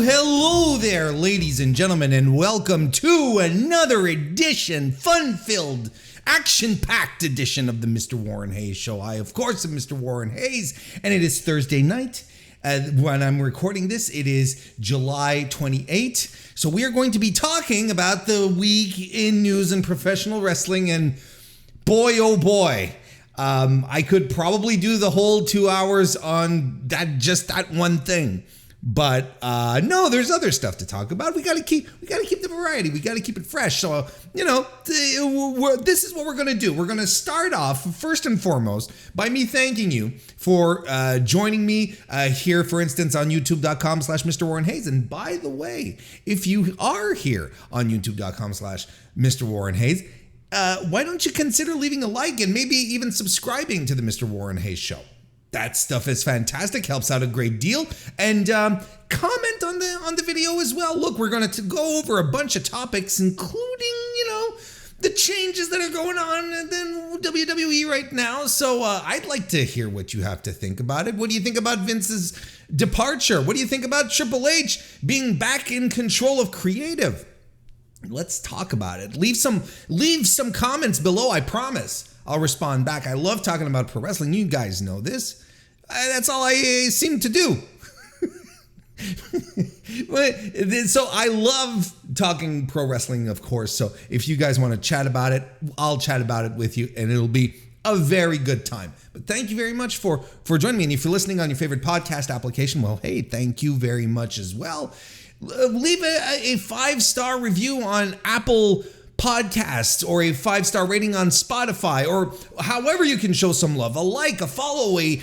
Hello there, ladies and gentlemen, and welcome to another edition, fun-filled, action-packed edition of the Mr. Warren Hayes Show. I, of course, am Mr. Warren Hayes, and it is Thursday night. When I'm recording this, it is July 28th. So we are going to be talking about the week in news and professional wrestling, and boy, oh boy, I could probably do the whole 2 hours on that one thing. But no, there's other stuff to talk about. We got to keep the variety. We got to keep it fresh. So, this is what we're going to do. We're going to start off first and foremost by me thanking you for joining me here, for instance, on youtube.com/MrWarrenHayes. And by the way, if you are here on youtube.com/MrWarrenHayes, why don't you consider leaving a like and maybe even subscribing to the Mr. Warren Hayes Show? That stuff is fantastic, helps out a great deal. And comment on the video as well. Look, we're going to go over a bunch of topics, including, the changes that are going on in WWE right now. So I'd like to hear what you have to think about it. What do you think about Vince's departure? What do you think about Triple H being back in control of creative? Let's talk about it. Leave some comments below, I promise. I'll respond back. I love talking about pro wrestling. You guys know this. That's all I seem to do. So I love talking pro wrestling, of course. So if you guys want to chat about it, I'll chat about it with you, and it'll be a very good time. But thank you very much for joining me. And if you're listening on your favorite podcast application, well, hey, thank you very much as well. Leave a 5-star review on Apple Podcasts, or a 5-star rating on Spotify, or however you can show some love. A like, a follow, a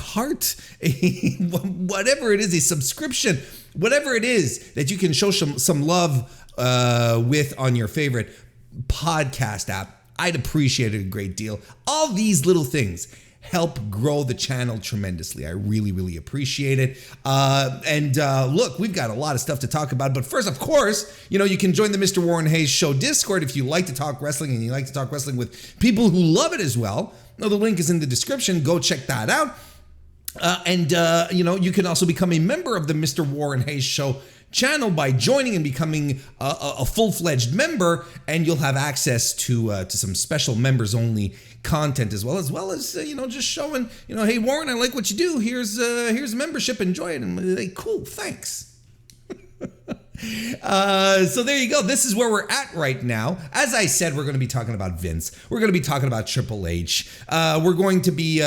heart, whatever it is, a subscription, whatever it is that you can show some love with on your favorite podcast app. I'd appreciate it a great deal. All these little things help grow the channel tremendously. I really, really appreciate it. Look, we've got a lot of stuff to talk about. But first, of course, you can join the Mr. Warren Hayes Show Discord if you like to talk wrestling and you like to talk wrestling with people who love it as well. Now, the link is in the description. Go check that out. You can also become a member of the Mr. Warren Hayes Show channel by joining and becoming a full-fledged member, and you'll have access to some special members-only content as well as just showing, hey Warren, I like what you do. Here's membership, enjoy it. And they're like, cool, thanks. So there you go. This is where we're at right now. As I said, we're going to be talking about Vince. We're going to be talking about Triple H. We're going to be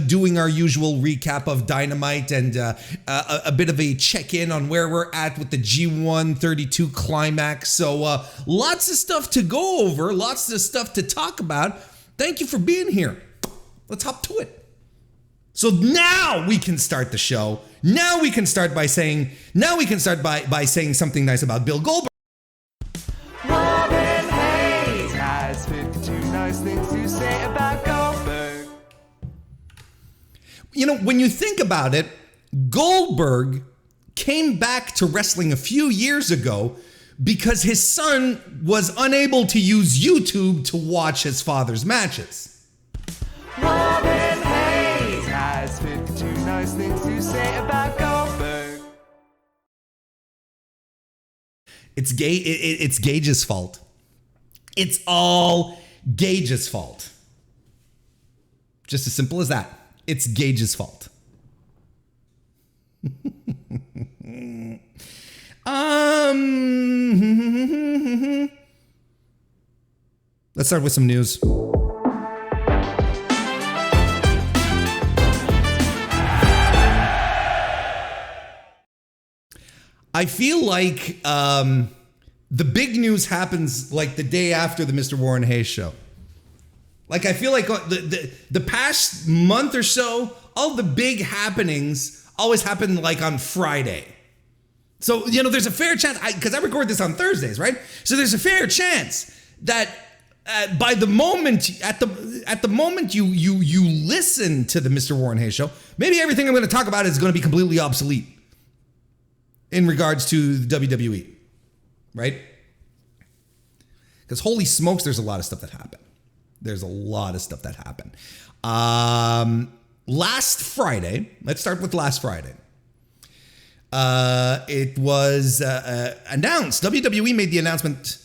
doing our usual recap of Dynamite and a bit of a check-in on where we're at with the G1 32 Climax. So lots of stuff to go over, lots of stuff to talk about. Thank you for being here. Let's hop to it. So now we can start the show. Now we can start by saying something nice about Bill Goldberg. Warren Hayes has 52 nice things to say about Goldberg. When you think about it, Goldberg came back to wrestling a few years ago because his son was unable to use YouTube to watch his father's matches. Warren Hayes has 52 nice things to say about Goldberg. It's Gage's fault. It's all Gage's fault. Just as simple as that. It's Gage's fault. Let's start with some news. I feel like the big news happens like the day after the Mr. Warren Hayes Show. Like, I feel like the past month or so, all the big happenings always happen like on Friday. So, there's a fair chance, because I record this on Thursdays, right? So there's a fair chance that by the moment, at the moment you listen to the Mr. Warren Hayes Show, maybe everything I'm going to talk about is going to be completely obsolete in regards to the WWE, right? Because holy smokes, there's a lot of stuff that happened. Last Friday, let's start with last Friday. It was announced. WWE made the announcement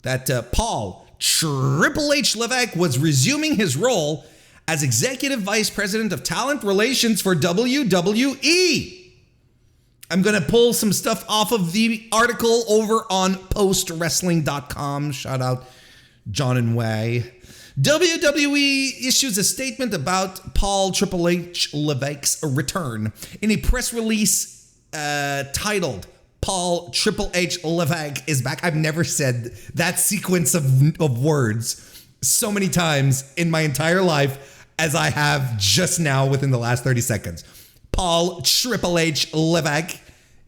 that Paul Triple H Levesque was resuming his role as Executive Vice President of Talent Relations for WWE. I'm going to pull some stuff off of the article over on postwrestling.com. Shout out John and Way. WWE issues a statement about Paul Triple H Levesque's return in a press release titled Paul Triple H Levesque is back. I've never said that sequence of words so many times in my entire life as I have just now within the last 30 seconds. Paul Triple H Levesque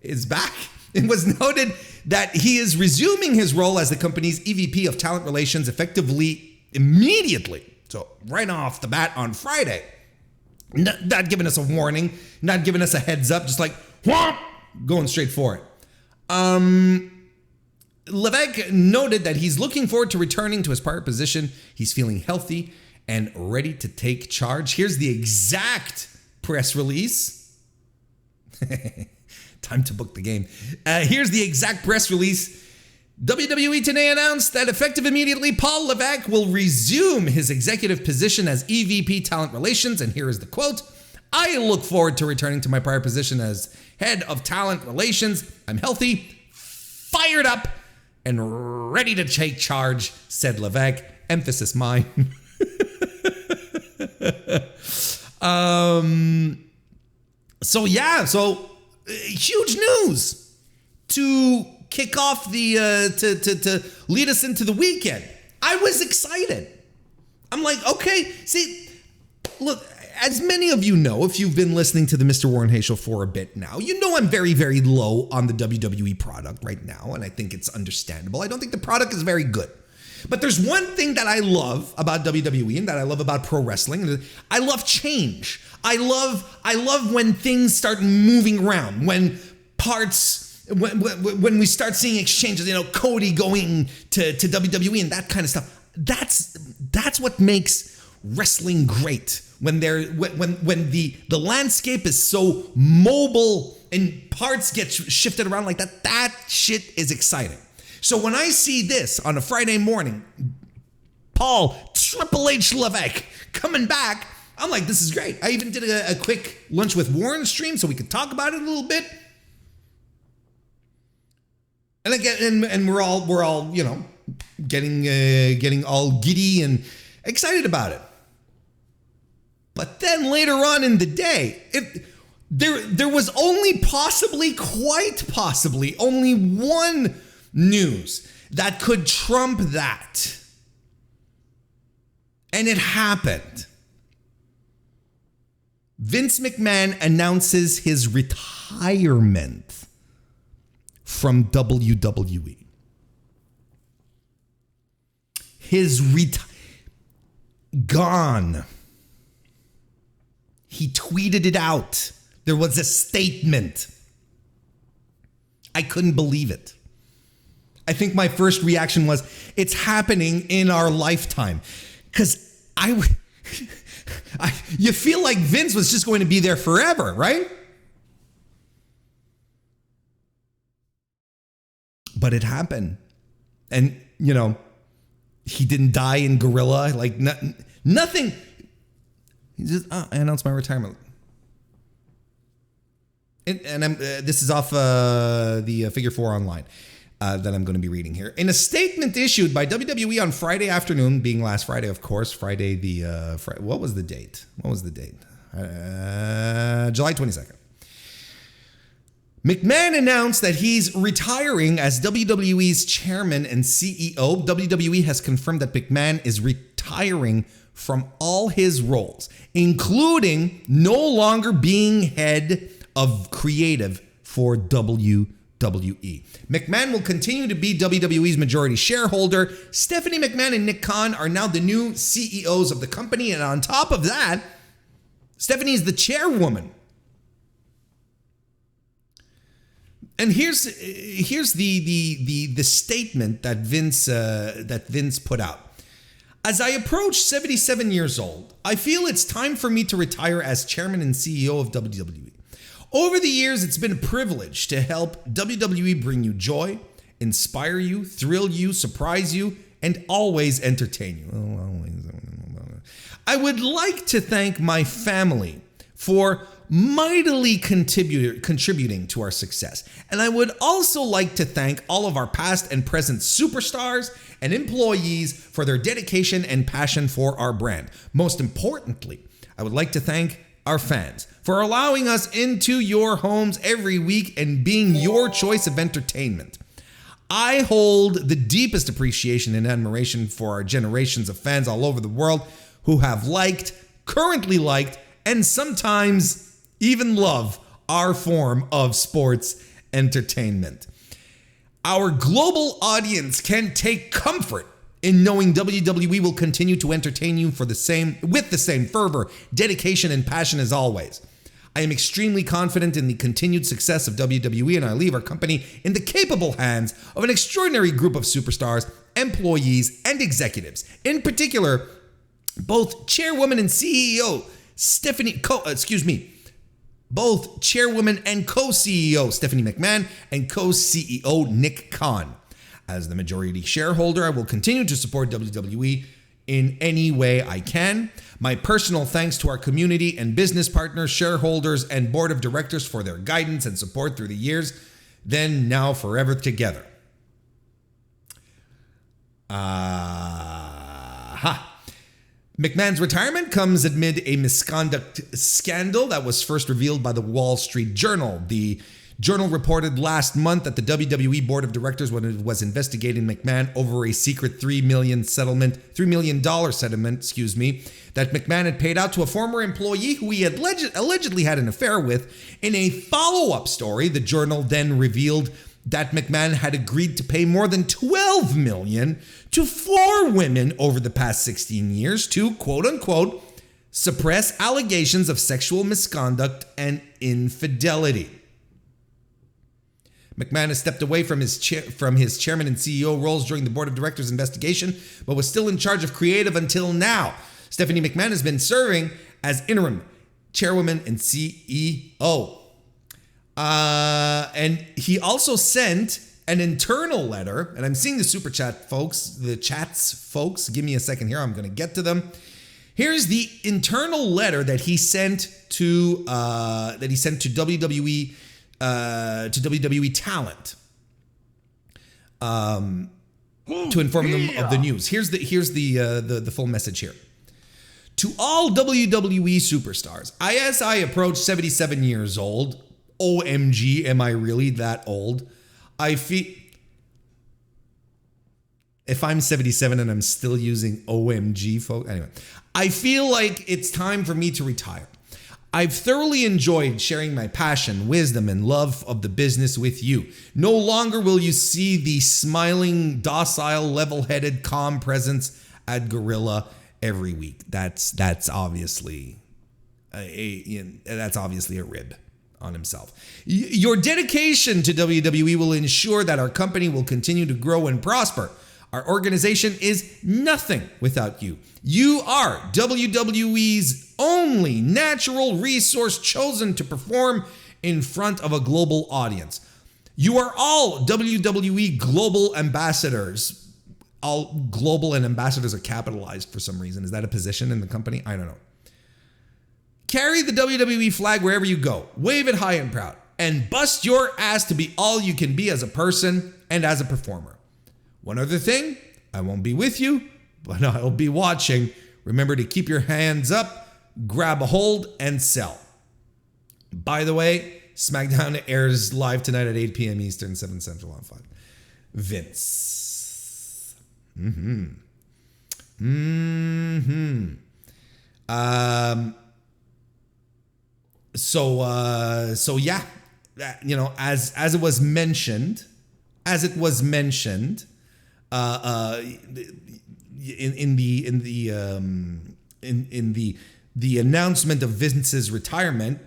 is back. It was noted that he is resuming his role as the company's EVP of Talent Relations effectively immediately. So right off the bat on Friday. Not giving us a warning, not giving us a heads up, just like, whomp, going straight for it. Levesque noted that he's looking forward to returning to his prior position. He's feeling healthy and ready to take charge. Here's the exact press release. Time to book the game. Here's the exact press release. WWE today announced that effective immediately, Paul Levesque will resume his executive position as EVP Talent Relations. And here is the quote. I look forward to returning to my prior position as head of Talent Relations. I'm healthy, fired up, and ready to take charge, said Levesque. Emphasis mine. So huge news to kick off the to lead us into the weekend. I was excited. I'm like, okay, see, look, as many of you know, if you've been listening to the Mr. Warren Hayes show for a bit now, you know I'm very, very low on the WWE product right now, and I think it's understandable. I don't think the product is very good. But there's one thing that I love about WWE and that I love about pro wrestling. I love change. I love when things start moving around, when parts, when we start seeing exchanges, Cody going to WWE and that kind of stuff. That's what makes wrestling great. When the landscape is so mobile and parts get shifted around like that, that shit is exciting. So when I see this on a Friday morning, Paul Triple H Levesque coming back, I'm like, this is great. I even did a quick lunch with Warren stream so we could talk about it a little bit. And again, and we're all getting all giddy and excited about it. But then later on in the day, there was quite possibly only one news that could trump that. And it happened. Vince McMahon announces his retirement from WWE. Gone. He tweeted it out. There was a statement. I couldn't believe it. I think my first reaction was, it's happening in our lifetime. Because you feel like Vince was just going to be there forever, right? But it happened. And, he didn't die in Gorilla. Like, nothing. He just, I announced my retirement. And this is off the Figure 4 online. That I'm going to be reading here. In a statement issued by WWE on Friday afternoon, being last Friday, of course, Friday what was the date? July 22nd. McMahon announced that he's retiring as WWE's chairman and CEO. WWE has confirmed that McMahon is retiring from all his roles, including no longer being head of creative for WWE. McMahon will continue to be WWE's majority shareholder. Stephanie McMahon and Nick Khan are now the new CEOs of the company. And on top of that, Stephanie is the chairwoman. And here's the statement that Vince put out. As I approach 77 years old, I feel it's time for me to retire as chairman and CEO of WWE. Over the years, it's been a privilege to help WWE bring you joy, inspire you, thrill you, surprise you, and always entertain you. I would like to thank my family for mightily contributing to our success. And I would also like to thank all of our past and present superstars and employees for their dedication and passion for our brand. Most importantly, I would like to thank our fans for allowing us into your homes every week and being your choice of entertainment. I hold the deepest appreciation and admiration for our generations of fans all over the world who have liked, currently liked, and sometimes even love our form of sports entertainment. Our global audience can take comfort in knowing WWE will continue to entertain you with the same fervor, dedication, and passion as always. I am extremely confident in the continued success of WWE, and I leave our company in the capable hands of an extraordinary group of superstars, employees, and executives. In particular, both Chairwoman and CEO both Chairwoman and co-CEO Stephanie McMahon and co-CEO Nick Khan. As the majority shareholder, I will continue to support WWE in any way I can. My personal thanks to our community and business partners, shareholders, and board of directors for their guidance and support through the years, then, now, forever together. McMahon's retirement comes amid a misconduct scandal that was first revealed by the Wall Street Journal. The Journal reported last month that the WWE Board of Directors was investigating McMahon over a secret $3 million settlement that McMahon had paid out to a former employee who he had allegedly had an affair with. In a follow-up story, the Journal then revealed that McMahon had agreed to pay more than $12 million to 4 women over the past 16 years to, quote-unquote, suppress allegations of sexual misconduct and infidelity. McMahon has stepped away from his chairman and CEO roles during the board of directors investigation, but was still in charge of creative until now. Stephanie McMahon has been serving as interim chairwoman and CEO. And he also sent an internal letter, and I'm seeing the super chat folks, give me a second here, I'm going to get to them. Here's the internal letter that he sent to WWE. To WWE talent to inform them of the news. Here's the full message here. To all WWE superstars, as I approach 77 years old, OMG, am I really that old? I feel if I'm 77 and I'm still using OMG, folks. Anyway, I feel like it's time for me to retire. I've thoroughly enjoyed sharing my passion, wisdom, and love of the business with you. No longer will you see the smiling, docile, level-headed, calm presence at Gorilla every week. That's obviously a rib on himself. Your dedication to WWE will ensure that our company will continue to grow and prosper. Our organization is nothing without you. You are WWE's only natural resource chosen to perform in front of a global audience. You are all WWE global ambassadors. All global and ambassadors are capitalized for some reason. Is that a position in the company? I don't know. Carry the WWE flag wherever you go. Wave it high and proud. And bust your ass to be all you can be as a person and as a performer. One other thing, I won't be with you, but I'll be watching. Remember to keep your hands up, grab a hold, and sell. By the way, SmackDown airs live tonight at 8 p.m. Eastern, 7 Central on 5. Vince. So yeah, you know, as it was mentioned, in the announcement of Vince's retirement,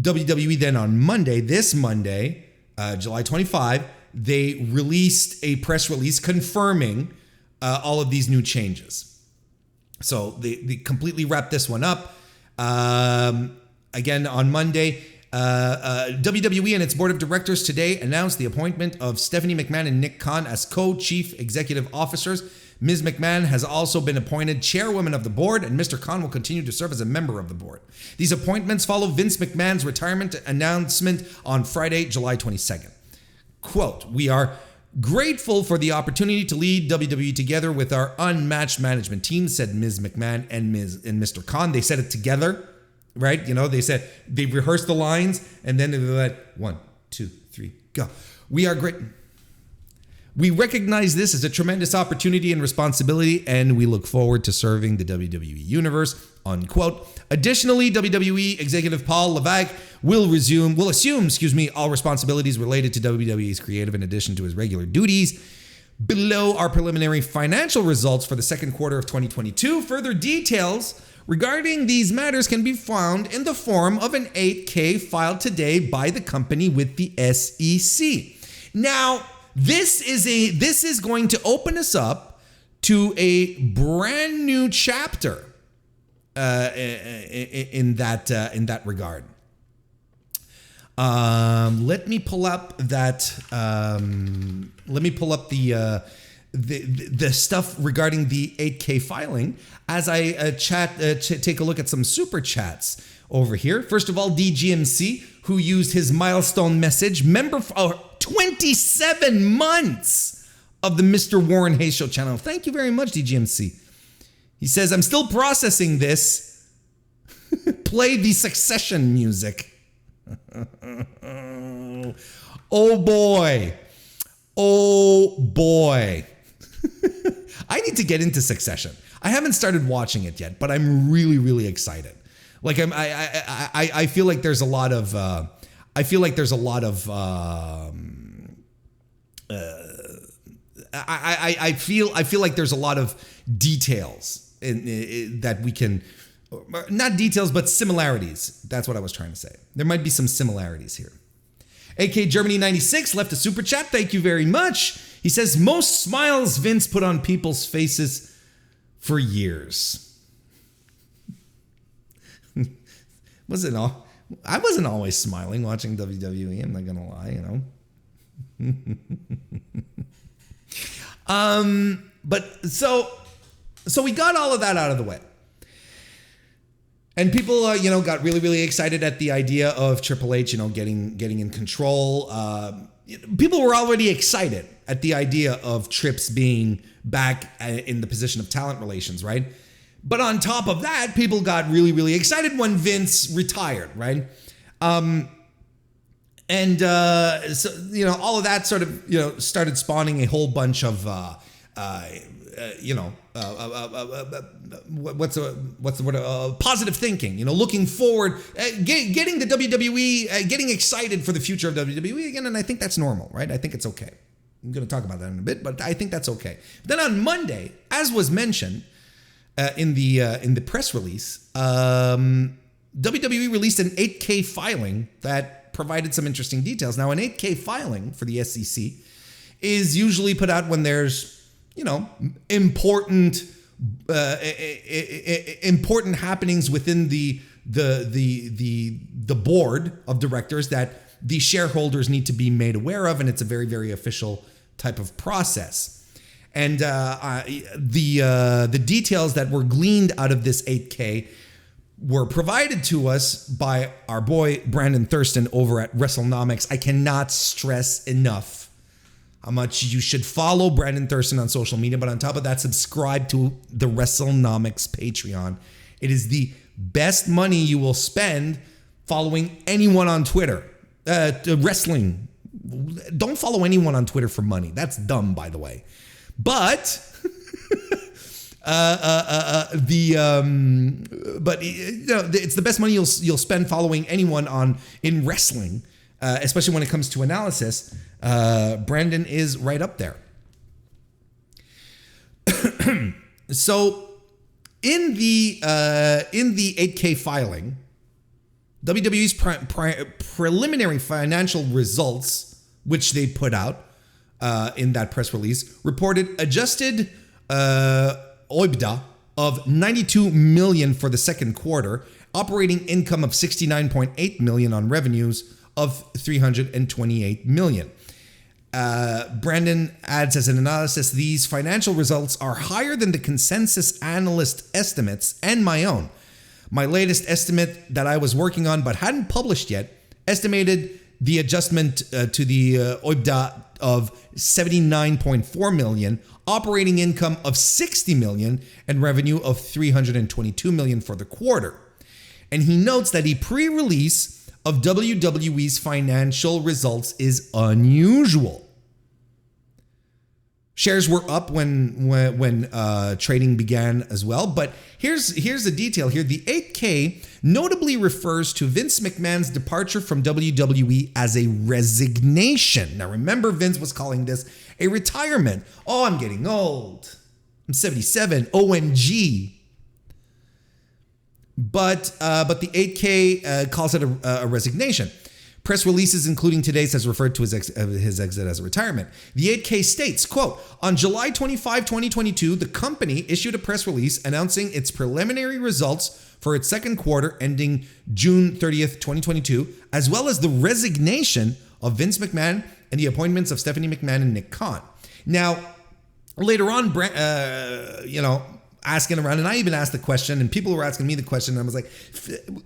WWE then on this Monday, July 25, they released a press release confirming all of these new changes. So they completely wrapped this one up. Again, on Monday, WWE and its board of directors today announced the appointment of Stephanie McMahon and Nick Khan as co-chief executive officers. Ms. McMahon has also been appointed chairwoman of the board, and Mr. Khan will continue to serve as a member of the board. These appointments follow Vince McMahon's retirement announcement on Friday, July 22nd. Quote, "We are grateful for the opportunity to lead WWE together with our unmatched management team," said Ms. McMahon and Mr. Khan. They said it together, right? You know, they rehearsed the lines, and then they were like, 1, 2, 3, go. "We are great. We recognize this as a tremendous opportunity and responsibility, and we look forward to serving the WWE Universe," unquote. Additionally, WWE executive Paul Levesque will assume all responsibilities related to WWE's creative in addition to his regular duties. Below are preliminary financial results for the second quarter of 2022. Further details regarding these matters can be found in the form of an 8K filed today by the company with the SEC. Now, this is going to open us up to a brand new chapter in that regard. Let me pull up that. Let me pull up the stuff regarding the 8K filing as I take a look at some super chats over here. First of all, DGMC, who used his milestone message, member for 27 months of the MrWarrenHayes Show channel. Thank you very much, DGMC. He says, "I'm still processing this. Play the Succession music." Oh boy. Oh boy. I need to get into Succession. I haven't started watching it yet, but I'm really, really excited. Like I feel like there's a lot of I feel like there's a lot of details that we can, not details, but similarities. That's what I was trying to say. There might be some similarities here. AK Germany 96 left a super chat. Thank you very much. He says, "Most smiles Vince put on people's faces for years." I wasn't always smiling watching WWE. I'm not gonna lie, you know. But so we got all of that out of the way. And people, got really, really excited at the idea of Triple H, getting in control. People were already excited at the idea of Trips being back in the position of talent relations, right? But on top of that, people got really, really excited when Vince retired, right? So all of that sort of, started spawning a whole bunch of, what's the word? Positive thinking, looking forward, getting the WWE, getting excited for the future of WWE again. And I think that's normal, right? I think it's okay. I'm going to talk about that in a bit, but I think that's okay. Then on Monday, as was mentioned in the press release, WWE released an 8K filing that provided some interesting details. Now, an 8K filing for the SEC is usually put out when there's important happenings within the board of directors that the shareholders need to be made aware of, and it's a very, very official type of process. And the details that were gleaned out of this 8K were provided to us by our boy Brandon Thurston over at WrestleNomics. I cannot stress enough how much you should follow Brandon Thurston on social media, but on top of that, subscribe to the WrestleNomics Patreon. It is the best money you will spend following anyone on Twitter. Wrestling. Don't follow anyone on Twitter for money. That's dumb, by the way. But it's the best money you'll spend following anyone in wrestling, especially when it comes to analysis. Brandon is right up there. So in the 8K filing, WWE's preliminary financial results, which they put out in that press release, reported adjusted OIBDA of $92 million for the second quarter operating income of $69.8 million on revenues of $328 million. Brandon adds as an analysis, these financial results are higher than the consensus analyst estimates and my own. My latest estimate that I was working on but hadn't published yet estimated the adjustment to the OIBDA of $79.4 million, operating income of $60 million, and revenue of $322 million for the quarter. And he notes that a pre-release of WWE's financial results is unusual. Shares were up when trading began as well, but here's the detail here. The 8K notably refers to Vince McMahon's departure from WWE as a resignation. Now remember, Vince was calling this a retirement. Oh, I'm getting old. I'm 77. OMG. But the 8K calls it a resignation. Press releases, including today's, has referred to his exit as a retirement. The 8K states, quote, on July 25, 2022, the company issued a press release announcing its preliminary results for its second quarter ending June 30th, 2022, as well as the resignation of Vince McMahon and the appointments of Stephanie McMahon and Nick Khan. Now, later on, asking around, and I even asked the question, and people were asking me the question, and I was like,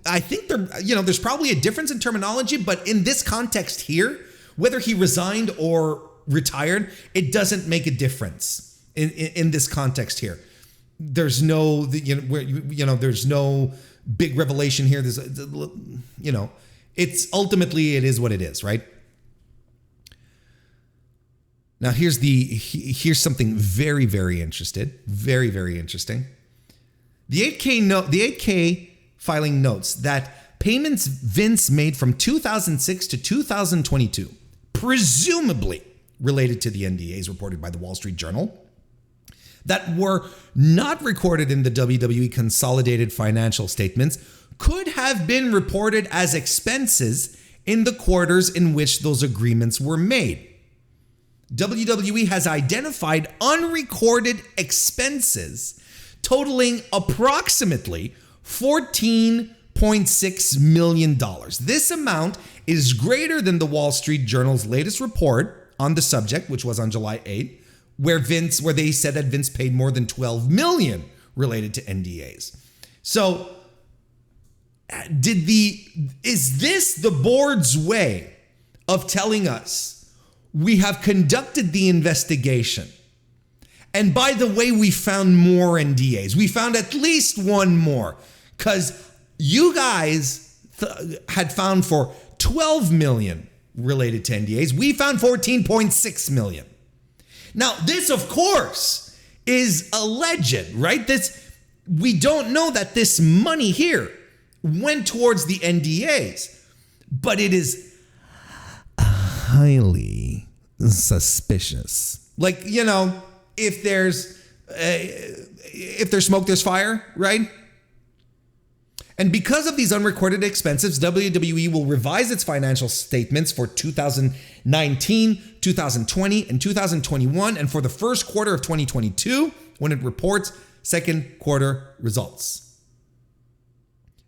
I think there's probably a difference in terminology, but in this context here, whether he resigned or retired, it doesn't make a difference in this context here. There's no, there's no big revelation here. There's, it's ultimately, it is what it is, right? Now here's something very, very interesting. Very, very interesting. The 8K filing notes that payments Vince made from 2006 to 2022, presumably related to the NDAs reported by the Wall Street Journal, that were not recorded in the WWE consolidated financial statements, could have been reported as expenses in the quarters in which those agreements were made. WWE has identified unrecorded expenses totaling approximately $14.6 million. This amount is greater than the Wall Street Journal's latest report on the subject, which was on July 8th, where they said that Vince paid more than $12 million related to NDAs. So, is this the board's way of telling us we have conducted the investigation, and by the way, we found more NDAs. We found at least one more, because you guys had found for $12 million related to NDAs. We found $14.6 million. Now, this, of course, is alleged, right? We don't know that this money here went towards the NDAs, but it is highly suspicious. Like, if there's smoke, there's fire, right? And because of these unrecorded expenses, WWE will revise its financial statements for 2019, 2020, and 2021, and for the first quarter of 2022 when it reports second quarter results.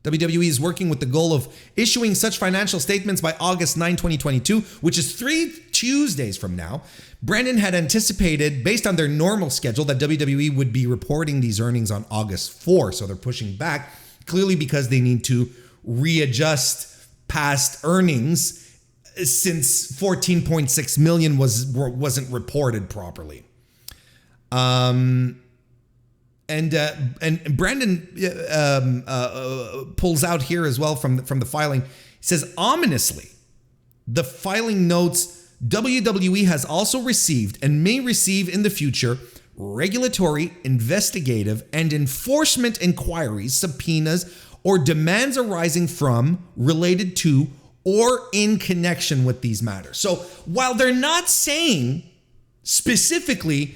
WWE is working with the goal of issuing such financial statements by August 9, 2022, which is 3 Tuesdays from now. Brandon had anticipated, based on their normal schedule, that WWE would be reporting these earnings on August 4, so they're pushing back, clearly because they need to readjust past earnings since $14.6 million wasn't reported properly. And Brandon pulls out here as well from the filing. He says, ominously, the filing notes WWE has also received and may receive in the future regulatory, investigative, and enforcement inquiries, subpoenas, or demands arising from, related to, or in connection with these matters. So while they're not saying specifically,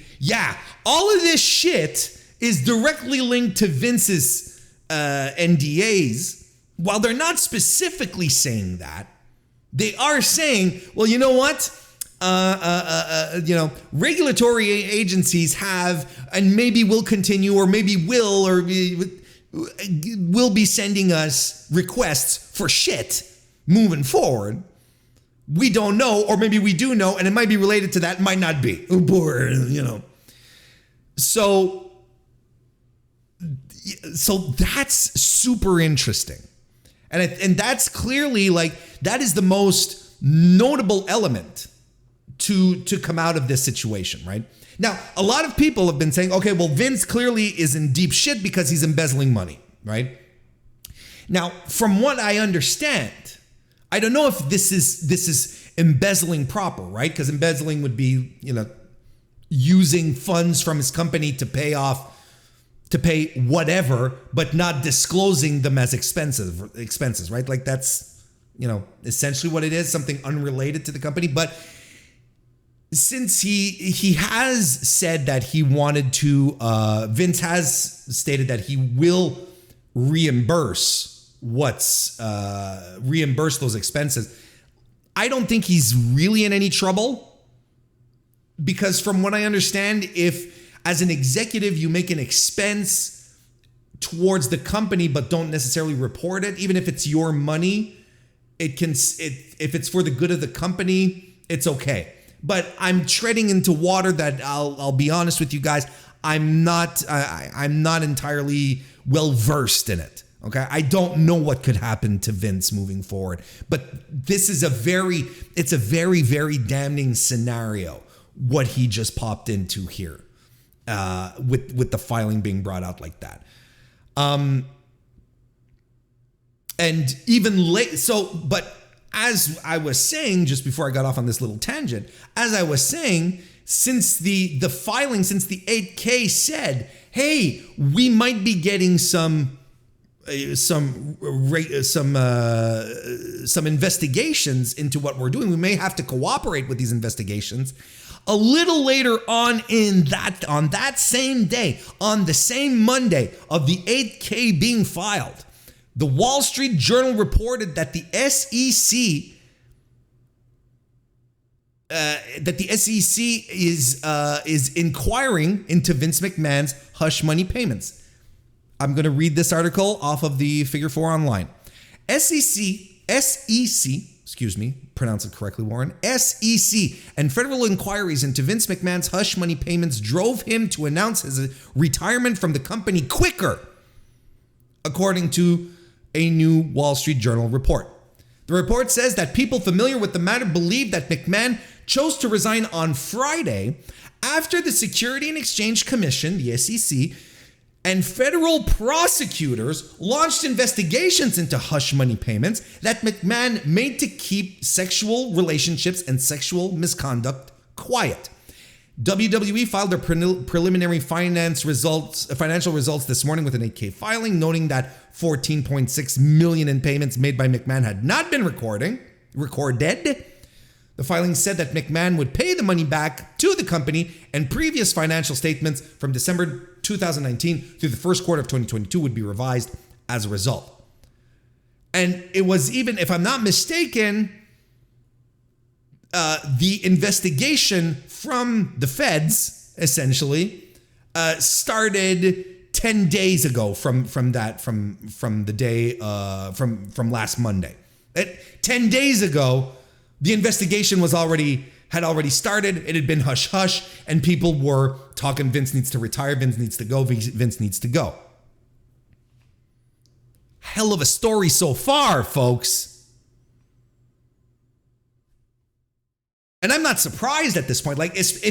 all of this shit is directly linked to Vince's NDAs, while they're not specifically saying that, they are saying, well, you know what? Regulatory agencies have, and maybe will continue, or maybe will, or will be sending us requests for shit moving forward. We don't know, or maybe we do know, and it might be related to that, might not be. So that's super interesting. And that's clearly that is the most notable element to come out of this situation, right? Now, a lot of people have been saying, okay, well, Vince clearly is in deep shit because he's embezzling money, right? Now, from what I understand, I don't know if this is embezzling proper, right? Because embezzling would be, using funds from his company to pay whatever, but not disclosing them as expenses, right? Like that's, essentially what it is, something unrelated to the company. But since he has said that he wanted to, Vince has stated that he will reimburse those expenses. I don't think he's really in any trouble, because from what I understand, if as an executive you make an expense towards the company but don't necessarily report it, even if it's your money, if it's for the good of the company, it's okay. But I'm treading into water that I'll be honest with you guys, I'm not entirely well versed in it. Okay, I don't know what could happen to Vince moving forward, but this is a very, very damning scenario what he just popped into here, with the filing being brought out like that, and even late. So, but as I was saying just before I got off on this little tangent, as I was saying, since the filing, since the 8K said, hey, we might be getting some investigations into what we're doing. We may have to cooperate with these investigations. A little later on on that same day, on the same Monday of the 8K being filed, the Wall Street Journal reported that the SEC is inquiring into Vince McMahon's hush money payments. I'm going to read this article off of the Figure 4 Online. SEC, pronounce it correctly, Warren. SEC and federal inquiries into Vince McMahon's hush money payments drove him to announce his retirement from the company quicker, according to a new Wall Street Journal report. The report says that people familiar with the matter believe that McMahon chose to resign on Friday after the Security and Exchange Commission, the SEC, and federal prosecutors launched investigations into hush money payments that McMahon made to keep sexual relationships and sexual misconduct quiet. WWE filed their preliminary financial results this morning with an 8K filing, noting that $14.6 million in payments made by McMahon had not been recorded. The filing said that McMahon would pay the money back to the company, and previous financial statements from December 2019 through the first quarter of 2022 would be revised as a result. And it was even, if I'm not mistaken, the investigation from the feds essentially started 10 days ago from the day from last Monday. 10 days ago, the investigation had already started. It had been hush hush, and people were talking, Vince needs to retire, Vince needs to go, Vince needs to go. Hell of a story so far, folks. And I'm not surprised at this point. Like, if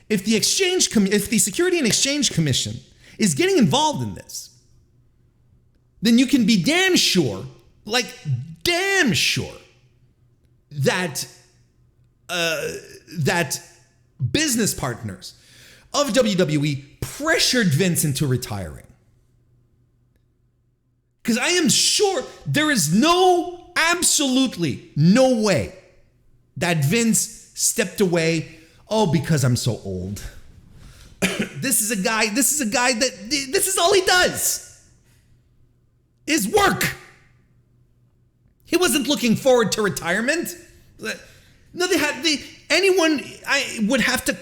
the Security and Exchange Commission is getting involved in this, then you can be damn sure that that business partners of WWE pressured Vince into retiring. Because I am sure there is absolutely no way that Vince stepped away, because I'm so old. This is a guy that this is all he does is work. He wasn't looking forward to retirement. No, I would have to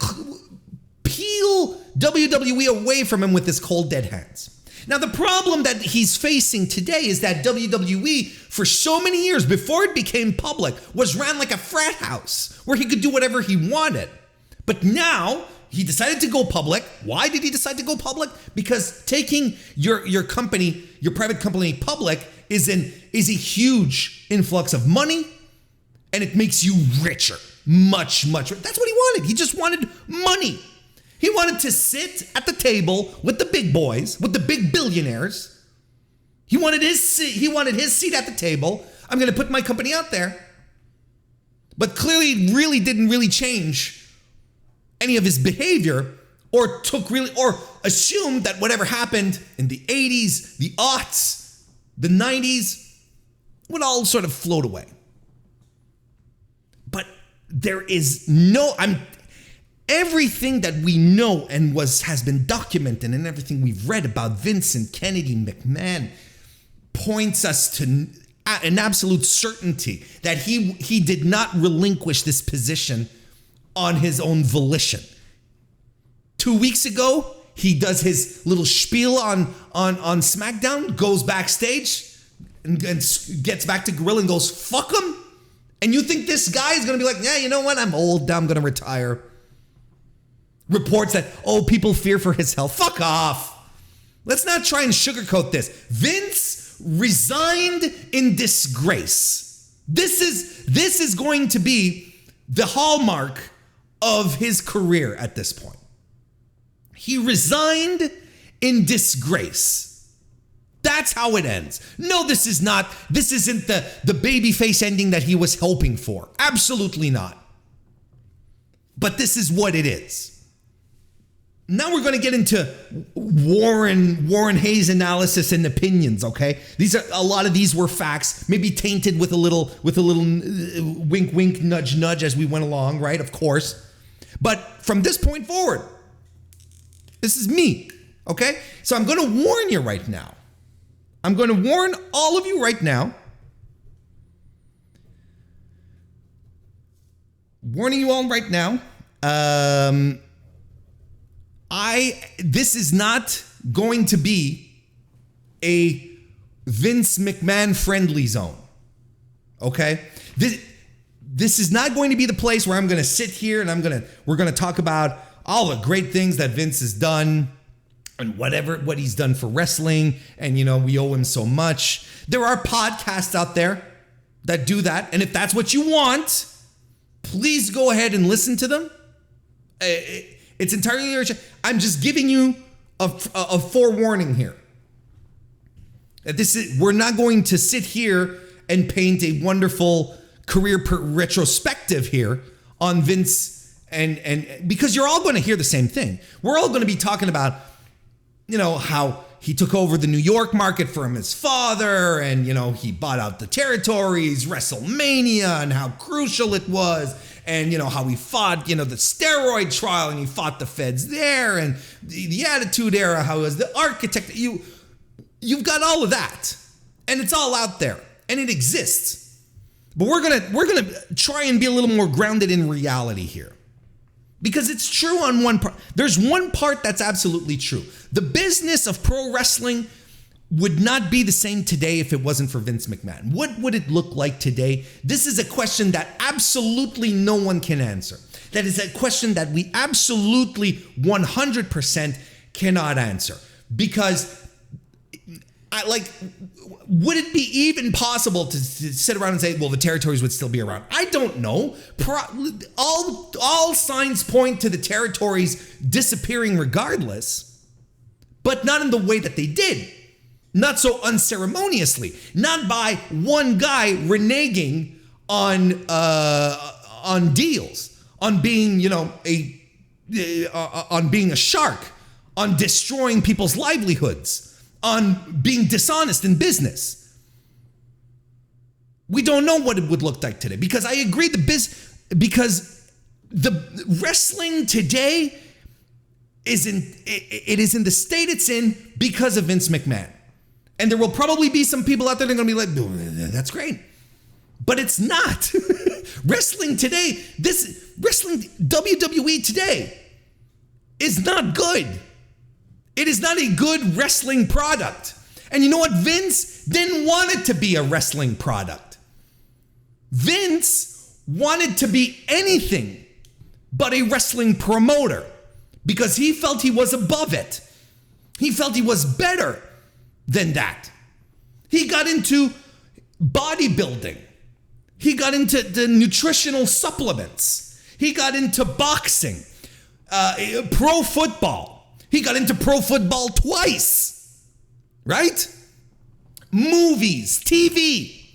peel WWE away from him with his cold dead hands. Now, the problem that he's facing today is that WWE, for so many years before it became public, was ran like a frat house where he could do whatever he wanted. But now he decided to go public. Why did he decide to go public? Because taking your company, your private company public is a huge influx of money, and it makes you richer. Much. That's what he wanted. He just wanted money. He wanted to sit at the table with the big boys, with the big billionaires. He wanted his seat at the table. I'm going to put my company out there. But clearly it really didn't change any of his behavior, or assumed that whatever happened in the 80s, the aughts, the 90s would all sort of float away. But there is everything that we know and has been documented, and everything we've read about Vincent Kennedy McMahon points us to an absolute certainty that he did not relinquish this position on his own volition. 2 weeks ago, he does his little spiel on SmackDown, goes backstage and gets back to Gorilla and goes, fuck him. And you think this guy is going to be like, yeah, you know what? I'm old. I'm going to retire. Reports that, people fear for his health. Fuck off. Let's not try and sugarcoat this. Vince resigned in disgrace. This is going to be the hallmark of his career at this point. He resigned in disgrace. That's how it ends. No, this isn't the babyface ending that he was hoping for. Absolutely not. But this is what it is. Now we're going to get into MrWarrenHayes analysis and opinions, okay? A lot of these were facts, maybe tainted with a little wink, wink, nudge, nudge as we went along, right? Of course. But from this point forward, this is me, okay? So I'm going to warn you right now. I'm going to warn all of you right now. Warning you all right now. This is not going to be a Vince McMahon friendly zone. Okay? This is not going to be the place where I'm going to sit here and we're going to talk about all the great things that Vince has done and what he's done for wrestling, and we owe him so much. There are podcasts out there that do that, and if that's what you want, please go ahead and listen to them. It's entirely your choice. I'm just giving you a forewarning here. We're not going to sit here and paint a wonderful career retrospective here on Vince, and because you're all going to hear the same thing. We're all going to be talking about, how he took over the New York market from his father, and he bought out the territories, WrestleMania, and how crucial it was. And, how he fought, the steroid trial, and he fought the feds there, and the Attitude Era, how he was the architect. You've got all of that, and it's all out there, and it exists. But we're gonna try and be a little more grounded in reality here, because it's true on one part. There's one part that's absolutely true. The business of pro wrestling would not be the same today if it wasn't for Vince McMahon. What would it look like today? This is a question that absolutely no one can answer. That is a question that we absolutely 100% cannot answer. Because would it be even possible to sit around and say, well, the territories would still be around? I don't know. All signs point to the territories disappearing regardless, but not in the way that they did. Not so unceremoniously, not by one guy reneging on deals, on being on being a shark, on destroying people's livelihoods, on being dishonest in business. We don't know what it would look like today, because I agree because the wrestling today is in the state it's in because of Vince McMahon. And there will probably be some people out there that are going to be like, oh, that's great. But it's not. Wrestling today, WWE today is not good. It is not a good wrestling product. And you know what? Vince didn't want it to be a wrestling product. Vince wanted to be anything but a wrestling promoter because he felt he was above it. He felt he was better than that. He got into bodybuilding. He got into the nutritional supplements. He got into boxing, pro football. He got into pro football twice, right? Movies, TV.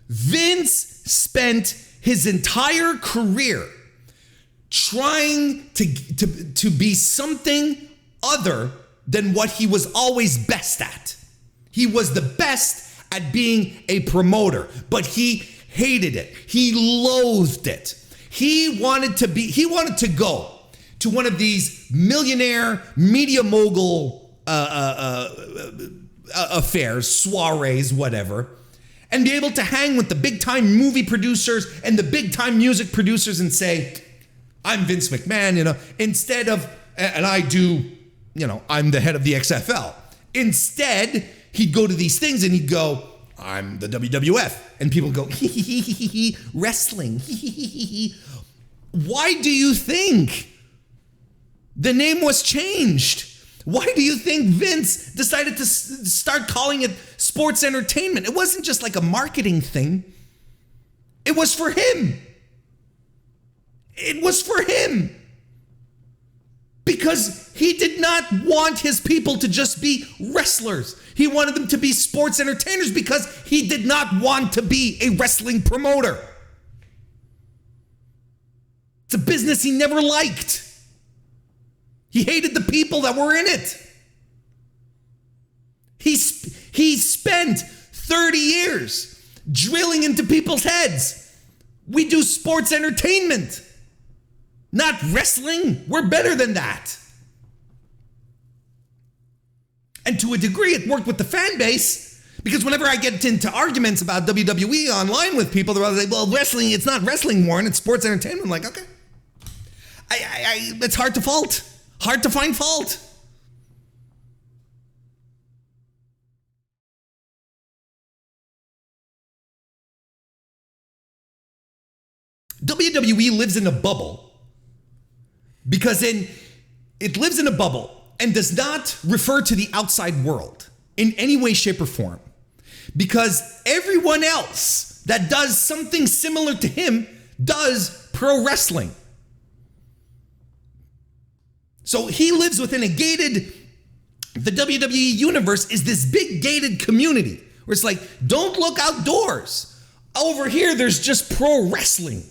Vince spent his entire career trying to be something other than what he was always best at. He was the best at being a promoter, but he hated it. He loathed it. He wanted to go to one of these millionaire media mogul affairs, soirees, whatever, and be able to hang with the big time movie producers and the big time music producers and say, I'm Vince McMahon, instead of, and I do, I'm the head of the XFL. Instead, he'd go to these things and he'd go, I'm the WWF. And people go, wrestling. Why do you think the name was changed? Why do you think Vince decided to start calling it sports entertainment? It wasn't just like a marketing thing. It was for him. It was for him. Because he did not want his people to just be wrestlers. He wanted them to be sports entertainers because he did not want to be a wrestling promoter. It's a business he never liked. He hated the people that were in it. He spent 30 years drilling into people's heads. We do sports entertainment, not wrestling. We're better than that. And to a degree, it worked with the fan base, because whenever I get into arguments about WWE online with people, they're like, well, wrestling, it's not wrestling, Warren, it's sports entertainment. I'm like, okay. It's hard to fault. Hard to find fault. WWE lives in a bubble because it lives in a bubble and does not refer to the outside world in any way, shape, or form, because everyone else that does something similar to him does pro wrestling. So he lives within the WWE universe is this big gated community where it's like, don't look outdoors. Over here, there's just pro wrestling.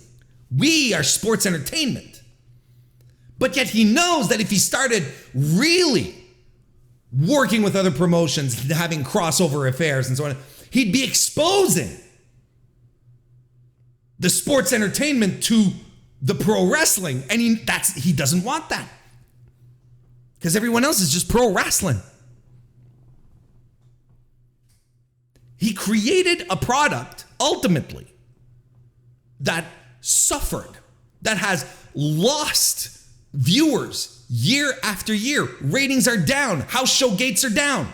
We are sports entertainment. But yet he knows that if he started really working with other promotions, having crossover affairs and so on, he'd be exposing the sports entertainment to the pro wrestling. And he doesn't want that, because everyone else is just pro wrestling. He created a product, ultimately, that suffered, that has lost viewers year after year. Ratings are down. House show gates are down.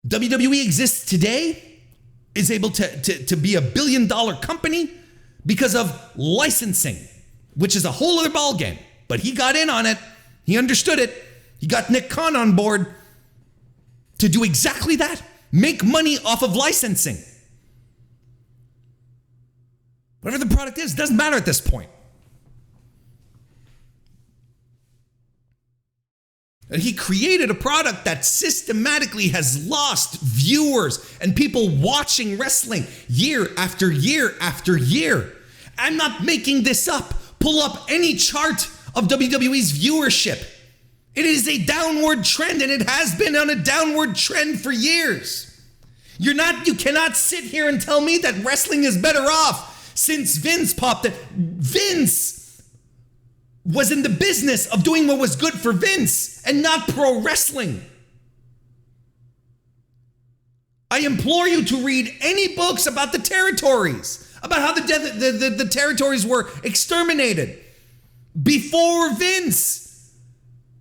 WWE exists today, is able to be a $1 billion company because of licensing, which is a whole other ballgame. But he got in on it. He understood it. He got Nick Khan on board to do exactly that. Make money off of licensing. Whatever the product is, doesn't matter at this point. And he created a product that systematically has lost viewers and people watching wrestling year after year after year. I'm not making this up. Pull up any chart of WWE's viewership. It is a downward trend, and it has been on a downward trend for years. You cannot sit here and tell me that wrestling is better off since Vince popped it. Vince was in the business of doing what was good for Vince and not pro wrestling. I implore you to read any books about the territories, about how the territories were exterminated. Before Vince,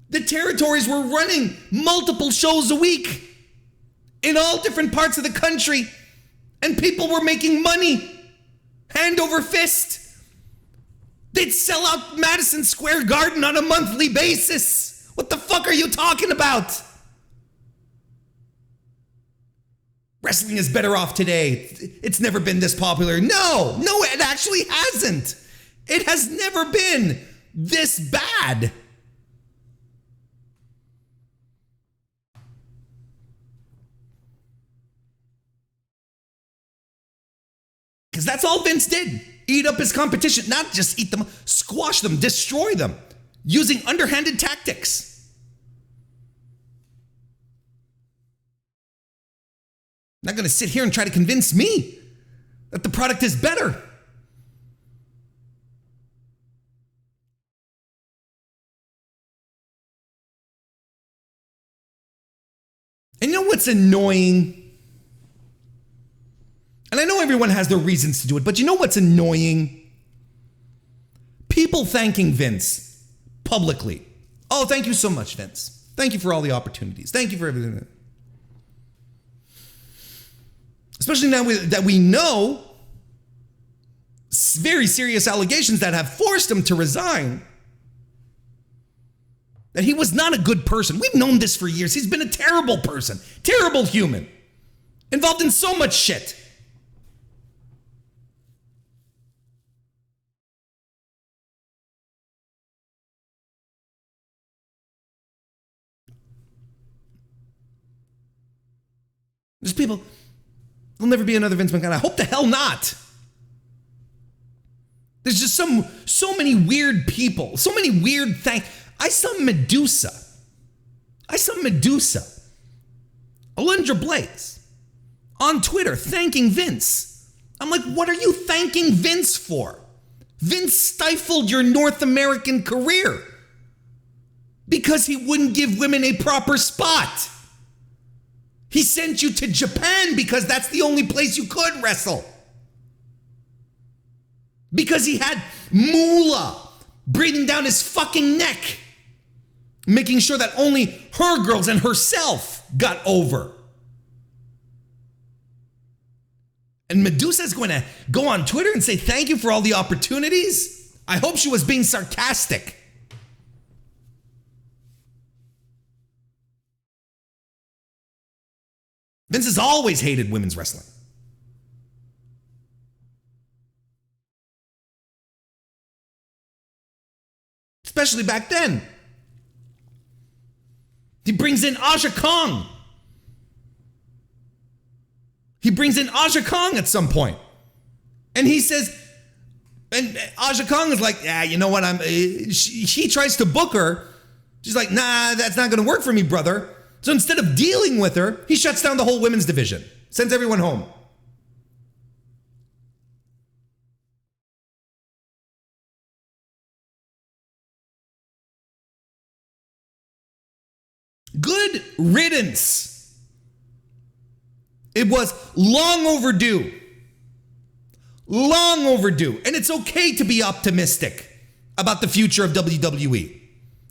the territories were running multiple shows a week in all different parts of the country, and people were making money hand over fist. They'd sell out Madison Square Garden on a monthly basis. What the fuck are you talking about? Wrestling is better off today. It's never been this popular. No, it actually hasn't. It has never been this bad. Because that's all Vince did. Eat up his competition. Not just eat them, squash them, destroy them, using underhanded tactics. Not going to sit here and try to convince me that the product is better. And you know what's annoying? And I know everyone has their reasons to do it, but you know what's annoying? People thanking Vince publicly. Oh, thank you so much, Vince. Thank you for all the opportunities. Thank you for everything. Especially now that we know very serious allegations that have forced him to resign. That he was not a good person. We've known this for years. He's been a terrible person, terrible human, involved in so much shit. There's people, there'll never be another Vince McMahon. I hope the hell not. There's just so many weird people, so many weird things. I saw Medusa, Alundra Blaze, on Twitter thanking Vince. I'm like, what are you thanking Vince for? Vince stifled your North American career because he wouldn't give women a proper spot. He sent you to Japan because that's the only place you could wrestle. Because he had Moolah breathing down his fucking neck, making sure that only her girls and herself got over. And Medusa's going to go on Twitter and say thank you for all the opportunities? I hope she was being sarcastic. Vince has always hated women's wrestling. Especially back then. He brings in Aja Kong. At some point. And he says, and Aja Kong is like, yeah, you know what, she tries to book her. She's like, nah, that's not going to work for me, brother. So instead of dealing with her, he shuts down the whole women's division, sends everyone home. Good riddance. It was long overdue. Long overdue. And it's okay to be optimistic about the future of WWE.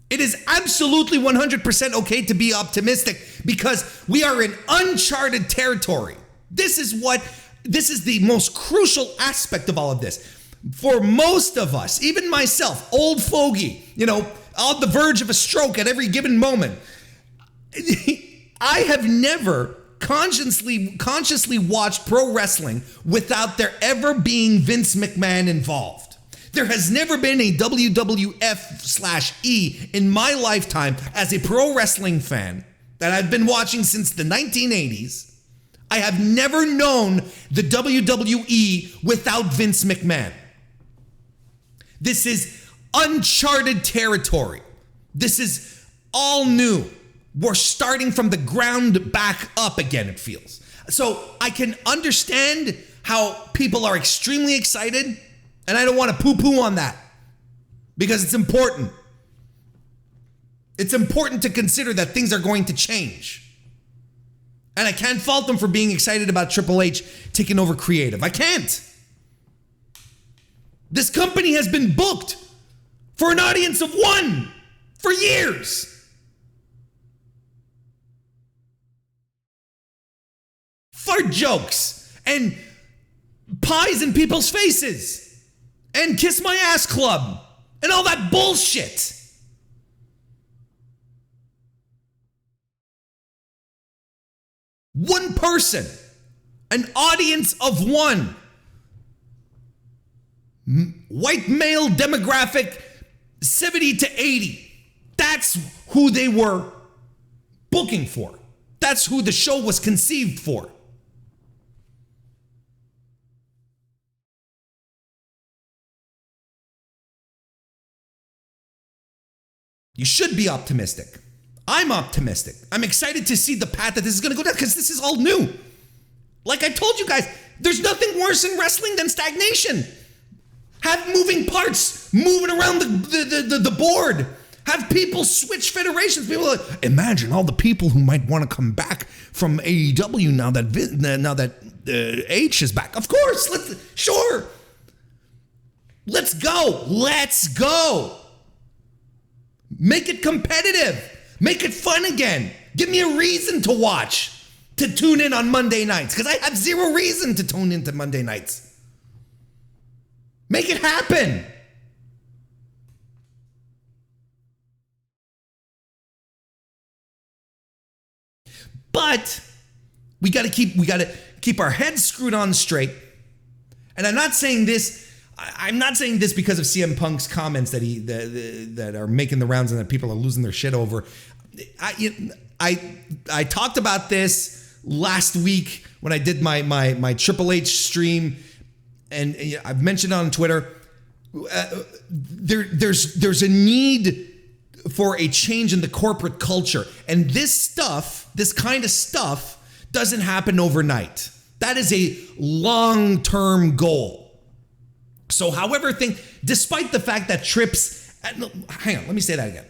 It is absolutely 100% okay to be optimistic because we are in uncharted territory. This is the most crucial aspect of all of this. For most of us, even myself, old fogey, on the verge of a stroke at every given moment, I have never consciously watched pro wrestling without there ever being Vince McMahon involved. There has never been a WWF/E in my lifetime as a pro wrestling fan that I've been watching since the 1980s. I have never known the WWE without Vince McMahon. This is uncharted territory. This is all new. We're starting from the ground back up again, it feels. So I can understand how people are extremely excited. And I don't want to poo-poo on that because it's important. It's important to consider that things are going to change. And I can't fault them for being excited about Triple H taking over creative. I can't. This company has been booked for an audience of one for years. Fart jokes and pies in people's faces and kiss my ass club and all that bullshit. One person, an audience of one, white male demographic 70 to 80. That's who they were booking for. That's who the show was conceived for. You should be optimistic. I'm optimistic. I'm excited to see the path that this is going to go down because this is all new. Like I told you guys, there's nothing worse in wrestling than stagnation. Have moving parts moving around the board. Have people switch federations. People are like, imagine all the people who might want to come back from AEW now that H is back. Of course, sure. Let's go. Let's go. Make it competitive. Make it fun again. Give me a reason to watch, to tune in on Monday nights, because I have zero reason to tune into Monday nights. Make it happen. But we got to keep our heads screwed on straight. And I'm not saying this because of CM Punk's comments that are making the rounds and that people are losing their shit over. I talked about this last week when I did my Triple H stream, and I've mentioned it on Twitter. There's a need for a change in the corporate culture, and this kind of stuff doesn't happen overnight. That is a long-term goal. So despite the fact that hang on, let me say that again.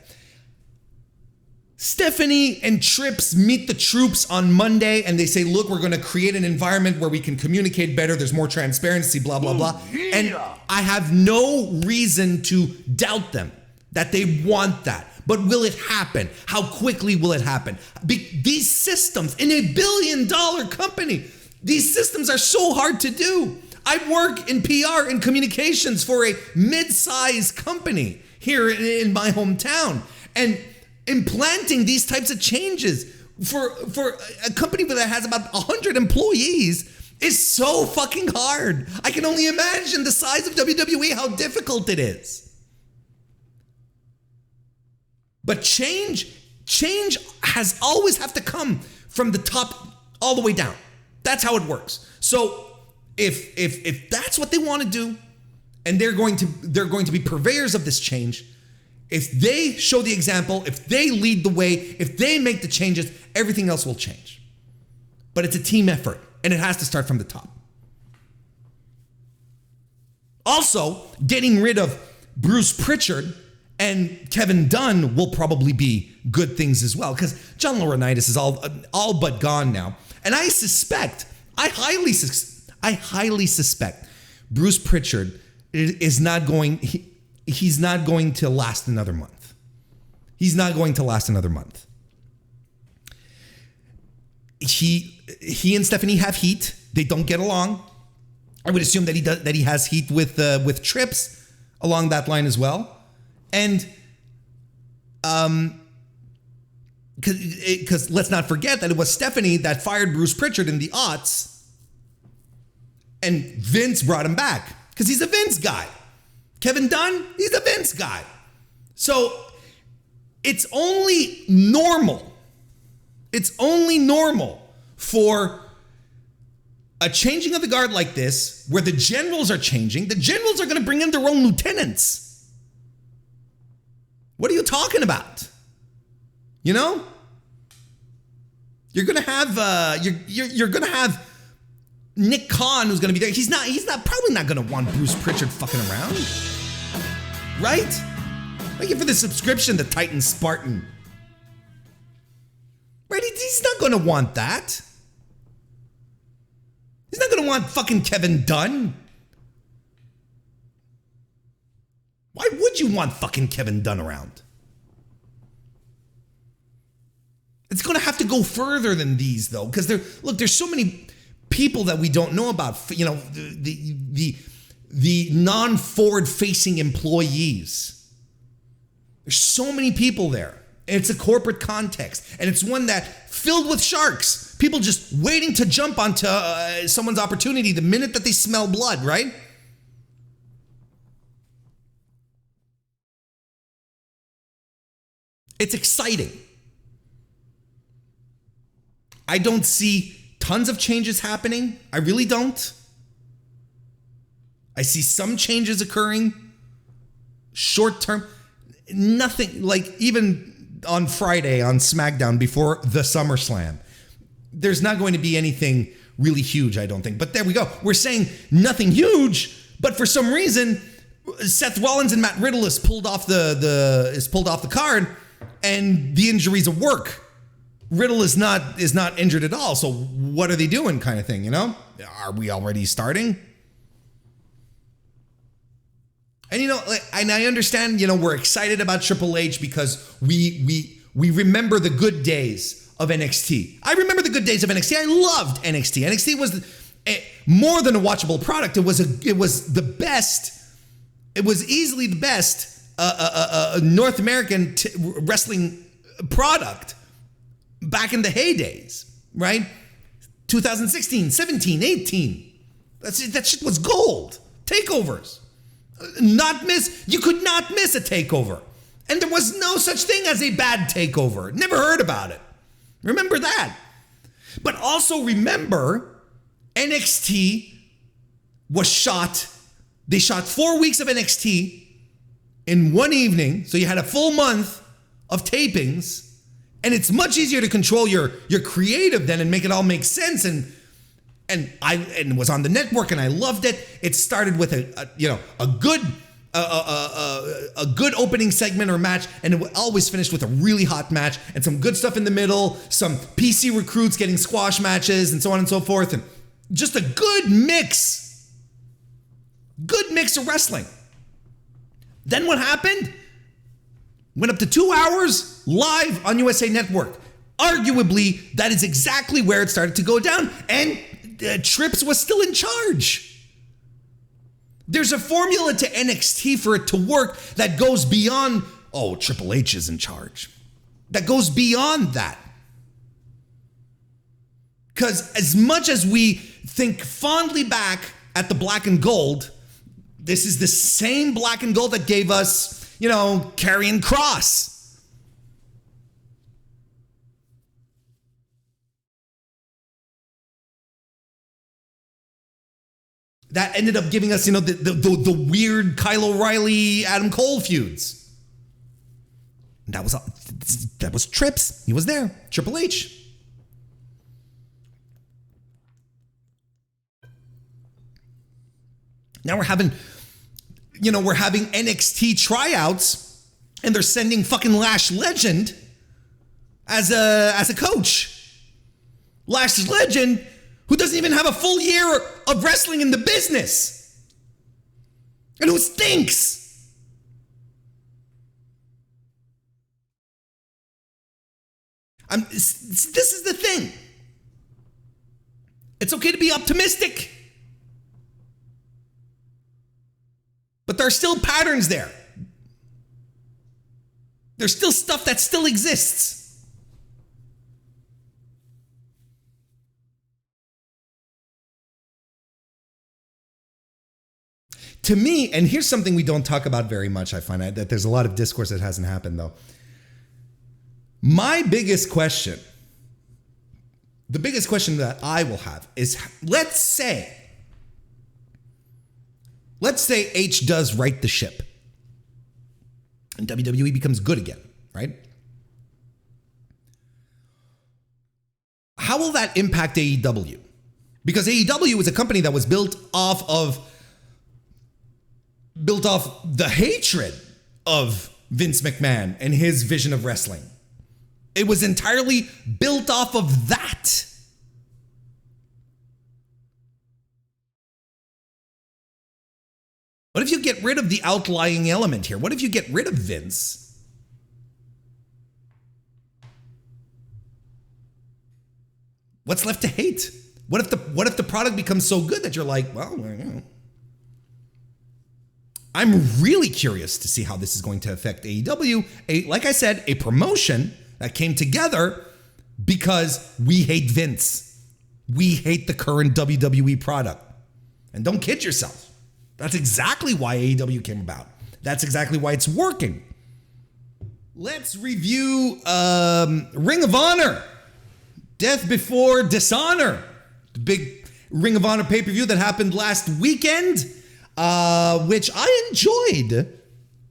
Stephanie and Trips meet the troops on Monday and they say, look, we're going to create an environment where we can communicate better. There's more transparency, blah, blah, blah. Yeah. And I have no reason to doubt them that they want that. But will it happen? How quickly will it happen? These systems in $1 billion company, these systems are so hard to do. I work in PR and communications for a mid-sized company here in my hometown. And implanting these types of changes for a company that has about 100 employees is so fucking hard. I can only imagine the size of WWE, how difficult it is. But change has always have to come from the top all the way down. That's how it works. So if that's what they want to do, and they're going to be purveyors of this change, if they show the example, if they lead the way, if they make the changes, everything else will change. But it's a team effort, and it has to start from the top. Also, getting rid of Bruce Pritchard and Kevin Dunn will probably be good things as well, because John Laurinaitis is all but gone now. And I highly suspect Bruce Pritchard is not going... He's not going to last another month. He's not going to last another month. He and Stephanie have heat. They don't get along. I would assume that he has heat with Trips along that line as well. And because let's not forget that it was Stephanie that fired Bruce Pritchard in the aughts, and Vince brought him back because he's a Vince guy. Kevin Dunn, he's a Vince guy. So it's only normal. It's only normal for a changing of the guard like this, where the generals are changing. The generals are going to bring in their own lieutenants. What are you talking about? You know? You're going to have you're going to have Nick Khan, who's going to be there. He's probably not going to want Bruce Pritchard fucking around. Right? Thank you for the subscription, the Titan Spartan. Right? He's not going to want that. He's not going to want fucking Kevin Dunn. Why would you want fucking Kevin Dunn around? It's going to have to go further than these, though, because there's so many people that we don't know about. You know, the non-forward-facing employees. There's so many people there. And it's a corporate context, and it's one that filled with sharks. People just waiting to jump onto someone's opportunity the minute that they smell blood, right? It's exciting. I don't see tons of changes happening. I really don't. I see some changes occurring. Short term. Nothing, like even on Friday on SmackDown before the SummerSlam, there's not going to be anything really huge, I don't think. But there we go. We're saying nothing huge, but for some reason, Seth Rollins and Matt Riddle is pulled off the card, and the injuries of work. Riddle is not injured at all. So what are they doing, kind of thing? You know, are we already starting? And you know, and I understand. You know, we're excited about Triple H because we remember the good days of NXT. I remember the good days of NXT. I loved NXT. NXT was more than a watchable product. It was the best. It was easily the best North American wrestling product back in the heydays, right? 2016, 17, 18. That shit was gold. Takeovers. You could not miss a takeover. And there was no such thing as a bad takeover. Never heard about it. Remember that. But also remember, NXT was shot. They shot 4 weeks of NXT in one evening. So you had a full month of tapings. And it's much easier to control your creative then and make it all make sense. And it was on the network, and I loved it. It started with a good opening segment or match, and it always finished with a really hot match and some good stuff in the middle, some PC recruits getting squash matches and so on and so forth, and just a good mix of wrestling. Then what happened? Went up to 2 hours live on USA Network. Arguably, that is exactly where it started to go down, and Trips was still in charge. There's a formula to NXT for it to work that goes beyond, Triple H is in charge. That goes beyond that. Because as much as we think fondly back at the black and gold, this is the same black and gold that gave us, Karrion Kross. That ended up giving us, the weird Kyle O'Reilly, Adam Cole feuds. That was Trips. He was there. Triple H. Now we're having NXT tryouts, and they're sending fucking Lash Legend as a coach. Lash Legend, who doesn't even have a full year of wrestling in the business, and who stinks. This is the thing. It's okay to be optimistic, but there are still patterns there. There's still stuff that still exists. To me, and here's something we don't talk about very much, I find that there's a lot of discourse that hasn't happened, though. My biggest question, the biggest question that I will have is, let's say H does right the ship and WWE becomes good again, right? How will that impact AEW? Because AEW is a company that was built off the hatred of Vince McMahon and his vision of wrestling. It was entirely built off of that. What if you get rid of the outlying element here? What if you get rid of Vince? What's left to hate? What if the product becomes so good that you're like, well, you know. I'm really curious to see how this is going to affect AEW. Like I said, a promotion that came together because we hate Vince. We hate the current WWE product. And don't kid yourself. That's exactly why AEW came about. That's exactly why it's working. Let's review Ring of Honor. Death Before Dishonor. The big Ring of Honor pay-per-view that happened last weekend. Which I enjoyed.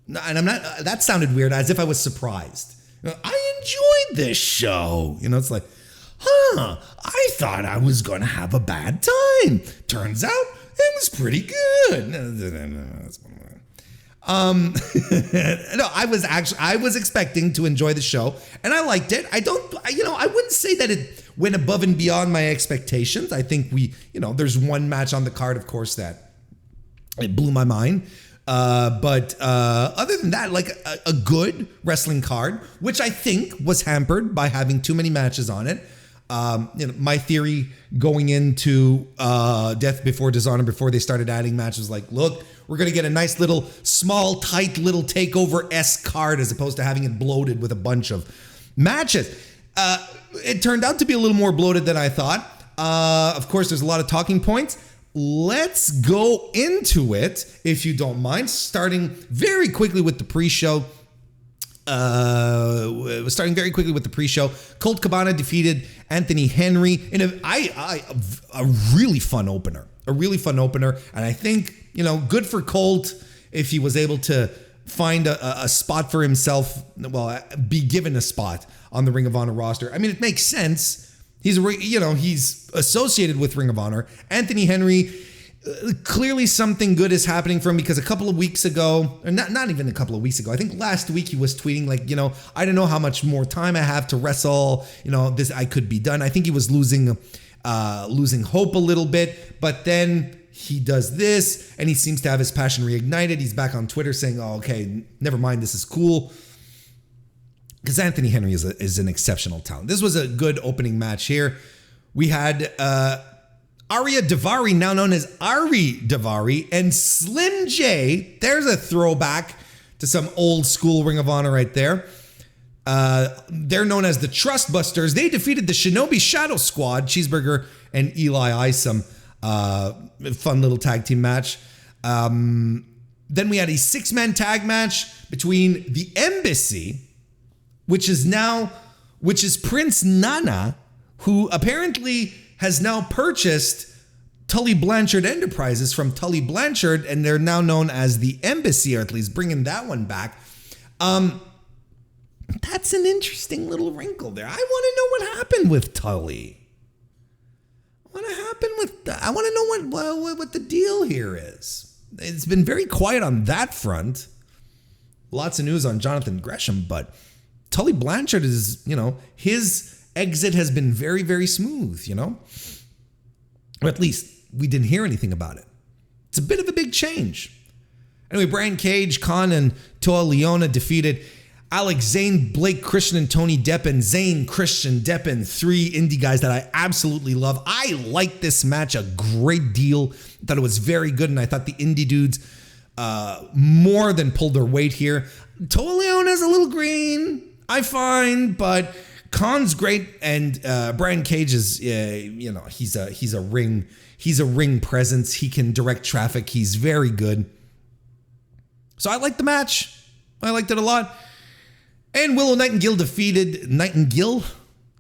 And I'm not, that sounded weird, as if I was surprised. I enjoyed this show. You know, it's like, I thought I was going to have a bad time. Turns out it was pretty good. No, I was expecting to enjoy the show, and I liked it. I wouldn't say that it went above and beyond my expectations. I think there's one match on the card, of course, that it blew my mind. But other than that, like a good wrestling card, which I think was hampered by having too many matches on it. My theory going into Death Before Dishonor, before they started adding matches, like, look, we're going to get a nice little small, tight little takeover-esque card as opposed to having it bloated with a bunch of matches. It turned out to be a little more bloated than I thought. Of course, there's a lot of talking points. Let's go into it, if you don't mind, starting very quickly with the pre-show. Colt Cabana defeated Anthony Henry in a really fun opener. And I think, good for Colt if he was able to find a spot for himself, be given a spot on the Ring of Honor roster. I mean, it makes sense. He's associated with Ring of Honor. Anthony Henry, clearly something good is happening for him, because a couple of weeks ago, or not even a couple of weeks ago, I think last week he was tweeting like, I don't know how much more time I have to wrestle. This, I could be done. I think he was losing hope a little bit, but then he does this and he seems to have his passion reignited. He's back on Twitter saying, oh, okay, never mind. This is cool. Because Anthony Henry is an exceptional talent. This was a good opening match here. We had Arya Daivari, now known as Ari Daivari, and Slim J. There's a throwback to some old school Ring of Honor right there. They're known as the Trust Busters. They defeated the Shinobi Shadow Squad, Cheeseburger and Eli Isom. Fun little tag team match. Then we had a 6-man tag match between the Embassy, which is Prince Nana, who apparently has now purchased Tully Blanchard Enterprises from Tully Blanchard, and they're now known as the Embassy, or at least bringing that one back. That's an interesting little wrinkle there. I want to know what happened with Tully. I want to know what the deal here is. It's been very quiet on that front. Lots of news on Jonathan Gresham, but Tully Blanchard is, his exit has been very, very smooth, Or at least we didn't hear anything about it. It's a bit of a big change. Anyway, Brian Cage, Khan, and Toa Leona defeated Alex Zane, Blake Christian, and Tony Deppen. Zane, Christian, Deppen, 3 indie guys that I absolutely love. I liked this match a great deal. I thought it was very good, and I thought the indie dudes more than pulled their weight here. Toa Leona's a little green, I find, but Khan's great, and Brian Cage is, he's a ring presence. He can direct traffic. He's very good. So I liked the match. I liked it a lot. And Willow Nightingale defeated Nightingale.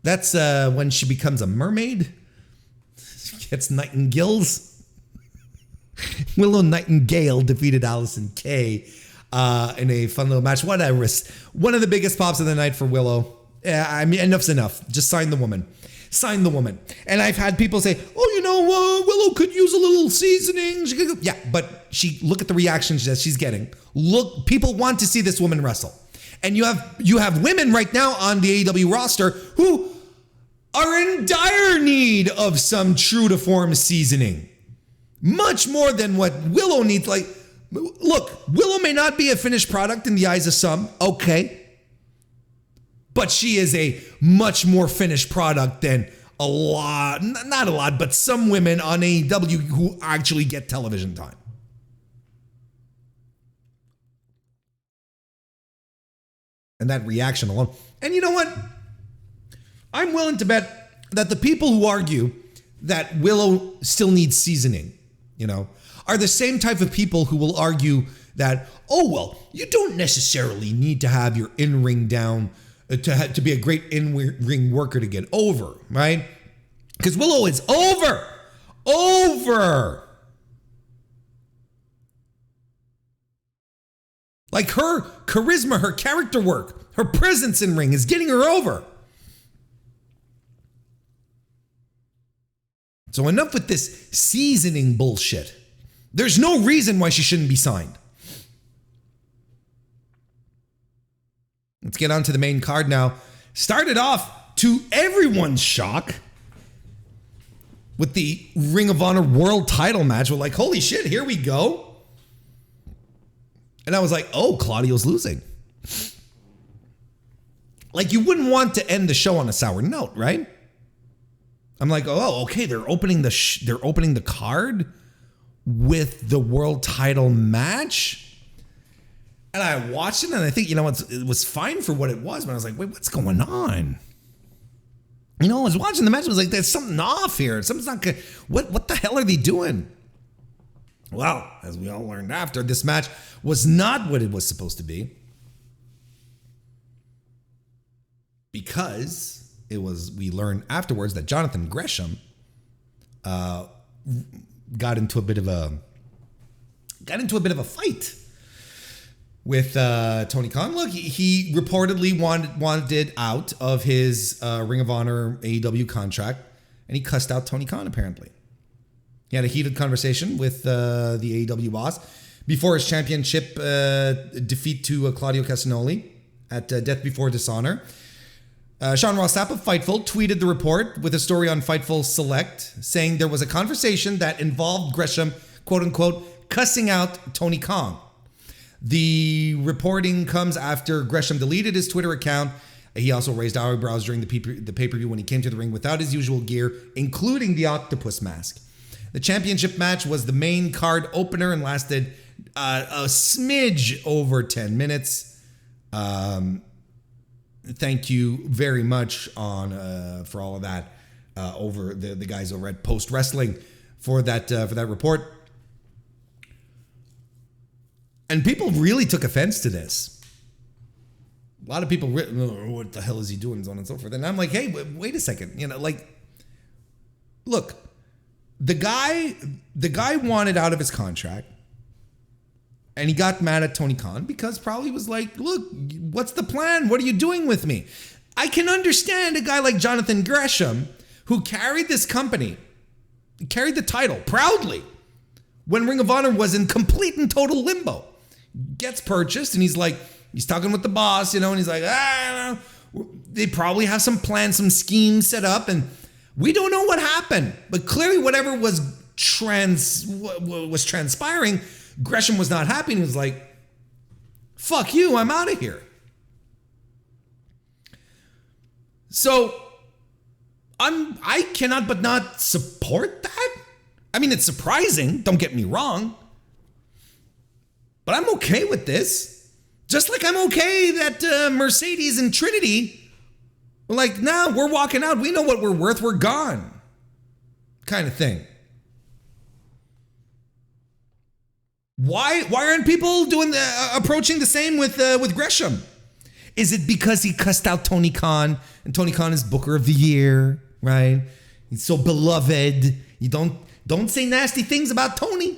That's when she becomes a mermaid. She gets nightingales. Willow Nightingale defeated Allison Kay in a fun little match. One of the biggest pops of the night for Willow. Yeah, I mean, enough's enough. Just sign the woman. Sign the woman. And I've had people say, Willow could use a little seasoning. Yeah, but look at the reactions that she's getting. Look, people want to see this woman wrestle. And you have women right now on the AEW roster who are in dire need of some true to form seasoning. Much more than what Willow needs. Like, Look, Willow may not be a finished product in the eyes of some, okay. But she is a much more finished product than a lot, not a lot, but some women on AEW who actually get television time. And that reaction alone. And you know what? I'm willing to bet that the people who argue that Willow still needs seasoning, are the same type of people who will argue that, oh, well, you don't necessarily need to have your in-ring down to be a great in-ring worker to get over, right? Because Willow is over. Like her charisma, her character work, her presence in ring is getting her over. So enough with this seasoning bullshit. There's no reason why she shouldn't be signed. Let's get on to the main card now. Started off, to everyone's shock, with the Ring of Honor World Title match. We're like, holy shit, here we go. And I was like, oh, Claudio's losing. Like, you wouldn't want to end the show on a sour note, right? I'm like, oh, okay, they're opening the card with the world title match. And I watched it, and I think, it was fine for what it was, but I was like, wait, what's going on? I was watching the match, I was like, there's something off here. Something's not good. What the hell are they doing? Well, as we all learned after, this match was not what it was supposed to be. Because we learned afterwards that Jonathan Gresham got into a bit of a fight with Tony Khan. Look, he reportedly wanted out of his Ring of Honor AEW contract, and he cussed out Tony Khan, apparently. He had a heated conversation with the AEW boss before his championship defeat to Claudio Castagnoli at Death Before Dishonor. Sean Ross Sapp of Fightful tweeted the report with a story on Fightful Select, saying there was a conversation that involved Gresham, quote unquote, cussing out Tony Khan. The reporting comes after Gresham deleted his Twitter account. He also raised eyebrows during the pay-per-view when he came to the ring without his usual gear, including the octopus mask. The championship match was the main card opener and lasted a smidge over 10 minutes. Thank you very much for all of that over the guys over at Post Wrestling for that report. And people really took offense to this. A lot of people, what the hell is he doing, so on and so forth. And I'm like, hey, wait a second. Look, the guy wanted out of his contract, and he got mad at Tony Khan because probably was like, look, what's the plan? What are you doing with me? I can understand a guy like Jonathan Gresham, who carried this company, carried the title proudly when Ring of Honor was in complete and total limbo. Gets purchased, and he's talking with the boss, and he's like, they probably have some plans, some schemes set up, and we don't know what happened. But clearly whatever was transpiring, Gresham was not happy and was like, fuck you, I'm out of here. So I cannot but not support that. I mean, it's surprising, don't get me wrong, but I'm okay with this. Just like I'm okay that Mercedes and Trinity were like, nah, we're walking out. We know what we're worth. We're gone. Kind of thing. Why aren't people approaching the same with Gresham? Is it because he cussed out Tony Khan, and Tony Khan is Booker of the Year, right? He's so beloved. You don't say nasty things about Tony.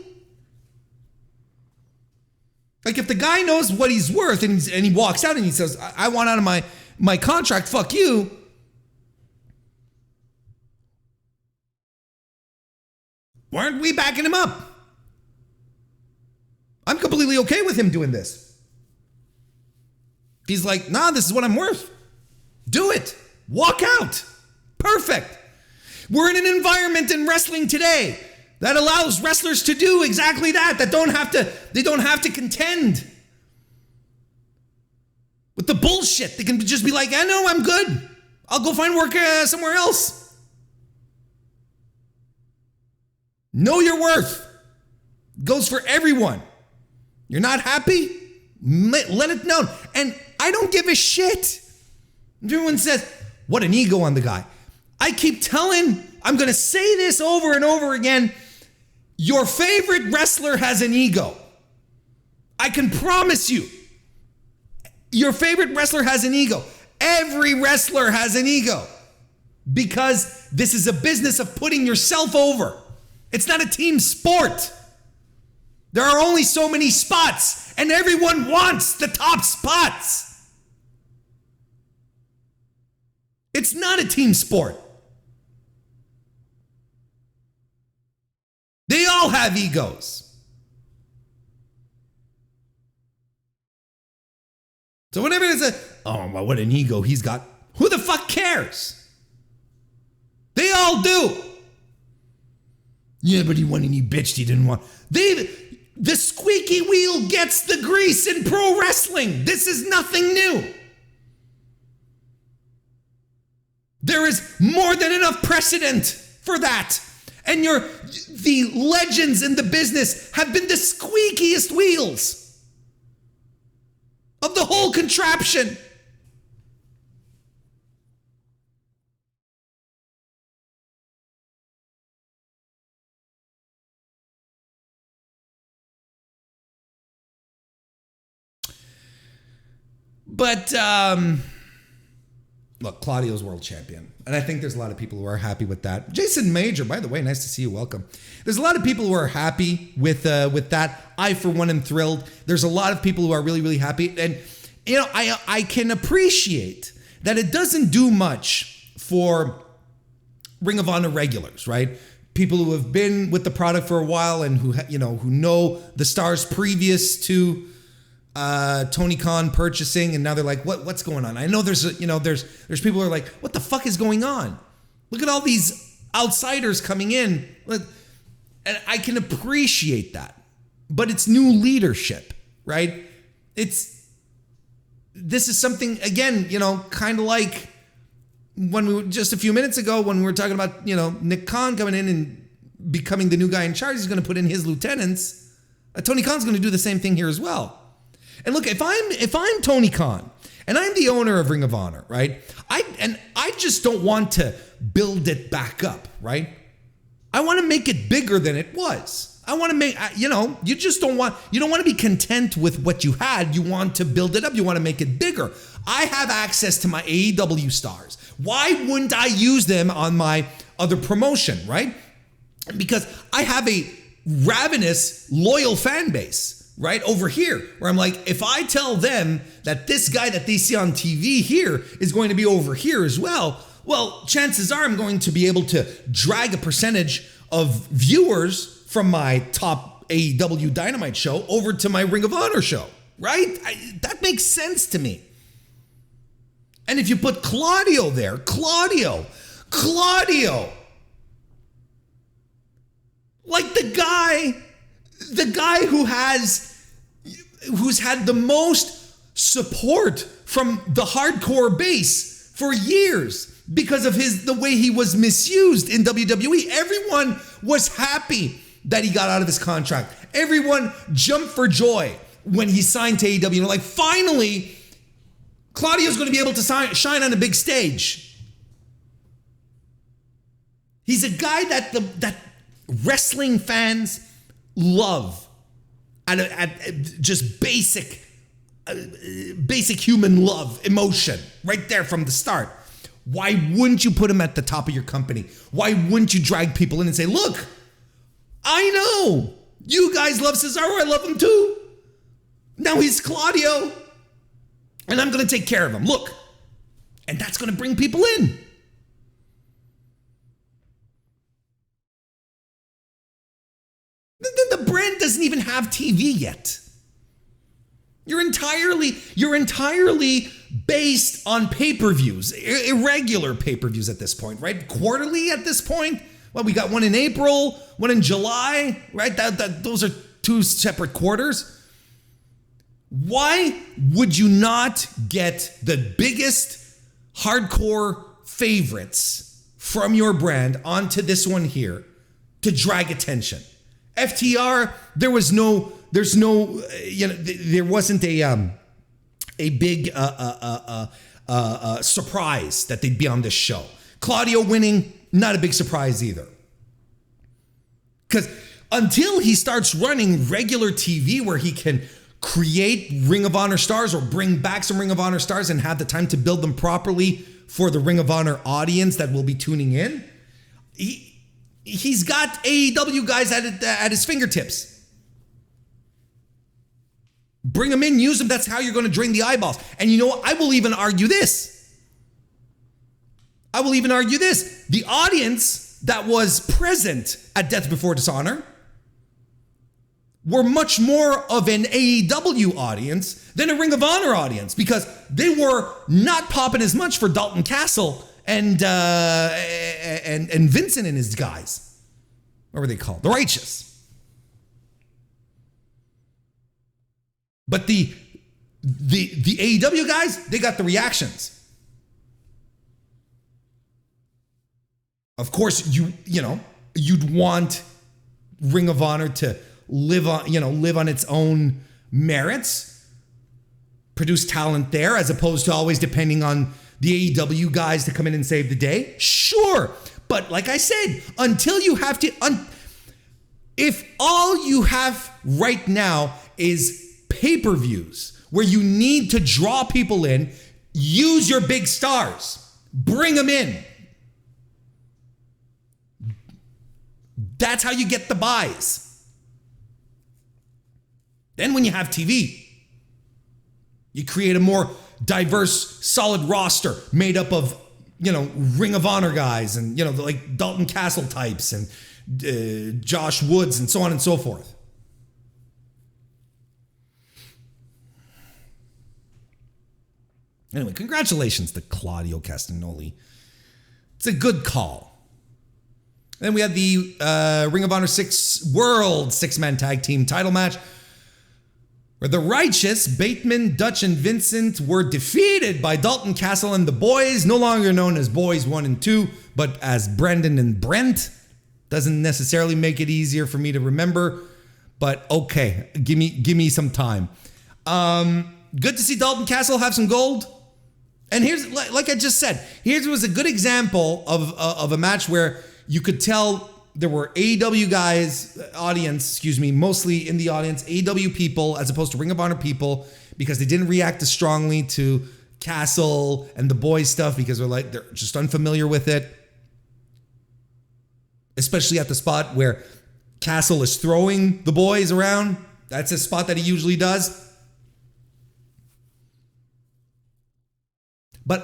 Like, if the guy knows what he's worth and he walks out and he says, I want out of my contract, fuck you. Why aren't we backing him up? I'm completely okay with him doing this. He's like, nah, this is what I'm worth. Do it. Walk out. Perfect. We're in an environment in wrestling today that allows wrestlers to do exactly that, they don't have to contend with the bullshit. They can just be like, I know, I'm good. I'll go find work somewhere else. Know your worth. Goes for everyone. You're not happy? Let it known. And I don't give a shit. Everyone says, what an ego on the guy. I keep telling, I'm going to say this over and over again. Your favorite wrestler has an ego. I can promise you. Your favorite wrestler has an ego. Every wrestler has an ego. Because this is a business of putting yourself over. It's not a team sport. There are only so many spots, and everyone wants the top spots. It's not a team sport. They all have egos. So whenever there's oh, well, what an ego he's got, who the fuck cares? They all do. Yeah, but he won and he bitched he didn't want. The squeaky wheel gets the grease in pro wrestling. This is nothing new. There is more than enough precedent for that. And the legends in the business have been the squeakiest wheels of the whole contraption. But, look, Claudio's world champion. And I think there's a lot of people who are happy with that. Jason Major, by the way, nice to see you. Welcome. There's a lot of people who are happy with that. I, for one, am thrilled. There's a lot of people who are really, really happy. And, you know, I can appreciate that it doesn't do much for Ring of Honor regulars, right? People who have been with the product for a while and who know the stars previous to Tony Khan purchasing, and now they're like, what's going on? I know there's people who are like, what the fuck is going on? Look at all these outsiders coming in. And I can appreciate that, but it's new leadership, right? This is something, again, kind of like when just a few minutes ago when we were talking about, Nick Khan coming in and becoming the new guy in charge. He's going to put in his lieutenants. Tony Khan's going to do the same thing here as well. And look, if I'm Tony Khan and I'm the owner of Ring of Honor, right? I just don't want to build it back up, right? I want to make it bigger than it was. I want to make, you don't want to be content with what you had. You want to build it up. You want to make it bigger. I have access to my AEW stars. Why wouldn't I use them on my other promotion, right? Because I have a ravenous, loyal fan base. Right over here, where I'm like, if I tell them that this guy that they see on TV here is going to be over here as well, chances are I'm going to be able to drag a percentage of viewers from my top AEW Dynamite show over to my Ring of Honor show, right? That makes sense to me. And if you put Claudio there, Claudio, like the guy who's had the most support from the hardcore base for years because of the way he was misused in WWE. Everyone was happy that he got out of his contract. Everyone jumped for joy when he signed to AEW. Like, finally, Claudio's going to be able to shine on a big stage. He's a guy that wrestling fans love at just basic human love, emotion, right there from the start. Why wouldn't you put him at the top of your company? Why wouldn't you drag people in and say, look, I know you guys love Cesaro, I love him too. Now he's Claudio, and I'm going to take care of him. Look, and that's going to bring people in. The brand doesn't even have TV yet. You're entirely based on pay-per-views, irregular pay-per-views at this point, right? Quarterly at this point. Well, we got one in April, one in July, right? Those are 2 separate quarters. Why would you not get the biggest hardcore favorites from your brand onto this one here to drag attention? FTR, there wasn't a big surprise that they'd be on this show. Claudio winning, not a big surprise either. Because until he starts running regular TV where he can create Ring of Honor stars or bring back some Ring of Honor stars and have the time to build them properly for the Ring of Honor audience that will be tuning in, he's got AEW guys at his fingertips. Bring them in, use them. That's how you're going to drain the eyeballs. And you know what? I will even argue this. The audience that was present at Death Before Dishonor were much more of an AEW audience than a Ring of Honor audience, because they were not popping as much for Dalton Castle and Vincent and his guys. What were they called? The Righteous. But the AEW guys, they got the reactions. Of course, you'd want Ring of Honor to live on its own merits, produce talent there, as opposed to always depending on the AEW guys to come in and save the day. Sure, but like I said, until you have to, if all you have right now is pay-per-views where you need to draw people in, use your big stars, bring them in. That's how you get the buys. Then when you have TV, you create a more diverse, solid roster made up of, Ring of Honor guys and, like Dalton Castle types and Josh Woods and so on and so forth. Anyway, congratulations to Claudio Castagnoli. It's a good call. Then we had the Ring of Honor World 6-man tag team title match, where the Righteous, Bateman, Dutch, and Vincent were defeated by Dalton Castle and the Boys, no longer known as Boys 1 and 2, but as Brendan and Brent. Doesn't necessarily make it easier for me to remember, but okay, give me some time. Good to see Dalton Castle have some gold. And here's, like I just said, here's was a good example of a match where you could tell there were AEW guys, mostly in the audience, AEW people as opposed to Ring of Honor people, because they didn't react as strongly to Castle and the Boys stuff because they're just unfamiliar with it. Especially at the spot where Castle is throwing the Boys around. That's a spot that he usually does. But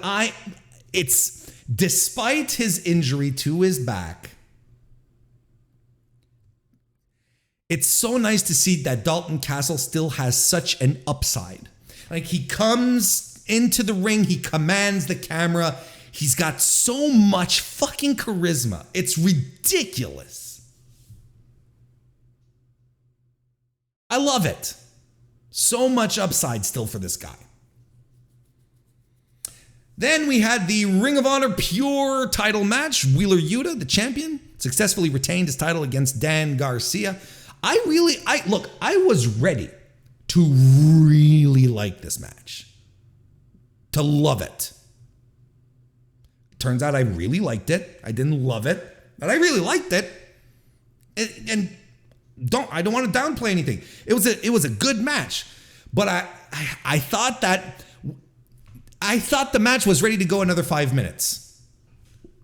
it's despite his injury to his back, it's so nice to see that Dalton Castle still has such an upside. Like, he comes into the ring, he commands the camera. He's got so much fucking charisma. It's ridiculous. I love it. So much upside still for this guy. Then we had the Ring of Honor Pure title match. Wheeler Yuta, the champion, successfully retained his title against Dan Garcia. I was ready to really like this match. To love it. Turns out I really liked it. I didn't love it, but I really liked it. And I don't want to downplay anything. It was a good match, but I thought the match was ready to go another 5 minutes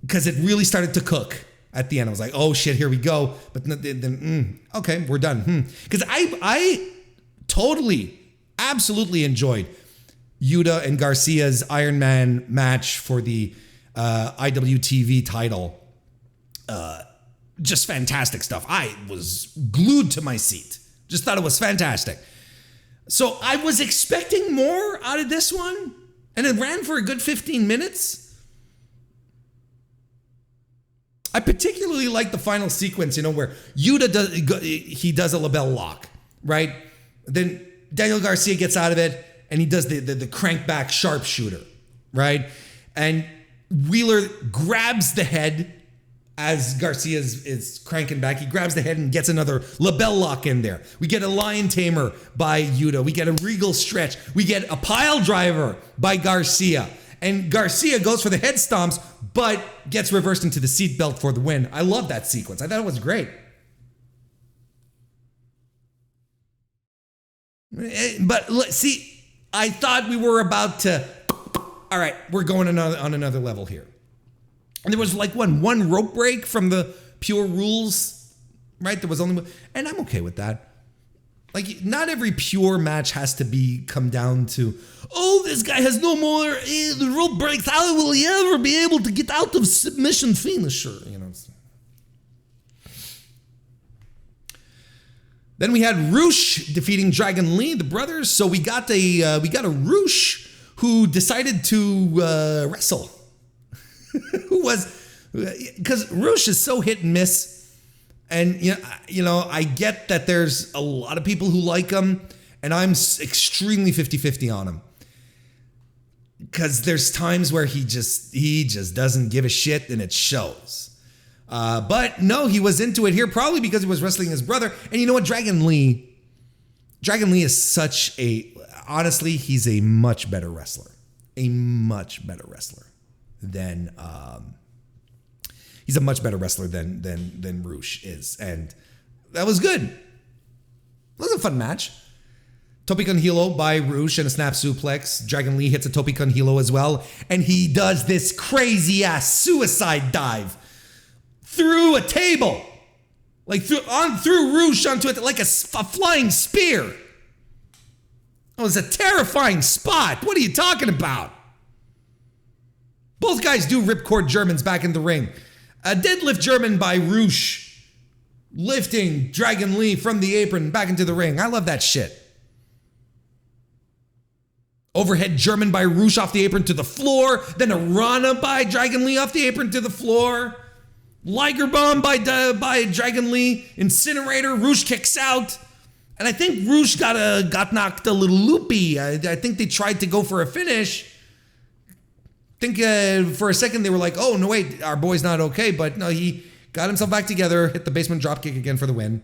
because it really started to cook at the end. I was like, oh shit, here we go. But then, okay, we're done. Because I totally, absolutely enjoyed Yuta and Garcia's Iron Man match for the IWTV title. Just fantastic stuff. I was glued to my seat. Just thought it was fantastic. So I was expecting more out of this one. And it ran for a good 15 minutes. I particularly like the final sequence, where Yuta does a label lock, right? Then Daniel Garcia gets out of it and he does the crank back sharpshooter, right? And Wheeler grabs the head as Garcia is cranking back. He grabs the head and gets another label lock in there. We get a lion tamer by Yuta. We get a regal stretch. We get a pile driver by Garcia. And Garcia goes for the head stomps, but gets reversed into the seatbelt for the win. I love that sequence. I thought it was great. But see, I thought we were about to, all right, we're going on another level here. And there was like one rope break from the Pure Rules, right? There was only one, and I'm okay with that. Like, not every Pure match has to come down to, oh, this guy has no more rope breaks. How will he ever be able to get out of submission finisher? Then we had Roosh defeating Dragon Lee, the brothers. So we got a Roosh who decided to wrestle. Because Roosh is so hit and miss. And, I get that there's a lot of people who like him, and I'm extremely 50-50 on him. Because there's times where he just doesn't give a shit, and it shows. But no, he was into it here, probably because he was wrestling his brother. And you know what? Dragon Lee is honestly, he's a much better wrestler. He's a much better wrestler than Roosh is. And that was good. It was a fun match. Tope con Hilo by Roosh and a snap suplex. Dragon Lee hits a Tope con Hilo as well. And he does this crazy ass suicide dive through a table. Like through Roosh onto it like a flying spear. It was a terrifying spot. What are you talking about? Both guys do ripcord Germans back in the ring. A deadlift German by Roosh, lifting Dragon Lee from the apron back into the ring. I love that shit. Overhead German by Roosh off the apron to the floor. Then a Rana by Dragon Lee off the apron to the floor. Liger bomb by Dragon Lee. Incinerator. Roosh kicks out. And I think Roosh got knocked a little loopy. I think they tried to go for a finish. I think for a second they were like, oh, no, wait, our boy's not okay. But no, he got himself back together, hit the basement dropkick again for the win.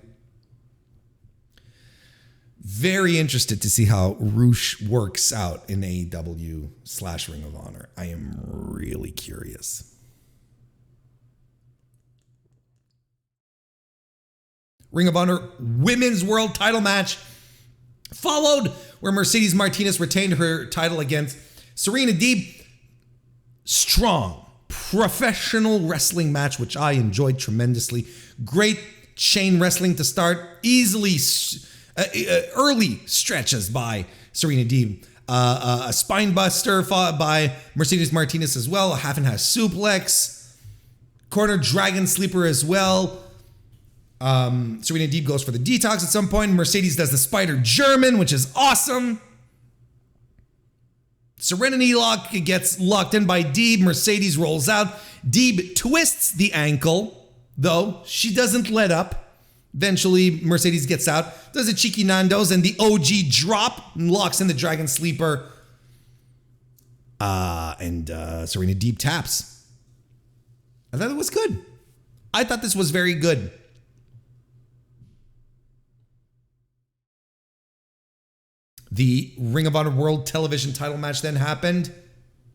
Very interested to see how Roosh works out in AEW / Ring of Honor. I am really curious. Ring of Honor Women's World Title match followed, where Mercedes Martinez retained her title against Serena Deeb. Strong, professional wrestling match, which I enjoyed tremendously. Great chain wrestling to start. Easily early stretches by Serena Deeb. A spine buster fought by Mercedes Martinez as well. A half and half suplex. Corner dragon sleeper as well. Serena Deeb goes for the detox at some point. Mercedes does the spider German, which is awesome. Serenity Lock gets locked in by Deeb. Mercedes rolls out. Deeb twists the ankle, though. She doesn't let up. Eventually, Mercedes gets out, does a cheeky Nando's, and the OG drop and locks in the Dragon Sleeper. And Serena Deeb taps. I thought it was good. I thought this was very good. The Ring of Honor World Television title match then happened.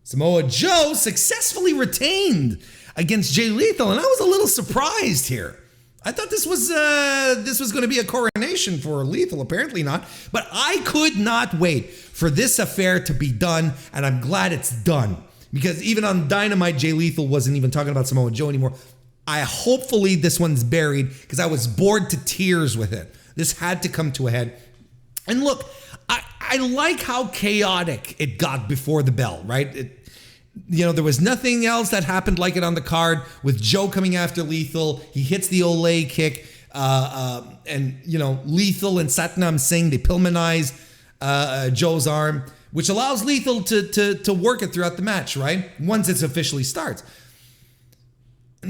Samoa Joe successfully retained against Jay Lethal, and I was a little surprised here. I thought this was going to be a coronation for Lethal. Apparently not, but I could not wait for this affair to be done, and I'm glad it's done. Because even on Dynamite, Jay Lethal wasn't even talking about Samoa Joe anymore. Hopefully this one's buried, because I was bored to tears with it. This had to come to a head. And look, I like how chaotic it got before the bell, right? There was nothing else that happened like it on the card, with Joe coming after Lethal. He hits the Olay kick, and Lethal and Satnam Singh, they Pillmanize Joe's arm, which allows Lethal to work it throughout the match, right? Once it officially starts.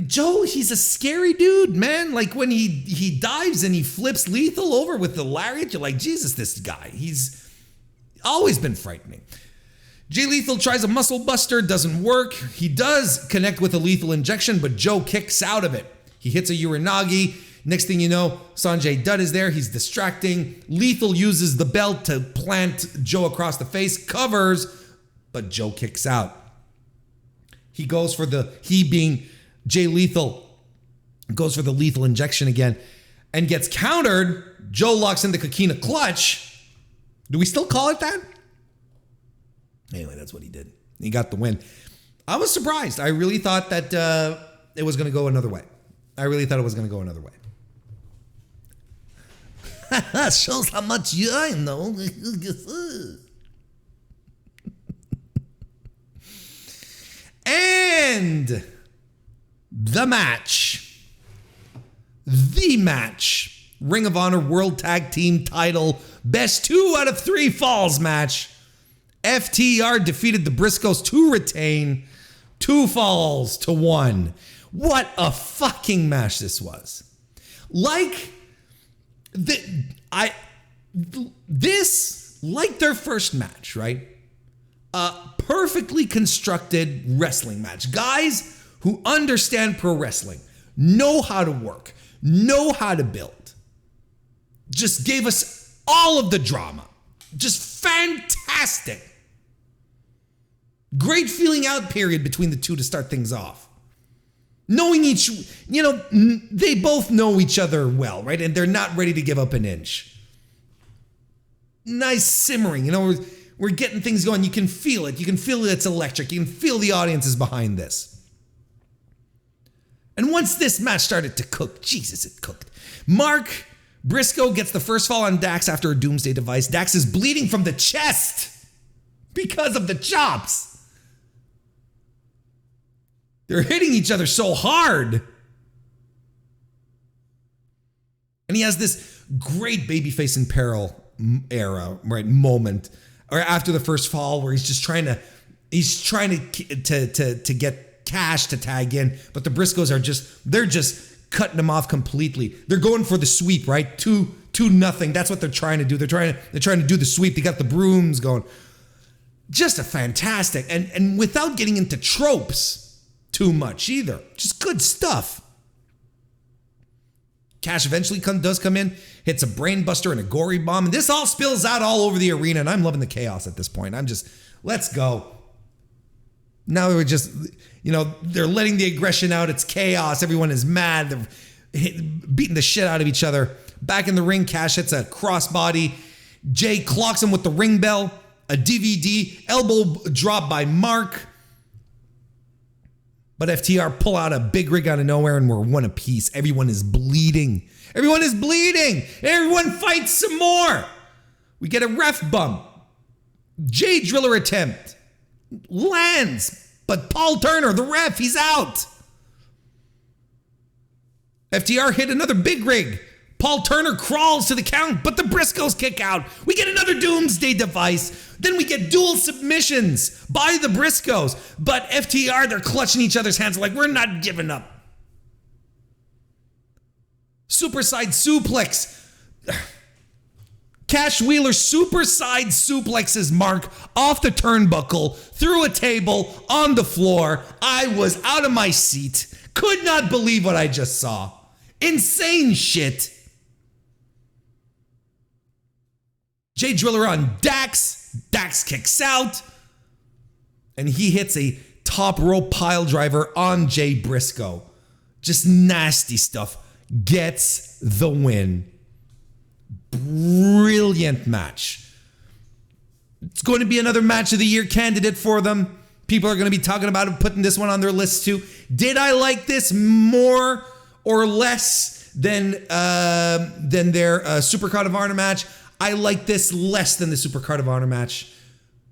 Joe, he's a scary dude, man. Like when he dives and he flips Lethal over with the lariat, you're like, Jesus, this guy. He's always been frightening. Jay Lethal tries a muscle buster, doesn't work. He does connect with a lethal injection, but Joe kicks out of it. He hits a Uranagi. Next thing you know, Sanjay Dutt is there. He's distracting. Lethal uses the belt to plant Joe across the face, covers, but Joe kicks out. He goes for he being Jay Lethal, goes for the lethal injection again and gets countered. Joe locks in the Coquina clutch. Do we still call it that? Anyway, that's what he did. He got the win. I was surprised. I really thought that it was going to go another way. Shows how much I know. And the match. Ring of Honor World Tag Team title. Best 2 out of 3 falls match. FTR defeated the Briscoes to retain. 2 falls to 1. What a fucking match this was. Like their first match, right? A perfectly constructed wrestling match. Guys who understand pro wrestling, know how to work, know how to build. Just gave us all of the drama. Just fantastic. Great feeling out period between the two to start things off. Knowing they both know each other well, right? And they're not ready to give up an inch. Nice simmering, we're getting things going. You can feel it. You can feel it's electric. You can feel the audience is behind this. And once this match started to cook, Jesus, it cooked. Mark Briscoe gets the first fall on Dax after a doomsday device. Dax is bleeding from the chest because of the chops. They're hitting each other so hard. And he has this great babyface in peril era, right, moment, or after the first fall where he's trying to get Cash to tag in, but the Briscoes they're just cutting him off completely. They're going for the sweep, right? 2-0. That's what they're trying to do. They're trying to do the sweep. They got the brooms going. Just a fantastic, and without getting into tropes too much either. Just good stuff. Cash eventually does come in, hits a brain buster and a gory bomb, and this all spills out all over the arena, and I'm loving the chaos at this point. Let's go. Now we're just, they're letting the aggression out. It's chaos. Everyone is mad. They're beating the shit out of each other. Back in the ring, Cash hits a crossbody. Jay clocks him with the ring bell, a DVD, elbow drop by Mark. But FTR pull out a big rig out of nowhere and we're one apiece. Everyone is bleeding. Everyone fights some more. We get a ref bump. Jay Driller attempt. Lands. But Paul Turner, the ref, he's out. FTR hit another big rig. Paul Turner crawls to the count, but the Briscoes kick out. We get another doomsday device. Then we get dual submissions by the Briscoes. But FTR, they're clutching each other's hands like, we're not giving up. Superside suplex. Cash Wheeler superside suplexes Mark off the turnbuckle, through a table, on the floor. I was out of my seat. Could not believe what I just saw. Insane shit. Jay Driller on Dax. Dax kicks out. And he hits a top rope pile driver on Jay Briscoe. Just nasty stuff. Gets the win. Brilliant match. It's going to be another match of the year candidate for them. People are going to be talking about it, putting this one on their list too. Did I like this more or less than their Supercard of Honor match? I like this less than the Supercard of Honor match.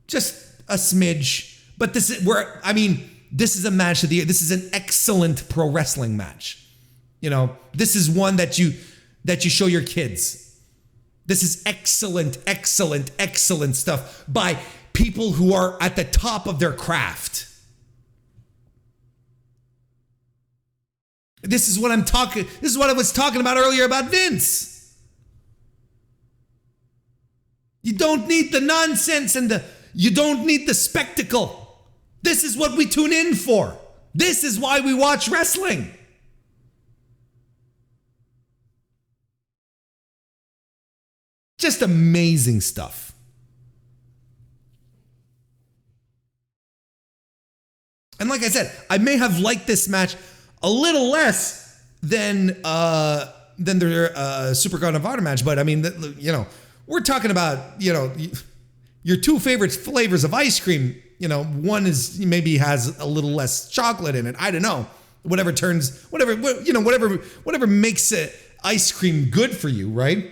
Just a smidge. But this is this is a match of the year. This is an excellent pro wrestling match. This is one that you show your kids. This is excellent, excellent, excellent stuff by people who are at the top of their craft. This is what I was talking about earlier about Vince. You don't need the nonsense and you don't need the spectacle. This is what we tune in for. This is why we watch wrestling. Just amazing stuff. And like I said, I may have liked this match a little less than their Supercard of Honor match, but I mean, you know, we're talking about, you know, your two favorite flavors of ice cream. You know, one is maybe has a little less chocolate in it. I don't know. Whatever makes ice cream good for you, right?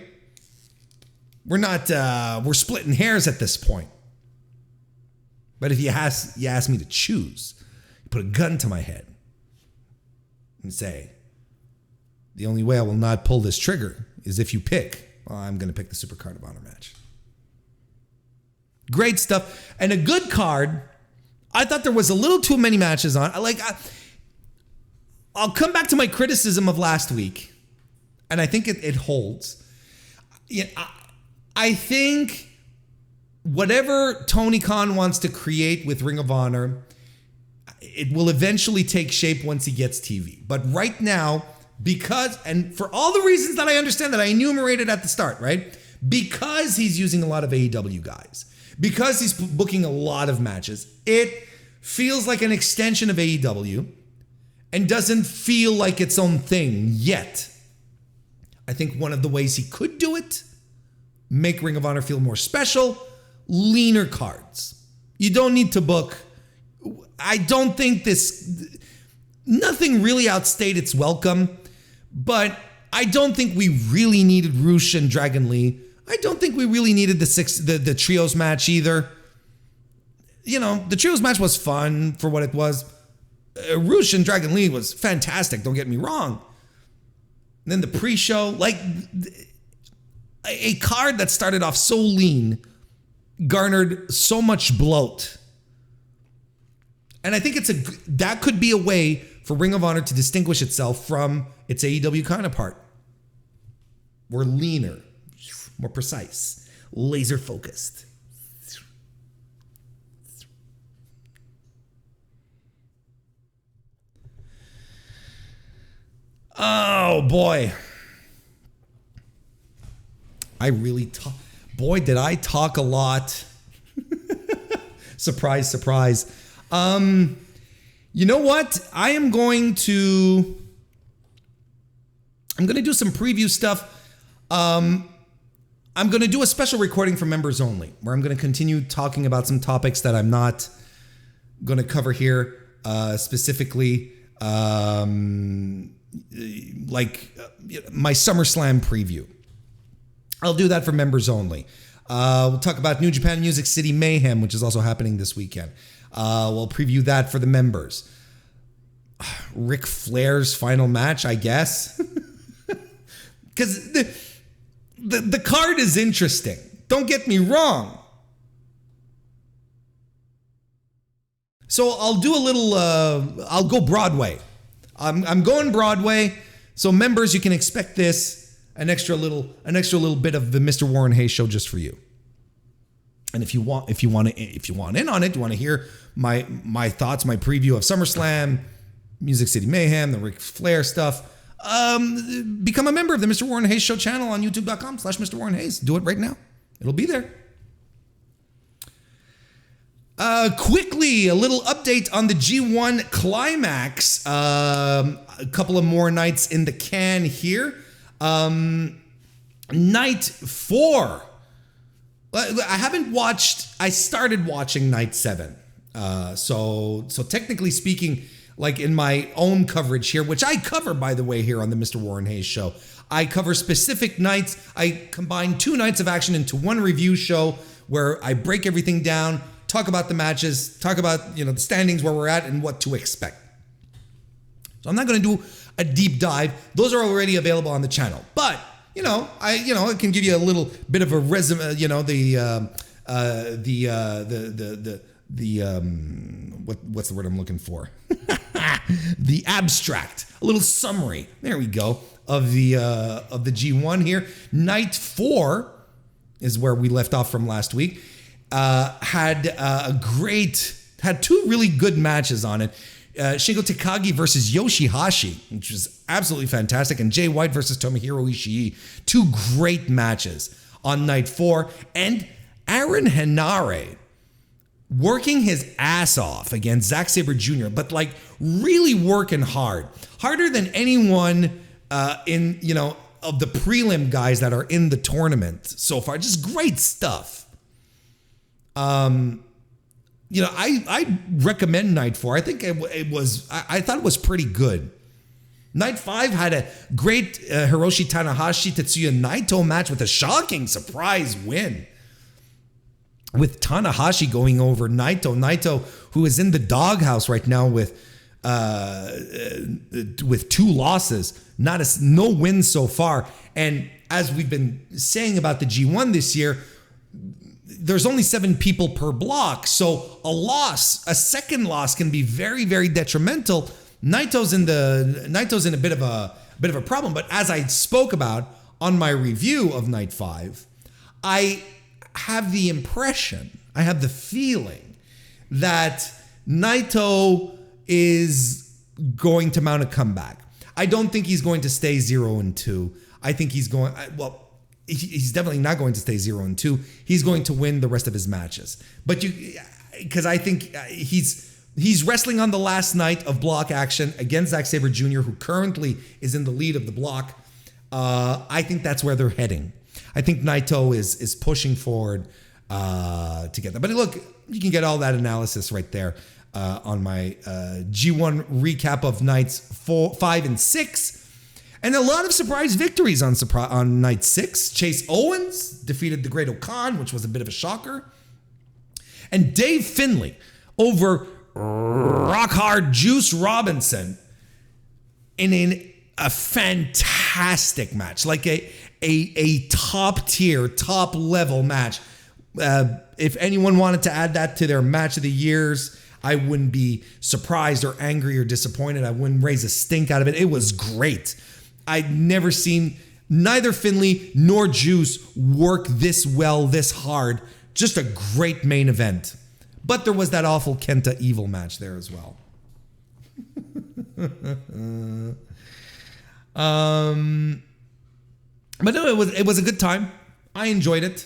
We're splitting hairs at this point. But if you ask me to choose, you put a gun to my head and say, the only way I will not pull this trigger is if you pick. Well, I'm going to pick the Supercard of Honor match. Great stuff. And a good card. I thought there was a little too many matches on. I'll come back to my criticism of last week. And I think it holds. Yeah, I think whatever Tony Khan wants to create with Ring of Honor, it will eventually take shape once he gets TV. But right now, and for all the reasons that I understand that I enumerated at the start, right? Because he's using a lot of AEW guys, because he's booking a lot of matches, it feels like an extension of AEW and doesn't feel like its own thing yet. I think one of the ways he could do it, make Ring of Honor feel more special, leaner cards. You don't need to book. I don't think nothing really outstayed its welcome, but I don't think we really needed Rush and Dragon Lee. I don't think we really needed the trios match either. You know, the trios match was fun for what it was. Rush and Dragon Lee was fantastic, don't get me wrong. And then the pre-show, like a card that started off so lean garnered so much bloat. And I think that could be a way for Ring of Honor to distinguish itself from its AEW counterpart. We're leaner, more precise, laser focused. Oh boy. Boy, did I talk a lot. Surprise, surprise. You know what? I'm going to do some preview stuff. I'm going to do a special recording for members only, where I'm going to continue talking about some topics that I'm not going to cover here, specifically, like my SummerSlam preview. I'll do that for members only. We'll talk about New Japan Music City Mayhem, which is also happening this weekend. We'll preview that for the members. Ric Flair's final match, I guess. Because the card is interesting. Don't get me wrong. So I'll do a little, I'll go Broadway. I'm going Broadway. So members, you can expect this. An extra little bit of the Mr. Warren Hayes show just for you. And if you want in on it, you want to hear my thoughts, my preview of SummerSlam, Music City Mayhem, the Ric Flair stuff, become a member of the Mr. Warren Hayes show channel on youtube.com/Mr. Warren Hayes. Do it right now. It'll be there. Quickly, a little update on the G1 Climax. A couple of more nights in the can here. Night 4. I started watching night 7. So technically speaking, like in my own coverage here, which I cover, by the way, here on the Mr. Warren Hayes show, I cover specific nights. I combine 2 nights of action into one review show where I break everything down, talk about the matches, talk about, the standings, where we're at and what to expect. So I'm not going to do a deep dive. Those are already available on the channel. But, I can give you a little bit of a resume, what's the word I'm looking for? the abstract, a little summary. There we go of the G1 here. Night 4 is where we left off from last week. Had two really good matches on it. Shingo Takagi versus Yoshihashi, which was absolutely fantastic, and Jay White versus Tomohiro Ishii. Two great matches on night 4, and Aaron Henare working his ass off against Zack Sabre Jr., but like really working harder than anyone in of the prelim guys that are in the tournament so far. Just great stuff. I recommend night 4. I think I thought it was pretty good. Night 5 had a great Hiroshi Tanahashi Tetsuya Naito match with a shocking surprise win, with Tanahashi going over Naito. Naito, who is in the doghouse right now with 2 losses, no wins so far. And as we've been saying about the G1 this year, there's only 7 people per block, so a second loss can be very, very detrimental. Naito's in a bit of a problem. But as I spoke about on my review of Night 5, I have the impression, I have the feeling that Naito is going to mount a comeback. I don't think he's going to stay 0-2. I think he's going, he's definitely not going to stay 0-2. He's going to win the rest of his matches. But because I think he's wrestling on the last night of block action against Zack Sabre Jr., who currently is in the lead of the block. I think that's where they're heading. I think Naito is pushing forward to get that. But look, you can get all that analysis right there on my G1 recap of nights 4, 5, and 6. And a lot of surprise victories on night 6. Chase Owens defeated the Great O'Khan, which was a bit of a shocker. And Dave Finlay over Rock Hard Juice Robinson in a fantastic match, like a top tier, top level match. If anyone wanted to add that to their match of the years, I wouldn't be surprised or angry or disappointed. I wouldn't raise a stink out of it. It was great. I'd never seen neither Finlay nor Juice work this well, this hard. Just a great main event. But there was that awful Kenta Evil match there as well. But no, it was a good time. I enjoyed it.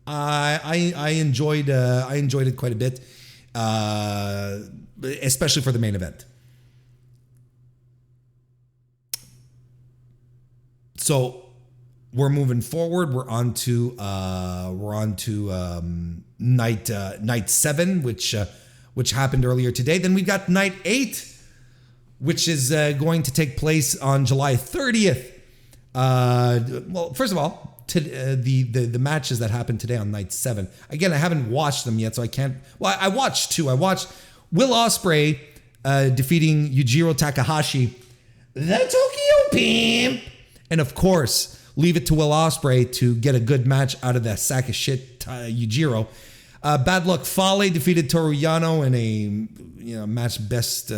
I enjoyed it quite a bit, especially for the main event. So we're moving forward. We're on to night 7, which happened earlier today. Then we've got night 8, which is going to take place on July 30th. Well, first of all, the matches that happened today on night 7. Again, I haven't watched them yet, so I can't. Well, I watched 2. I watched Will Ospreay defeating Yujiro Takahashi, the Tokyo Pimp. And of course, leave it to Will Ospreay to get a good match out of that sack of shit, Yujiro. Bad Luck Fale defeated Toru Yano in a match best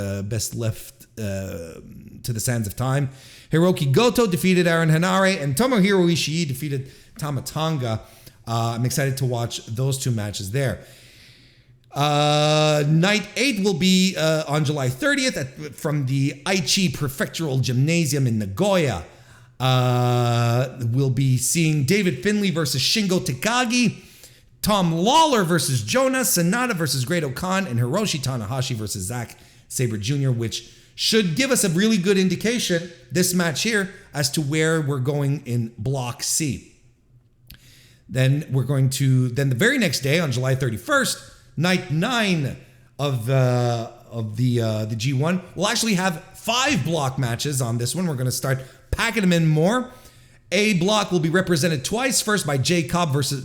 left to the sands of time. Hiroki Goto defeated Aaron Henare, and Tomohiro Ishii defeated Tama Tonga. I'm excited to watch those 2 matches there. Night 8 will be on July 30th from the Aichi Prefectural Gymnasium in Nagoya. We'll be seeing David Finlay versus Shingo Takagi, Tom Lawler versus Jonah, Sonata versus Great O'Khan, and Hiroshi Tanahashi versus Zack Sabre Jr., which should give us a really good indication, this match here, as to where we're going in Block C. Then the very next day, on July 31st, night 9 of the G1, we'll actually have 5 block matches on this one. We're going to start packing them in more. A block will be represented twice. First by Jeff Cobb versus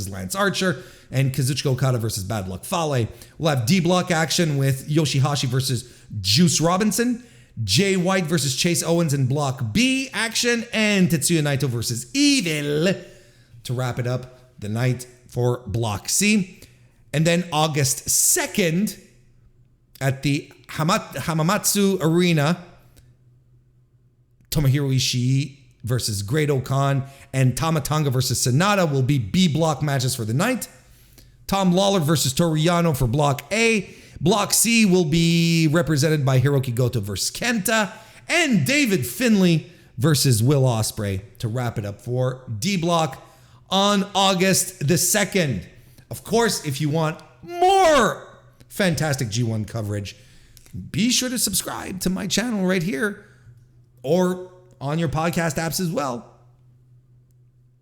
Lance Archer, and Kazuchika Okada versus Bad Luck Fale. We'll have D block action with Yoshihashi versus Juice Robinson, Jay White versus Chase Owens in Block B action, and Tetsuya Naito versus Evil to wrap it up the night for Block C. And then August 2nd, At the Hamamatsu Arena, Tomohiro Ishii versus Great Okan and Tamatanga versus Sonata will be B block matches for the night. Tom Lawler versus Toru Yano for Block A. Block C will be represented by Hiroki Goto versus Kenta. And David Finlay versus Will Ospreay to wrap it up for D block on August the 2nd. Of course, if you want more fantastic G1 coverage, be sure to subscribe to my channel right here or on your podcast apps as well.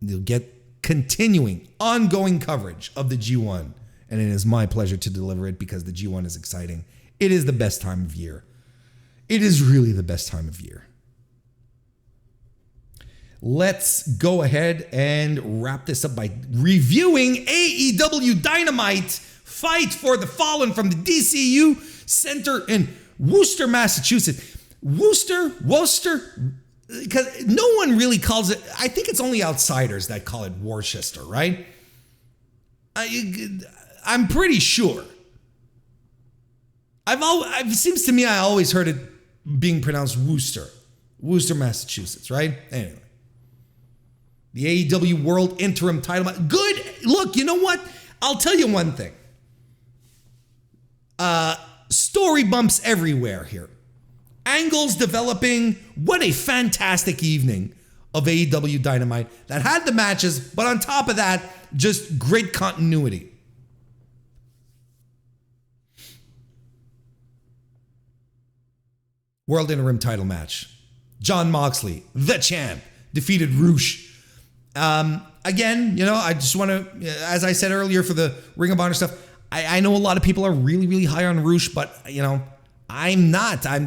You'll get continuing, ongoing coverage of the G1. And it is my pleasure to deliver it because the G1 is exciting. It is the best time of year. It is really the best time of year. Let's go ahead and wrap this up by reviewing AEW Dynamite Fight for the Fallen from the DCU Center in Worcester, Massachusetts. Worcester, because no one really calls it, I think it's only outsiders that call it Worcester, right? I'm pretty sure. It seems to me I always heard it being pronounced Worcester, Massachusetts, right? Anyway. The AEW World Interim Title match. Good. Look, you know what? I'll tell you one thing. Story bumps everywhere here. Angles developing. What a fantastic evening of AEW Dynamite that had the matches, but on top of that, just great continuity. World Interim Title match. Jon Moxley, the champ, defeated Roosh. Again, you know, I just want to, as I said earlier for the Ring of Honor stuff, I know a lot of people are really, really high on Roosh, but, you know, I'm not. I'm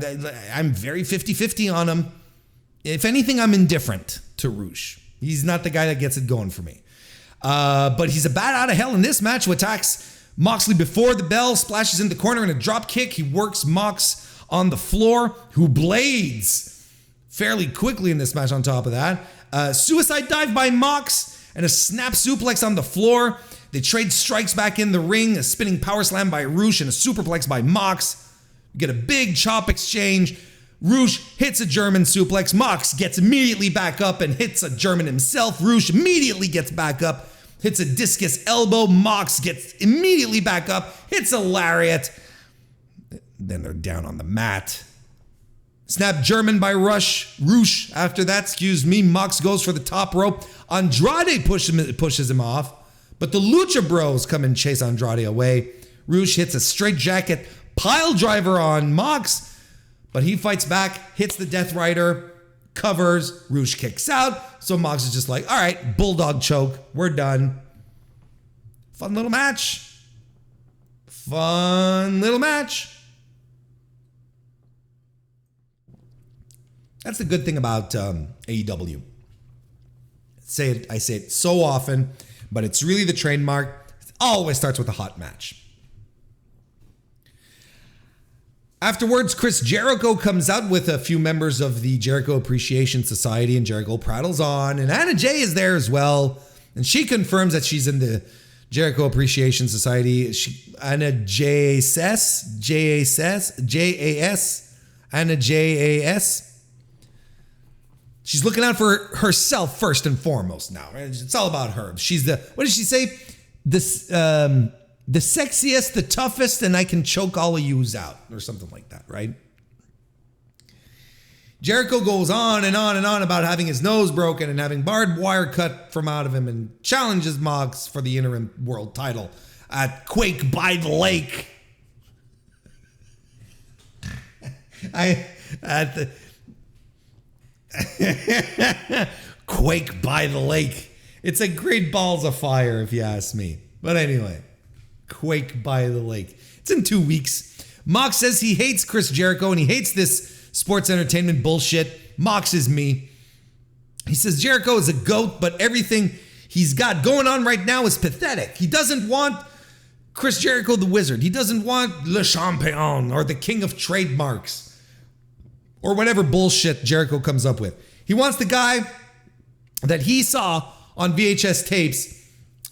very 50-50 on him. If anything, I'm indifferent to Roosh. He's not the guy that gets it going for me. But he's a bat out of hell in this match who attacks Moxley before the bell, splashes in the corner in a drop kick. He works Mox on the floor, who blades fairly quickly in this match on top of that. Suicide dive by Mox and a snap suplex on the floor. They trade strikes back in the ring, a spinning power slam by Roosh and a superplex by Mox. You get a big chop exchange. Roosh hits a German suplex. Mox gets immediately back up and hits a German himself. Roosh immediately gets back up, hits a discus elbow. Mox gets immediately back up, hits a lariat. Then they're down on the mat. Snap German by Roosh. After that, Mox goes for the top rope. Andrade pushes him off, but the Lucha Bros come and chase Andrade away. Roosh hits a straight jacket pile driver on Mox, but he fights back, hits the Death Rider, covers. Roosh kicks out, so Mox is just like, all right, bulldog choke, we're done. Fun little match. That's the good thing about AEW. I say it so often, but it's really the trademark. It always starts with a hot match. Afterwards, Chris Jericho comes out with a few members of the Jericho Appreciation Society, and Jericho prattles on, and Anna Jay is there as well, and she confirms that she's in the Jericho Appreciation Society. Anna J-A-S, Anna J-A-S. She's looking out for herself first and foremost now. It's all about her. She's what did she say? The sexiest, the toughest, and I can choke all of yous out, or something like that, right? Jericho goes on and on and on about having his nose broken and having barbed wire cut from out of him, and challenges Mox for the interim world title at Quake by the Lake. Quake by the Lake. It's a great balls of fire, if you ask me. But anyway, Quake by the Lake. It's in 2 weeks. Mox says he hates Chris Jericho and he hates this sports entertainment bullshit. Mox is me. He says Jericho is a goat, but everything he's got going on right now is pathetic. He doesn't want Chris Jericho the Wizard. He doesn't want Le Champion or the King of Trademarks or whatever bullshit Jericho comes up with. He wants the guy that he saw on VHS tapes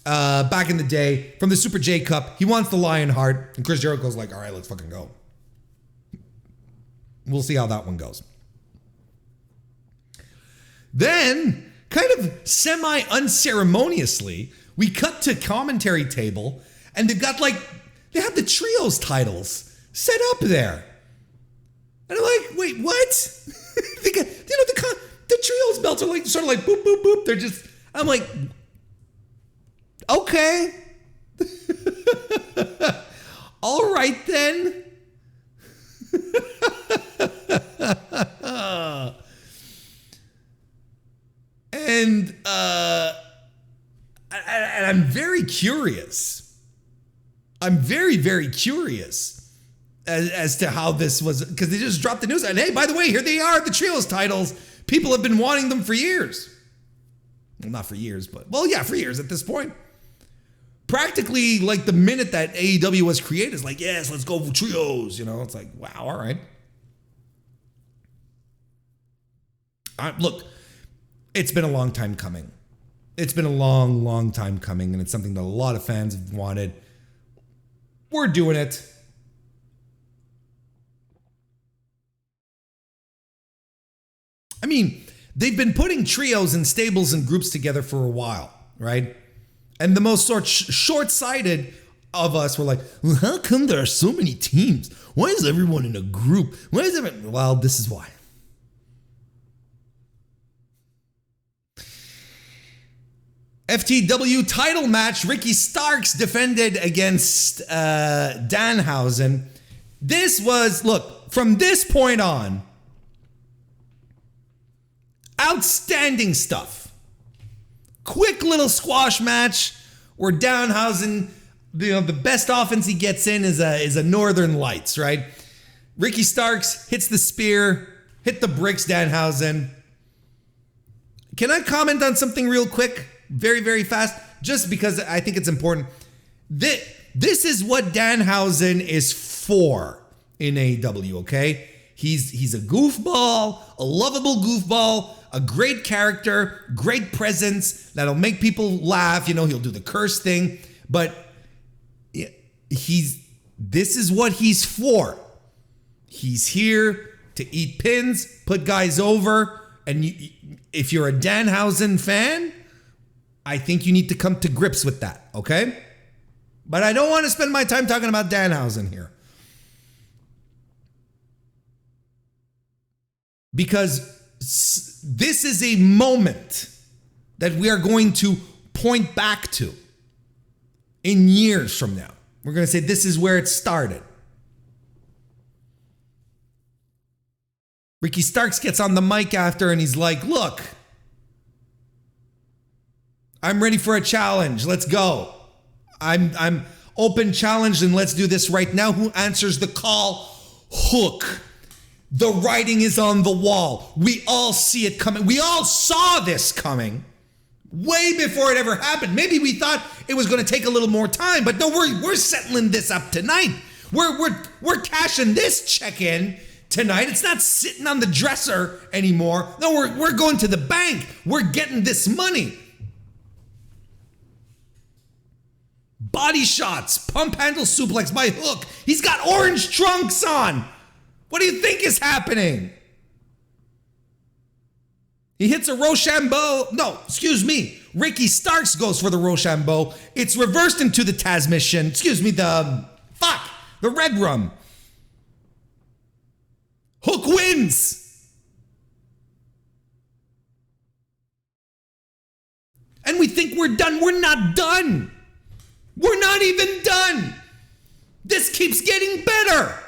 back in the day from the Super J Cup. He wants the Lionheart. And Chris Jericho's like, all right, let's fucking go. We'll see how that one goes. Then, kind of semi-unceremoniously, we cut to commentary table, and they've got they have the trios titles set up there. And I'm like, wait, what? The trios belts are sort of boop, boop, boop. They're just, I'm like, okay. All right then. And I'm very curious. I'm very, very curious as to how this was, because they just dropped the news. And hey, by the way, here they are, the trios titles. People have been wanting them for years. Well, not for years, but, well, yeah, for years at this point. Practically, the minute that AEW was created, it's like, yes, let's go for trios. It's like, wow, all right. Look, it's been a long time coming. It's been a long, long time coming, and it's something that a lot of fans have wanted. We're doing it. I mean, they've been putting trios and stables and groups together for a while, right? And the most short-sighted of us were like, well, how come there are so many teams? Why is everyone in a group? Well, this is why. FTW title match, Ricky Starks defended against Danhausen. This was, look, from this point on, outstanding stuff. Quick little squash match where Danhausen, the best offense he gets in is a Northern Lights, right? Ricky Starks hits the spear, hit the bricks, Danhausen. Can I comment on something real quick? Very, very fast, just because I think it's important. This is what Danhausen is for in AEW, okay? He's a goofball, a lovable goofball, a great character, great presence that'll make people laugh. He'll do the curse thing, but this is what he's for. He's here to eat pins, put guys over, and if you're a Danhausen fan, I think you need to come to grips with that, okay? But I don't want to spend my time talking about Danhausen here. Because this is a moment that we are going to point back to in years from now. We're going to say this is where it started. Ricky Starks gets on the mic after and he's like, look, I'm ready for a challenge. Let's go. I'm open challenge and let's do this right now. Who answers the call? Hook. The writing is on the wall. We all see it coming. We all saw this coming way before it ever happened. Maybe we thought it was going to take a little more time, but no, we're settling this up tonight. We're cashing this check in tonight. It's not sitting on the dresser anymore. No, we're going to the bank. We're getting this money. Body shots, pump handle suplex by Hook. He's got orange trunks on. What do you think is happening? He hits a Rochambeau. No, excuse me. Ricky Starks goes for the Rochambeau. It's reversed into the Tasmission. The Red Rum. Hook wins. And we think we're done. We're not done. We're not even done. This keeps getting better.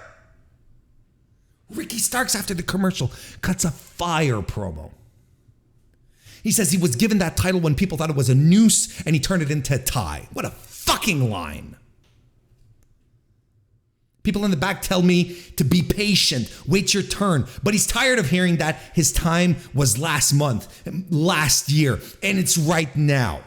Ricky Starks, after the commercial, cuts a fire promo. He says he was given that title when people thought it was a noose and he turned it into a tie. What a fucking line. People in the back tell me to be patient, wait your turn. But he's tired of hearing that his time was last month, last year, and it's right now.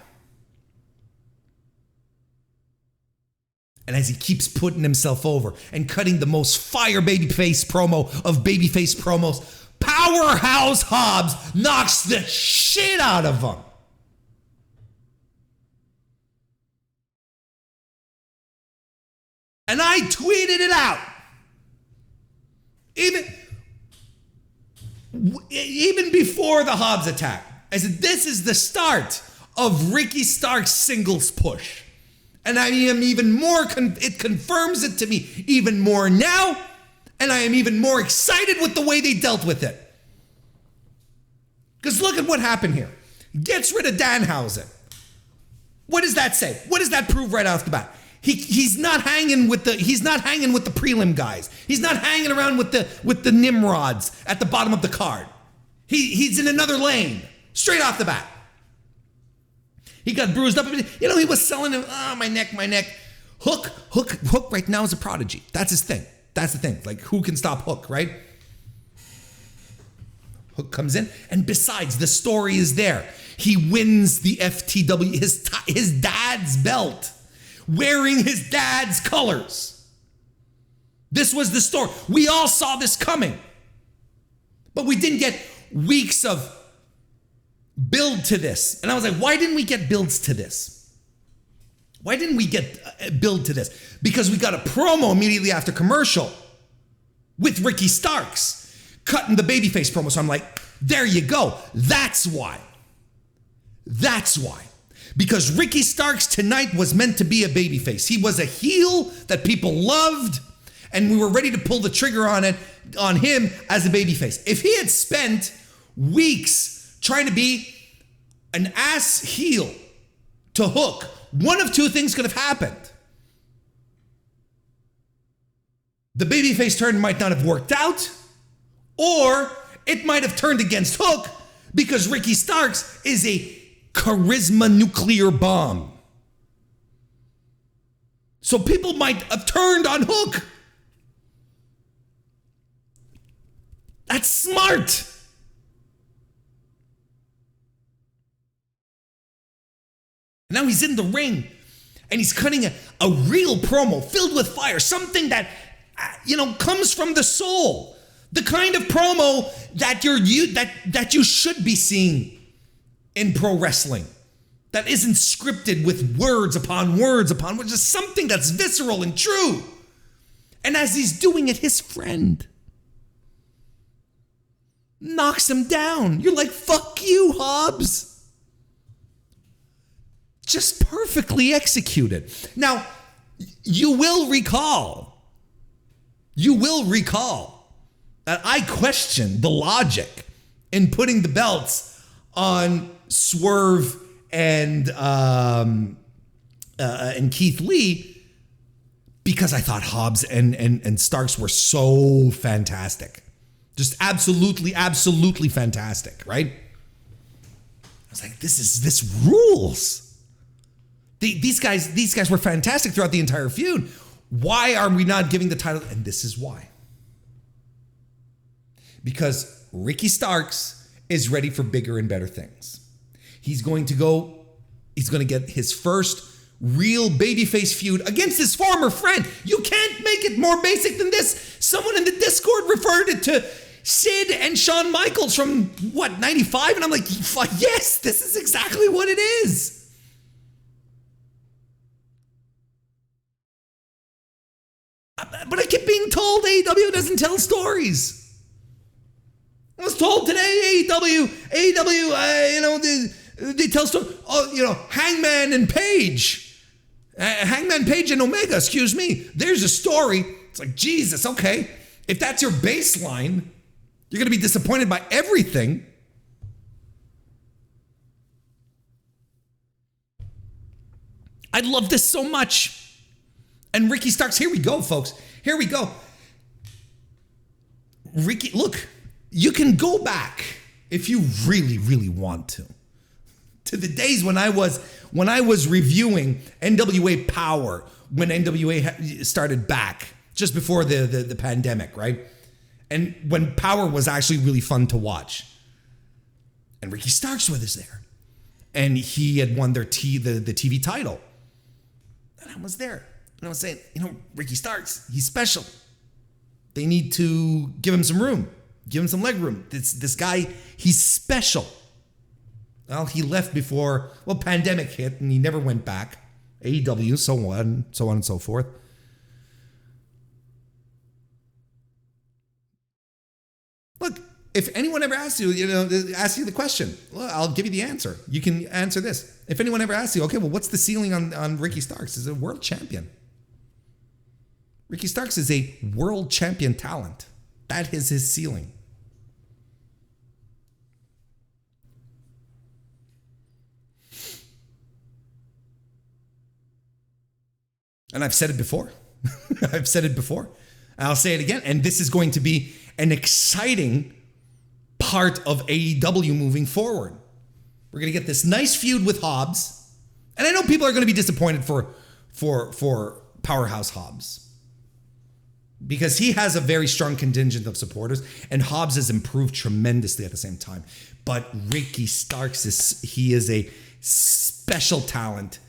And as he keeps putting himself over and cutting the most fire babyface promo of babyface promos, Powerhouse Hobbs knocks the shit out of him. And I tweeted it out. even before the Hobbs attack, I said, this is the start of Ricky Stark's singles push. And I am even more, it confirms it to me even more now, and I am even more excited with the way they dealt with it. Because look at what happened here. Gets rid of Danhausen. What does that say? What does that prove right off the bat? He's not hanging with the prelim guys. He's not hanging around with the Nimrods at the bottom of the card. He's in another lane, straight off the bat. He got bruised up. You know, he was selling him, my neck. Hook right now is a prodigy. That's his thing. That's the thing. Like, who can stop Hook, right? Hook comes in, and besides, the story is there. He wins the FTW, his dad's belt, wearing his dad's colors. This was the story. We all saw this coming. But we didn't get weeks of build to this. And I was like, why didn't we get builds to this? Why didn't we get build to this? Because we got a promo immediately after commercial with Ricky Starks cutting the babyface promo. So I'm like, there you go. That's why. That's why. Because Ricky Starks tonight was meant to be a babyface. He was a heel that people loved, and we were ready to pull the trigger on him as a babyface. If he had spent weeks trying to be an ass heel to Hook, one of two things could have happened. The babyface turn might not have worked out, or it might have turned against Hook because Ricky Starks is a charisma nuclear bomb. So people might have turned on Hook. That's smart. Now he's in the ring and he's cutting a real promo filled with fire, something that, comes from the soul. The kind of promo that you should be seeing in pro wrestling. That isn't scripted with words upon words, just something that's visceral and true. And as he's doing it, his friend knocks him down. You're like, fuck you, Hobbs. Just perfectly executed. Now, you will recall that I questioned the logic in putting the belts on Swerve and Keith Lee, because I thought Hobbs and Starks were so fantastic. Just absolutely fantastic, right? I was like, this rules. These guys were fantastic throughout the entire feud. Why are we not giving the title? And this is why. Because Ricky Starks is ready for bigger and better things. He's going to get his first real babyface feud against his former friend. You can't make it more basic than this. Someone in the Discord referred it to Sid and Shawn Michaels from 95? And I'm like, yes, this is exactly what it is. But I keep being told AEW doesn't tell stories. I was told today AEW, they tell stories. Oh, Hangman and Page. Hangman Page and Omega, excuse me. There's a story. It's like, Jesus, okay. If that's your baseline, you're going to be disappointed by everything. I love this so much. And Ricky Starks, here we go, folks. Here we go. Ricky, look, you can go back if you really, really want to the days when I was reviewing NWA Power when NWA started back just before the pandemic, right? And when Power was actually really fun to watch. And Ricky Starks was there. And he had won the TV title. And I was there. And I was saying, Ricky Starks, he's special. They need to give him some room. Give him some leg room. This guy, he's special. Well, he left before, pandemic hit and he never went back. AEW, so on and so forth. Look, if anyone ever asks you, asks you the question, well, I'll give you the answer. You can answer this. If anyone ever asks you, okay, well, what's the ceiling on Ricky Starks? He's a world champion. Ricky Starks is a world champion talent. That is his ceiling. And I've said it before. I've said it before. And I'll say it again. And this is going to be an exciting part of AEW moving forward. We're going to get this nice feud with Hobbs. And I know people are going to be disappointed for Powerhouse Hobbs, because he has a very strong contingent of supporters, and Hobbs has improved tremendously at the same time. But Ricky Starks is a special talent.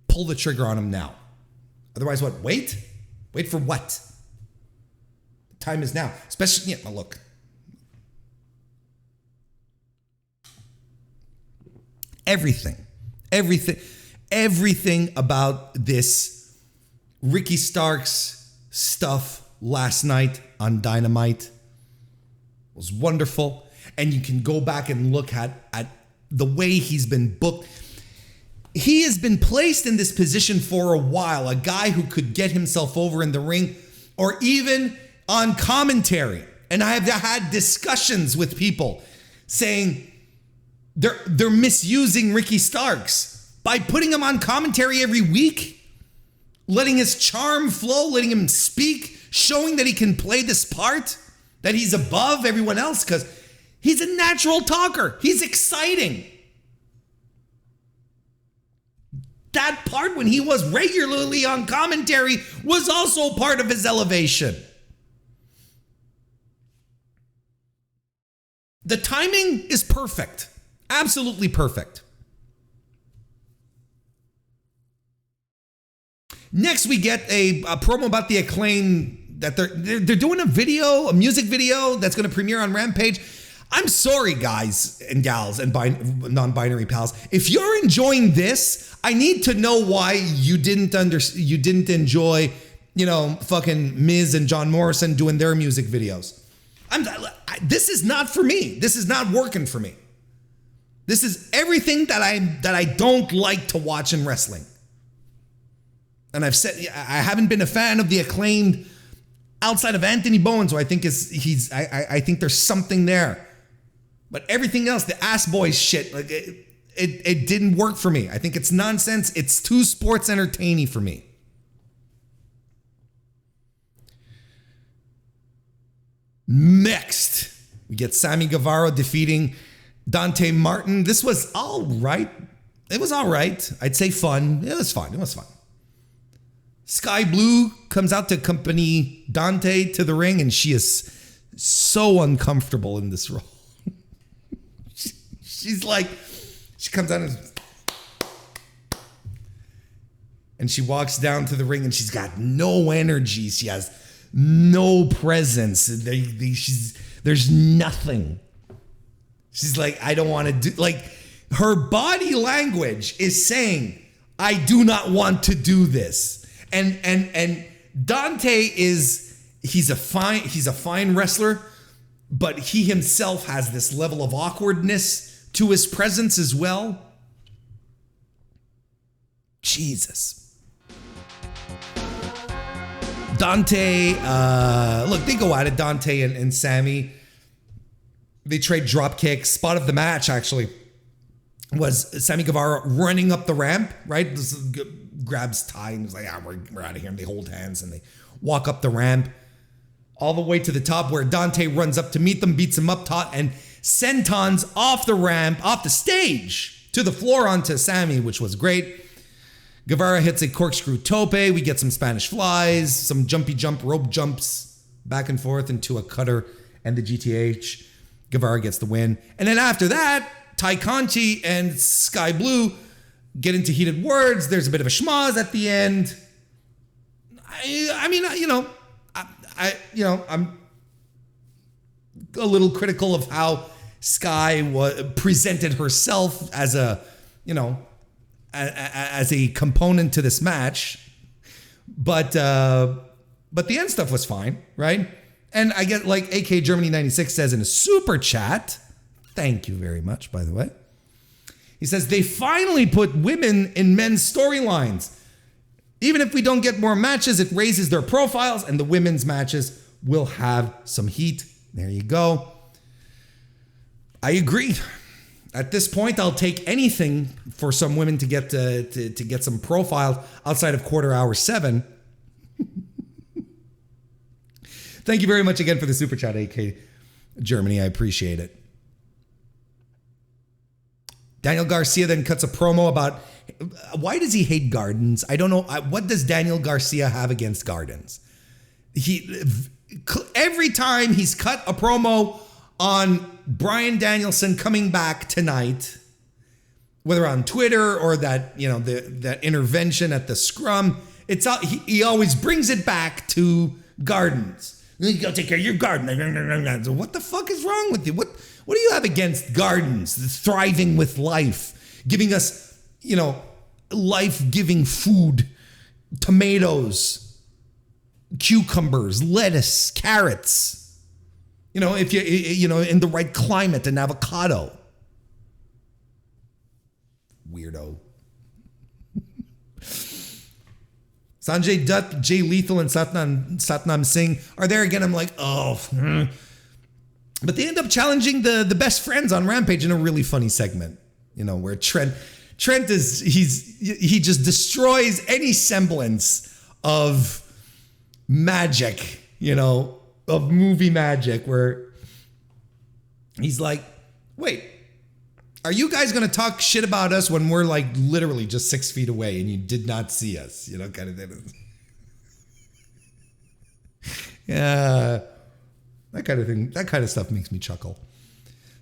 Pull the trigger on him now. Otherwise, what? Wait for what? The time is now. Especially, look. Everything about this Ricky Starks stuff last night on Dynamite was wonderful. And you can go back and look at the way he's been booked. He has been placed in this position for a while, a guy who could get himself over in the ring or even on commentary. And I have had discussions with people saying they're misusing Ricky Starks by putting him on commentary every week, letting his charm flow, letting him speak, showing that he can play this part, that he's above everyone else because he's a natural talker. He's exciting. That part when he was regularly on commentary was also part of his elevation. The timing is perfect. Absolutely perfect. Next, we get a promo about the Acclaim that they're doing a music video that's going to premiere on Rampage. I'm sorry, guys and gals and non-binary pals. If you're enjoying this, I need to know why you didn't enjoy, fucking Miz and John Morrison doing their music videos. This is not for me. This is not working for me. This is everything that I don't like to watch in wrestling. And I've said I haven't been a fan of the Acclaimed outside of Anthony Bowen, so I think I think there's something there. But everything else, the ass boys shit, like it didn't work for me. I think it's nonsense. It's too sports entertaining for me. Next, we get Sammy Guevara defeating Dante Martin. This was all right. It was all right. I'd say fun. It was fun. Sky Blue comes out to accompany Dante to the ring, and she is so uncomfortable in this role. She's like, she comes out and she walks down to the ring, and she's got no energy. She has no presence. There's nothing. She's like, I don't want to do, like, her body language is saying, I do not want to do this. And Dante he's a fine wrestler, but he himself has this level of awkwardness to his presence as well. Jesus. Dante, look, they go at it, Dante and Sammy. They trade drop kicks. Spot of the match, actually, was Sammy Guevara running up the ramp, right? Grabs Ty and was like, we're out of here. And they hold hands and they walk up the ramp all the way to the top, where Dante runs up to meet them, beats him up top, and sentons off the ramp, off the stage, to the floor onto Sammy, which was great. Guevara hits a corkscrew tope. We get some Spanish flies, some jumpy jump rope jumps back and forth into a cutter and the GTH. Guevara gets the win. And then after that, Ty Conti and Sky Blue get into heated words. There's a bit of a schmoz at the end. I'm a little critical of how Sky presented herself as as a component to this match, but the end stuff was fine, right? And I get like AK Germany 96 says in a super chat, thank you very much, by the way. He says, they finally put women in men's storylines. Even if we don't get more matches, it raises their profiles and the women's matches will have some heat. There you go. I agree. At this point, I'll take anything for some women to get to get some profile outside of quarter hour 7. Thank you very much again for the super chat, AK Germany. I appreciate it. Daniel Garcia then cuts a promo about why does he hate gardens? I don't know. What does Daniel Garcia have against gardens? Every time he's cut a promo on Bryan Danielson coming back tonight, whether on Twitter or that, you know, that intervention at the scrum, it's he always brings it back to gardens. You go take care of your garden. So what the fuck is wrong with you? What do you have against gardens? Thriving with life, giving us, you know, life-giving food, tomatoes, cucumbers, lettuce, carrots. You know, if you know, in the right climate, an avocado. Weirdo. Sanjay Dutt, Jay Lethal, and Satnam Singh are there again. I'm like, oh. But they end up challenging the best friends on Rampage in a really funny segment. You know, where Trent is, he just destroys any semblance of magic, you know, of movie magic, where he's like, wait, are you guys going to talk shit about us when we're like literally just 6 feet away and you did not see us? You know, kind of thing. Yeah, that kind of thing. That kind of stuff makes me chuckle.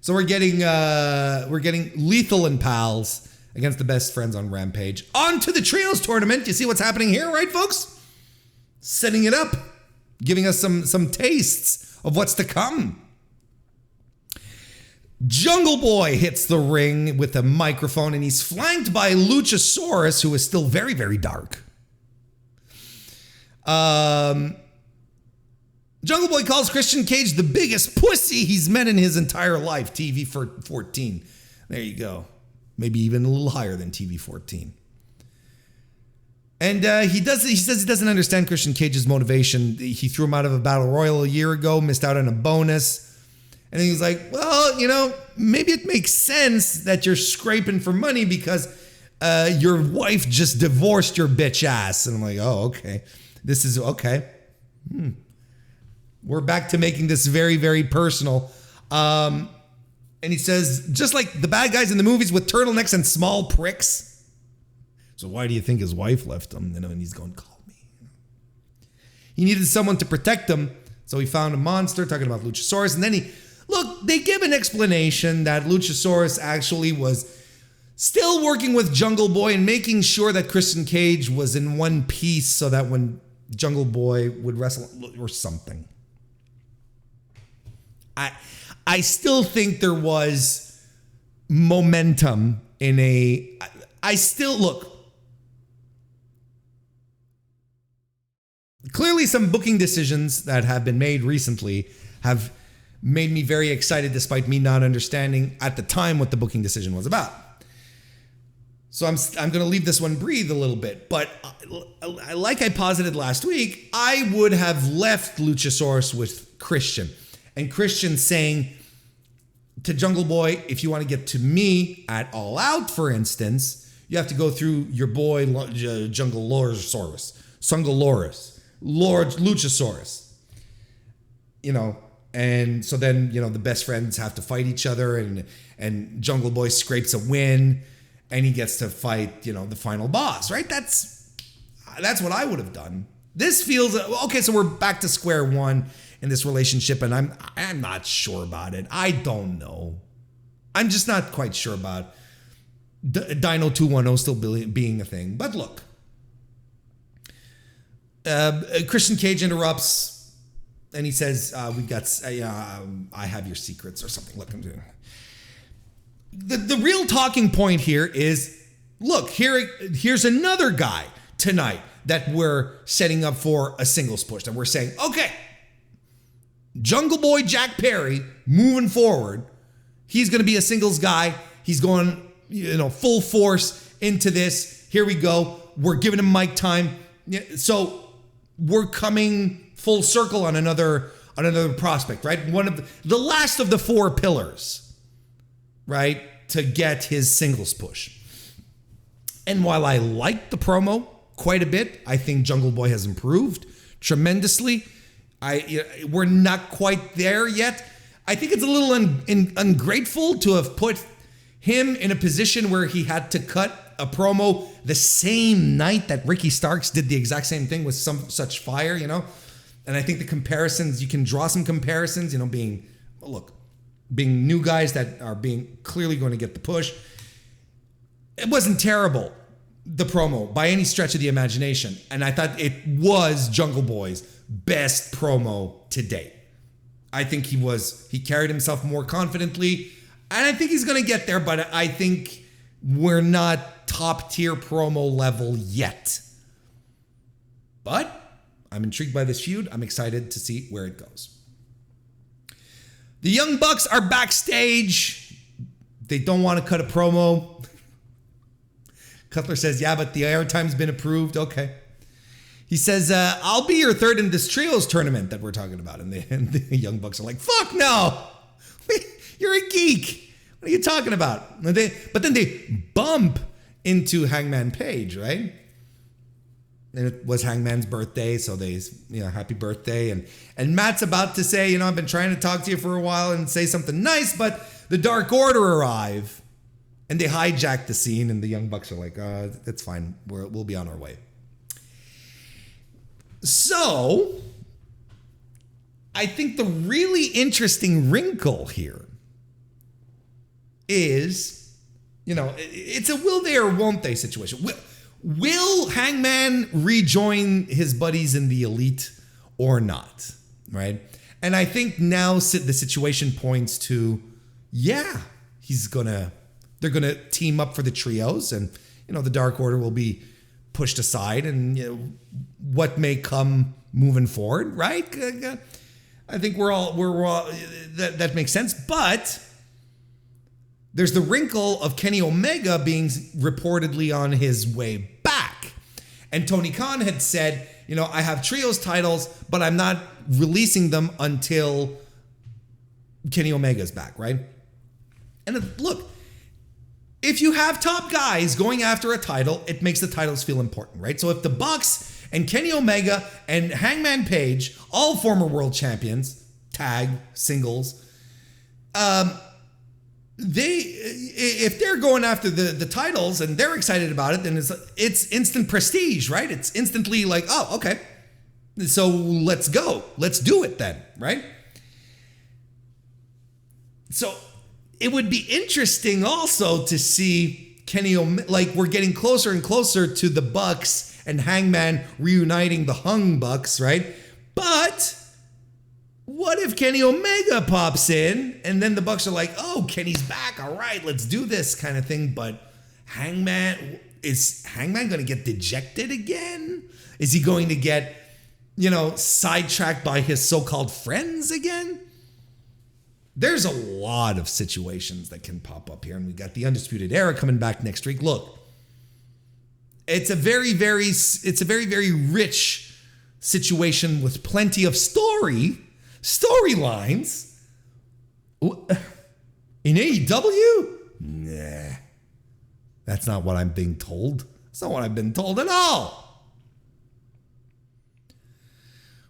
So we're getting Lethal and Pals against the best friends on Rampage. On to the Trios tournament. You see what's happening here, right, folks? Setting it up, giving us some tastes of what's to come. Jungle Boy hits the ring with a microphone and he's flanked by Luchasaurus, who is still very, very dark. Jungle Boy calls Christian Cage the biggest pussy he's met in his entire life. TV for 14. There you go. Maybe even a little higher than TV 14. And he says he doesn't understand Christian Cage's motivation. He threw him out of a battle royal a year ago, missed out on a bonus. And he's like, well, you know, maybe it makes sense that you're scraping for money because your wife just divorced your bitch ass. And I'm like, oh, okay. This is okay. We're back to making this very, very personal. And he says, just like the bad guys in the movies with turtlenecks and small pricks. So why do you think his wife left him? You know, and he's going, call me. He needed someone to protect him. So he found a monster, talking about Luchasaurus. And then they give an explanation that Luchasaurus actually was still working with Jungle Boy and making sure that Christian Cage was in one piece so that when Jungle Boy would wrestle or something. I still think there was momentum in look. Clearly some booking decisions that have been made recently have made me very excited despite me not understanding at the time what the booking decision was about. So I'm going to leave this one breathe a little bit. But like I posited last week, I would have left Luchasaurus with Christian. And Christian saying to Jungle Boy, if you want to get to me at All Out, for instance, you have to go through your boy Jungle Loris, Lord Luchasaurus. You know, and so then, you know, the best friends have to fight each other and Jungle Boy scrapes a win and he gets to fight, you know, the final boss, right? That's what I would have done. This feels, okay, so we're back to square one in this relationship and I'm not sure about it. I don't know. I'm just not quite sure about Dino 210 still being a thing. But look, Christian Cage interrupts and he says, I have your secrets or something. Look, the real talking point here is, look, here's another guy tonight that we're setting up for a singles push. And we're saying, okay, Jungle Boy Jack Perry, moving forward, he's going to be a singles guy. He's going, full force into this. Here we go. We're giving him mic time. So we're coming full circle on another prospect, right? One of the last of the four pillars, right, to get his singles push. And while I like the promo quite a bit, I think Jungle Boy has improved tremendously. We're not quite there yet. I think it's a little ungrateful to have put him in a position where he had to cut a promo the same night that Ricky Starks did the exact same thing with some such fire, And I think the comparisons, you can draw some comparisons, being new guys that are being clearly going to get the push. It wasn't terrible, the promo, by any stretch of the imagination. And I thought it was Jungle Boy's best promo to date. I think he carried himself more confidently. And I think he's going to get there, but I think we're not top tier promo level yet. But I'm intrigued by this feud. I'm excited to see where it goes. The Young Bucks are backstage. They don't want to cut a promo. Cutler says, yeah, but the airtime's been approved. Okay. He says, I'll be your third in this trios tournament that we're talking about. And the Young Bucks are like, fuck no. You're a geek. What are you talking about? But then they bump into Hangman Page, right? And it was Hangman's birthday, so happy birthday. And Matt's about to say, I've been trying to talk to you for a while and say something nice, but the Dark Order arrive. And they hijack the scene, and the Young Bucks are like, that's fine. We'll be on our way. So, I think the really interesting wrinkle here is, it's a will they or won't they situation. Will Hangman rejoin his buddies in the Elite or not, right? And I think now the situation points to, they're going to team up for the trios, and, the Dark Order will be pushed aside, and, what may come moving forward, right? I think we're all that makes sense. But there's the wrinkle of Kenny Omega being reportedly on his way back. And Tony Khan had said, I have trios titles, but I'm not releasing them until Kenny Omega's back, right? And look, if you have top guys going after a title, it makes the titles feel important, right? So if the Bucks and Kenny Omega and Hangman Page, all former world champions, tag, singles, if they're going after the titles and they're excited about it, then it's instant prestige, right? It's instantly like, oh, okay, so let's go. Let's do it then, right? So it would be interesting also to see Kenny Omega, we're getting closer and closer to the Bucks and Hangman reuniting the Hung Bucks, right? But what if Kenny Omega pops in and then the Bucks are like, oh, Kenny's back. All right, let's do this kind of thing. But is Hangman going to get dejected again? Is he going to get, sidetracked by his so-called friends again? There's a lot of situations that can pop up here. And we got the Undisputed Era coming back next week. Look, it's a very, very rich situation with plenty of storylines. In AEW? Nah. That's not what I'm being told. That's not what I've been told at all.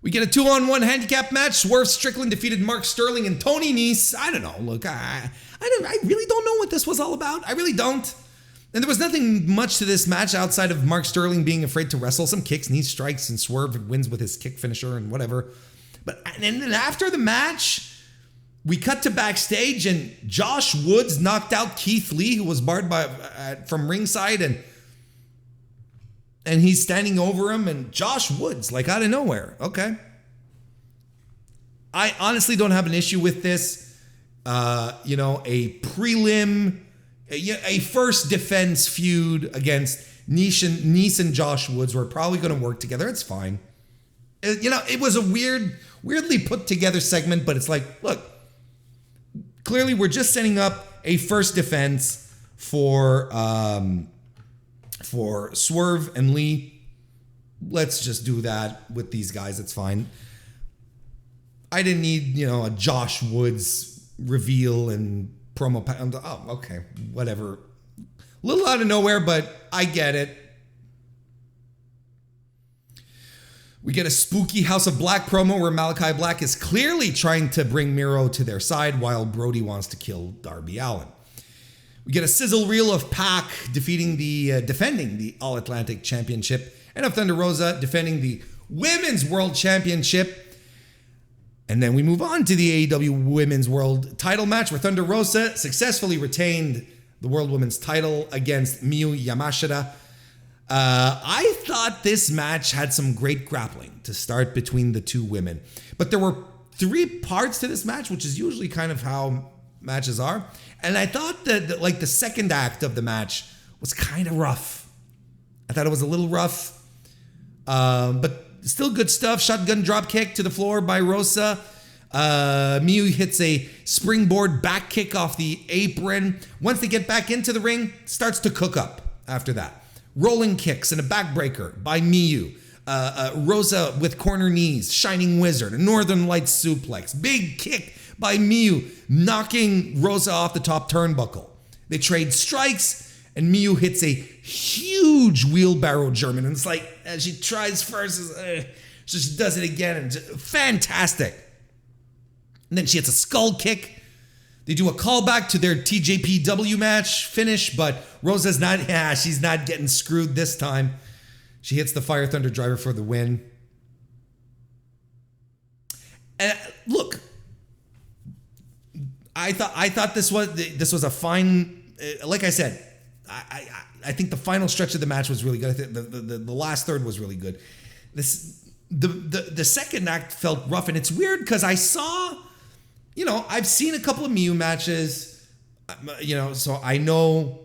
We get a 2-on-1 handicap match. Swerve Strickland defeated Mark Sterling and Tony Nese. I don't know. Look, I really don't know what this was all about. I really don't. And there was nothing much to this match outside of Mark Sterling being afraid to wrestle. Some kicks, knee strikes, and Swerve wins with his kick finisher and whatever. And then after the match, we cut to backstage, and Josh Woods knocked out Keith Lee, who was barred from ringside, and he's standing over him, and Josh Woods, out of nowhere. Okay. I honestly don't have an issue with this. A prelim, a first defense feud against Nese and Josh Woods. We're probably going to work together. It's fine. It was a weird weirdly put together segment, but it's like, look, clearly we're just setting up a first defense for Swerve and Lee. Let's just do that with these guys. It's fine. I didn't need, a Josh Woods reveal and promo. Oh, okay, whatever. A little out of nowhere, but I get it. We get a spooky House of Black promo where Malachi Black is clearly trying to bring Miro to their side while Brody wants to kill Darby Allin. We get a sizzle reel of Pac defending the All Atlantic Championship and of Thunder Rosa defending the Women's World Championship. And then we move on to the AEW Women's World title match where Thunder Rosa successfully retained the World Women's title against Miyu Yamashita. I thought this match had some great grappling to start between the two women. But there were 3 parts to this match, which is usually kind of how matches are. And I thought that the second act of the match was kind of rough. I thought it was a little rough. But still good stuff. Shotgun drop kick to the floor by Rosa. Miyu hits a springboard back kick off the apron. Once they get back into the ring, starts to cook up after that. Rolling kicks and a backbreaker by Miyu. Rosa with corner knees, Shining Wizard, a Northern Lights suplex. Big kick by Miyu, knocking Rosa off the top turnbuckle. They trade strikes, and Miyu hits a huge wheelbarrow German. And it's like, as she tries first, she does it again, and fantastic. And then she hits a skull kick. They do a callback to their TJPW match finish, but Rosa's she's not getting screwed this time. She hits the Fire Thunder Driver for the win. And look, I thought this was a fine. Like I said, I think the final stretch of the match was really good. I think the last third was really good. The second act felt rough, and it's weird because I saw. I've seen a couple of Miyu matches, so I know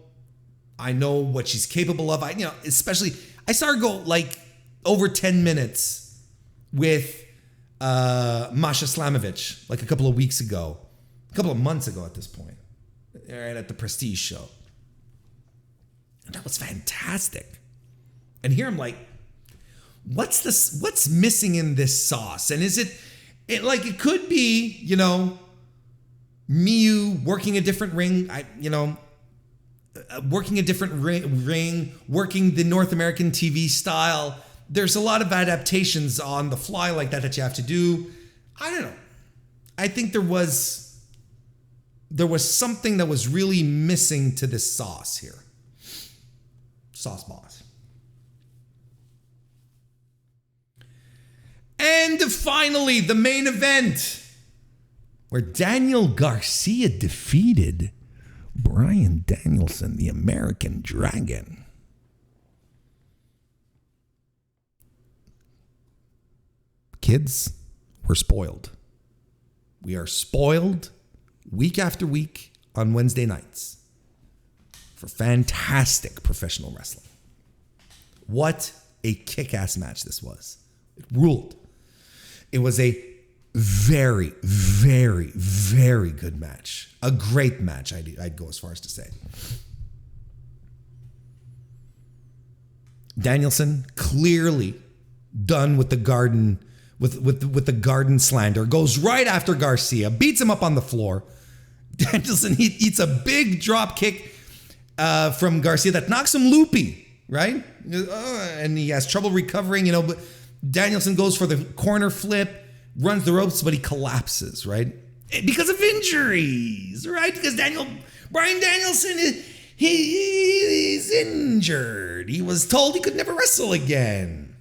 what she's capable of. Especially, I saw her go like over 10 minutes with Masha Slamovich like a couple of months ago at this point, right at the Prestige show. And that was fantastic. And here I'm like, what's missing in this sauce? And is it could be, Miyu working a different ring, working a different ring, working the North American TV style. There's a lot of adaptations on the fly like that you have to do. I don't know. I think there was something that was really missing to this sauce here. Sauce boss. And finally, the main event, where Daniel Garcia defeated Bryan Danielson, the American Dragon. Kids, we're spoiled. We are spoiled week after week on Wednesday nights for fantastic professional wrestling. What a kick-ass match this was. It ruled. It was a very, very, very good match. A great match, I'd go as far as to say. Danielson clearly done with the garden, with the garden slander, goes right after Garcia, beats him up on the floor. Danielson eats a big drop kick from Garcia that knocks him loopy, right? And he has trouble recovering, but Danielson goes for the corner flip, runs the ropes, but he collapses, right? Because of injuries, right? Because Bryan Danielson, he's injured. He was told he could never wrestle again.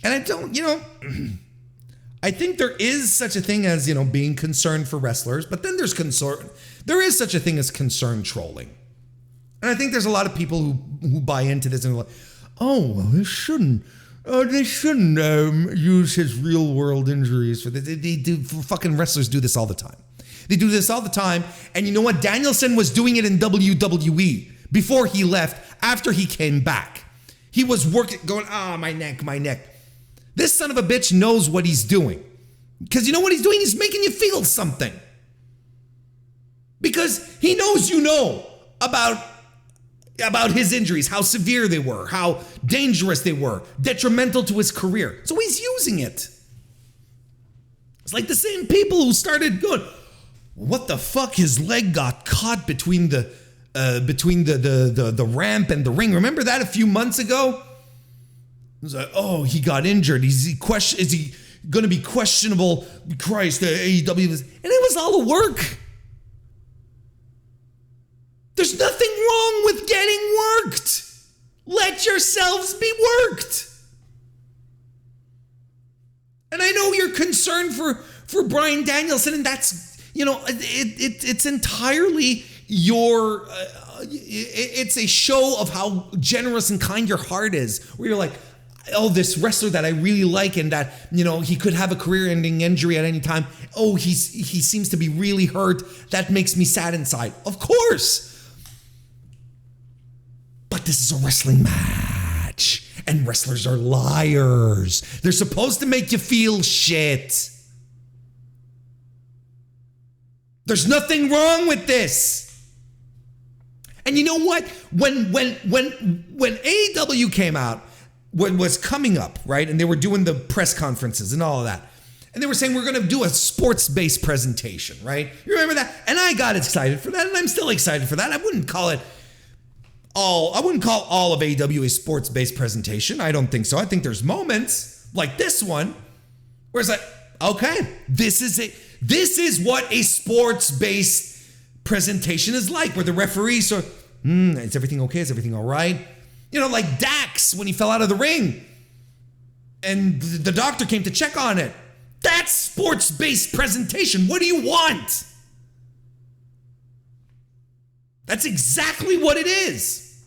And I don't, I think there is such a thing as, being concerned for wrestlers, but then there is such a thing as concern trolling. And I think there's a lot of people who buy into this and are like, oh, well, they shouldn't use his real world injuries for this. They do. Fucking wrestlers do this all the time. They do this all the time. And you know what? Danielson was doing it in WWE before he left. After he came back, he was working, going, my neck. This son of a bitch knows what he's doing. Because you know what he's doing? He's making you feel something. Because he knows you know about his injuries, how severe they were, how dangerous they were, detrimental to his career. So he's using it. It's like the same people who started going, what the fuck? His leg got caught between the ramp and the ring. Remember that a few months ago? It was like, oh, he got injured. Is he going to be questionable? Christ, the AEW was, and it was all a work. There's nothing wrong with getting worked. Let yourselves be worked. And I know you're concerned for Bryan Danielson, and that's, it's entirely your, it's a show of how generous and kind your heart is, where you're like, oh, this wrestler that I really like and that, he could have a career-ending injury at any time. Oh, he seems to be really hurt. That makes me sad inside. Of course. But this is a wrestling match, and wrestlers are liars. They're supposed to make you feel shit. There's nothing wrong with this. And you know what? When AEW came out, what was coming up, right? And they were doing the press conferences and all of that. And they were saying, we're going to do a sports-based presentation, right? You remember that? And I got excited for that, and I'm still excited for that. I wouldn't call all of AEW a sports-based presentation. I don't think so. I think there's moments like this one where it's like, okay, this is what a sports-based presentation is like, where the referees are, is everything okay? Is everything all right? Like Dax when he fell out of the ring and the doctor came to check on it. That's sports-based presentation. What do you want? That's exactly what it is.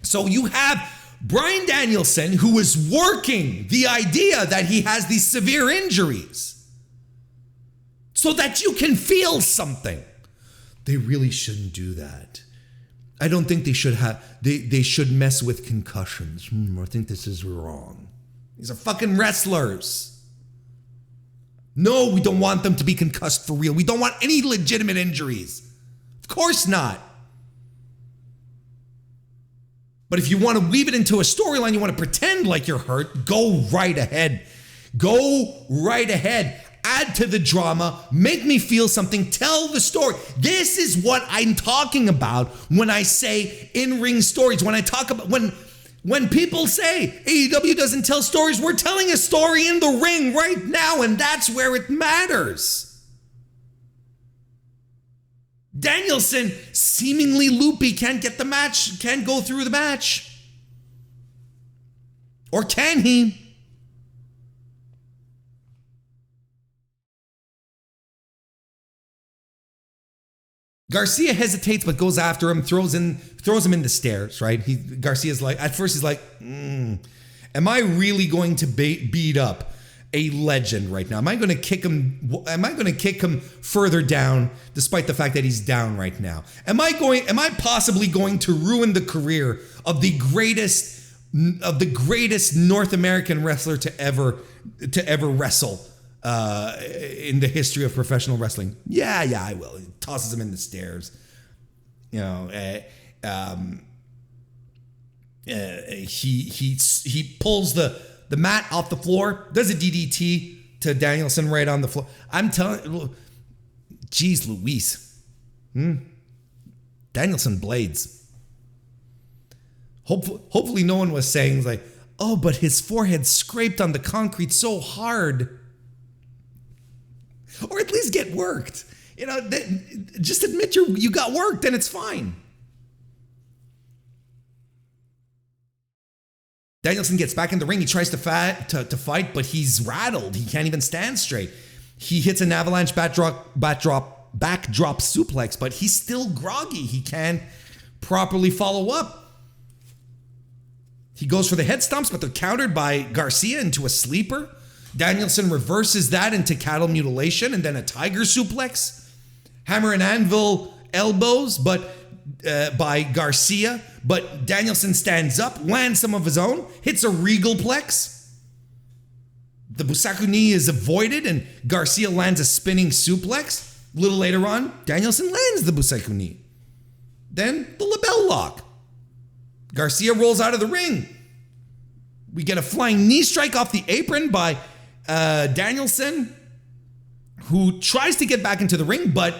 So you have Bryan Danielson, who is working the idea that he has these severe injuries so that you can feel something. They really shouldn't do that. I don't think they should they should mess with concussions. I think this is wrong. These are fucking wrestlers. No, we don't want them to be concussed for real. We don't want any legitimate injuries. Of course not. But if you want to weave it into a storyline, you want to pretend like you're hurt, go right ahead. Go right ahead. Add to the drama, make me feel something, tell the story. This is what I'm talking about when I say in-ring stories. When I talk about, when people say AEW doesn't tell stories, we're telling a story in the ring right now, and that's where it matters. Danielson, seemingly loopy, can't get the match, can't go through the match. Or can he? Garcia hesitates but goes after him, throws him in the stairs, right? Garcia's like, at first he's like, am I really going to beat up a legend right now? Am I going to kick him further down despite the fact that he's down right now? Am I possibly going to ruin the career of the greatest North American wrestler to ever wrestle in the history of professional wrestling? Yeah, I will. He tosses him in the stairs. He pulls the mat off the floor, does a DDT to Danielson right on the floor. I'm telling, geez Louise. Danielson blades. Hopefully no one was saying like, oh, but his forehead scraped on the concrete so hard. Or at least get worked. Just admit you got worked and it's fine. Danielson gets back in the ring. He tries to fight, but he's rattled. He can't even stand straight. He hits an avalanche backdrop suplex, but he's still groggy. He can't properly follow up. He goes for the head stomps, but they're countered by Garcia into a sleeper. Danielson reverses that into cattle mutilation and then a tiger suplex. Hammer and anvil elbows, but by Garcia, but Danielson stands up, lands some of his own, hits a regal plex. The Busaku knee is avoided, and Garcia lands a spinning suplex. A little later on, Danielson lands the Busaku knee. Then the label lock. Garcia rolls out of the ring. We get a flying knee strike off the apron by Danielson, who tries to get back into the ring, but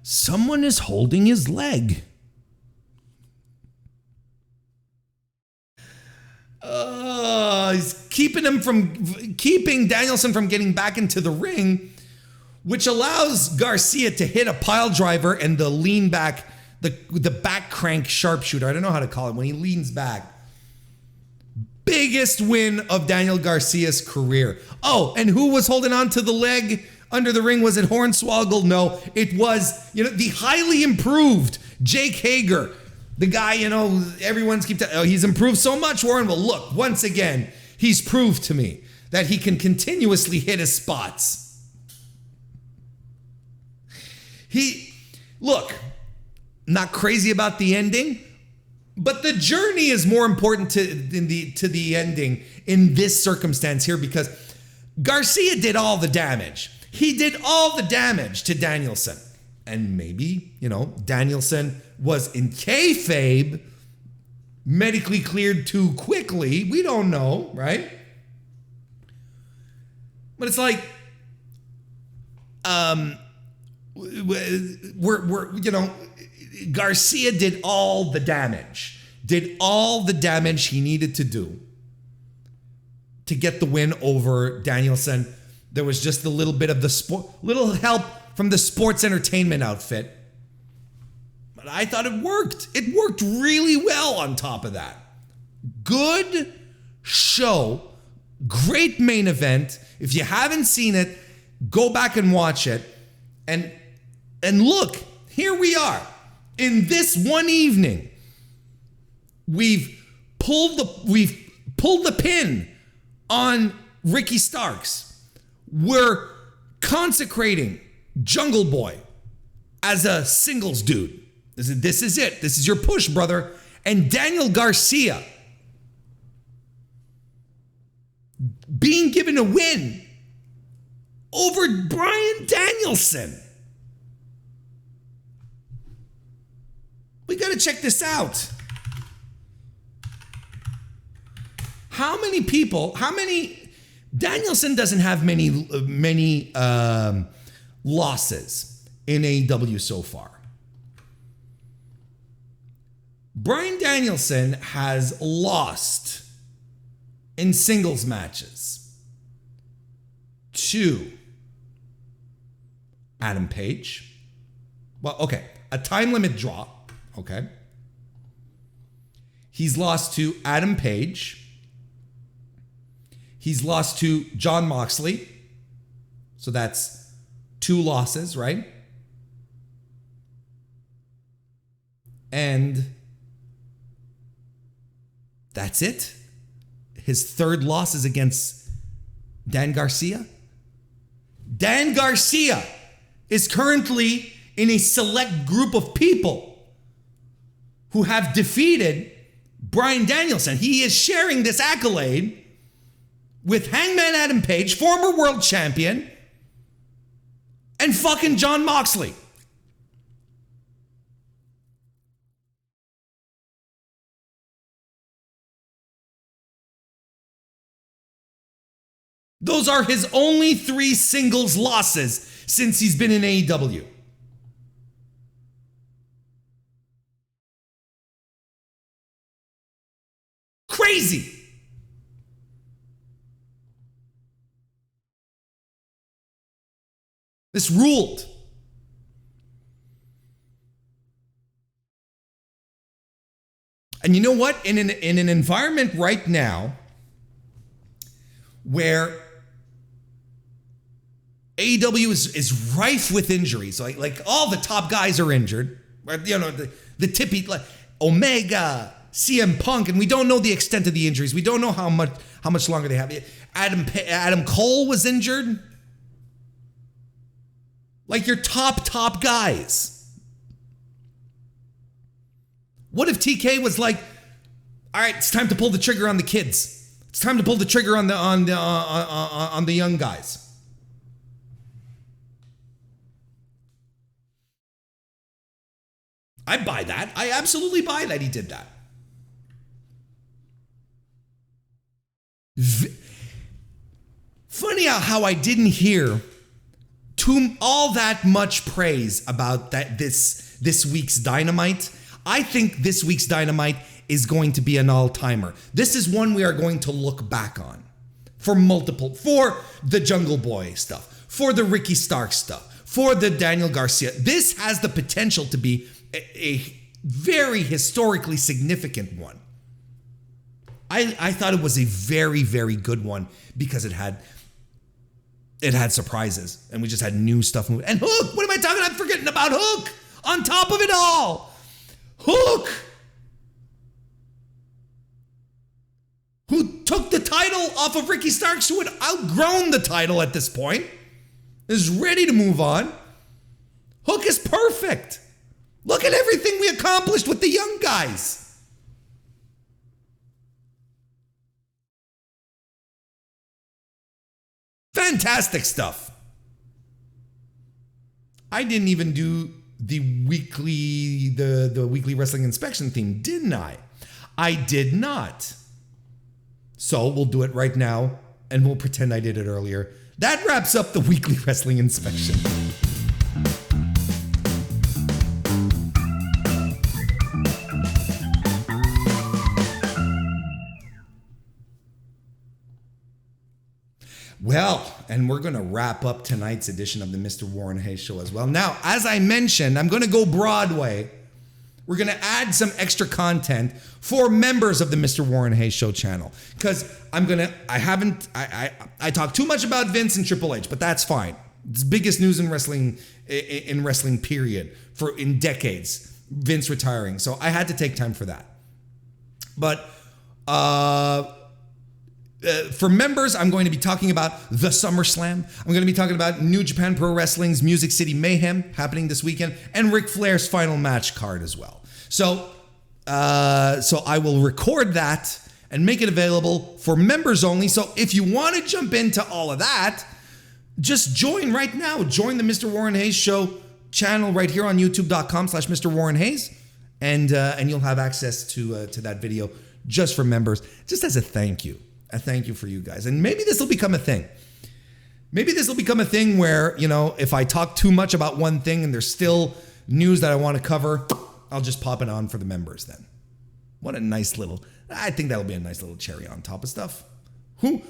someone is holding his leg. He's keeping Danielson from getting back into the ring, which allows Garcia to hit a pile driver and the lean back, the back crank sharpshooter. I don't know how to call it when he leans back. Biggest win of Daniel Garcia's career. Oh, and who was holding on to the leg under the ring? Was it Hornswoggle? No, it was, the highly improved Jake Hager. The guy, everyone's he's improved so much, Warren. Well, look, once again, he's proved to me that he can continuously hit his spots. Not crazy about the ending, but the journey is more important to the ending in this circumstance here, because Garcia did all the damage. He did all the damage to Danielson. And maybe, Danielson was in kayfabe medically cleared too quickly. We don't know, right? But it's like, Garcia did all the damage he needed to do to get the win over Danielson. There was just a little bit of little help from the sports entertainment outfit. But I thought it worked. It worked really well on top of that. Good show. Great main event. If you haven't seen it, go back and watch it. And look, here we are. In this one evening, we've pulled the pin on Ricky Starks. We're consecrating Jungle Boy as a singles dude. This is it. This is your push, brother. And Daniel Garcia being given a win over Bryan Danielson. We got to check this out. Danielson doesn't have many losses in AEW so far. Bryan Danielson has lost in singles matches to Adam Page. Well, okay, a time limit draw. Okay. He's lost to Adam Page. He's lost to Jon Moxley. So that's 2 losses, right? And that's it. His 3rd loss is against Dan Garcia. Dan Garcia is currently in a select group of people who have defeated Bryan Danielson. He is sharing this accolade with Hangman Adam Page, former world champion, and fucking Jon Moxley. Those are his only 3 singles losses since he's been in AEW. Crazy. This ruled. And you know what? In an environment right now where AEW is rife with injuries, like all the top guys are injured, the tippy, like Omega, CM Punk, and we don't know the extent of the injuries. We don't know how much longer they have. Adam Cole was injured. Like your top guys. What if TK was like, all right, it's time to pull the trigger on the kids. It's time to pull the trigger on the young guys. I buy that. I absolutely buy that he did that. Funny how I didn't hear all that much praise about this week's Dynamite. I think this week's Dynamite is going to be an all-timer. This is one we are going to look back on for the Jungle Boy stuff, for the Ricky Stark stuff, for the Daniel Garcia. This has the potential to be a very historically significant one. I thought it was a very, very good one because it had surprises and we just had new stuff moving. And Hook, what am I talking? I'm forgetting about Hook on top of it all. Hook, who took the title off of Ricky Starks, who had outgrown the title at this point, is ready to move on. Hook is perfect. Look at everything we accomplished with the young guys. Fantastic stuff. I didn't even do the weekly wrestling inspection theme, didn't I? I did not. So we'll do it right now and we'll pretend I did it earlier. That wraps up the weekly wrestling inspection. Well, and we're going to wrap up tonight's edition of the Mr. Warren Hayes Show as well. Now, as I mentioned, I'm going to go Broadway. We're going to add some extra content for members of the Mr. Warren Hayes Show channel. Because I talk too much about Vince and Triple H, but that's fine. It's the biggest news in wrestling period in decades. Vince retiring. So I had to take time for that. But for members, I'm going to be talking about the SummerSlam. I'm going to be talking about New Japan Pro Wrestling's Music City Mayhem happening this weekend, and Ric Flair's final match card as well. So I will record that and make it available for members only. So if you want to jump into all of that, just join right now. Join the Mr. Warren Hayes Show channel right here on youtube.com/MrWarrenHayes, and you'll have access to that video just for members, just as a thank you. A thank you for you guys. And maybe this will become a thing. Maybe this will become a thing where, if I talk too much about one thing and there's still news that I want to cover, I'll just pop it on for the members then. What a nice little, I think that'll be a nice little cherry on top of stuff. Who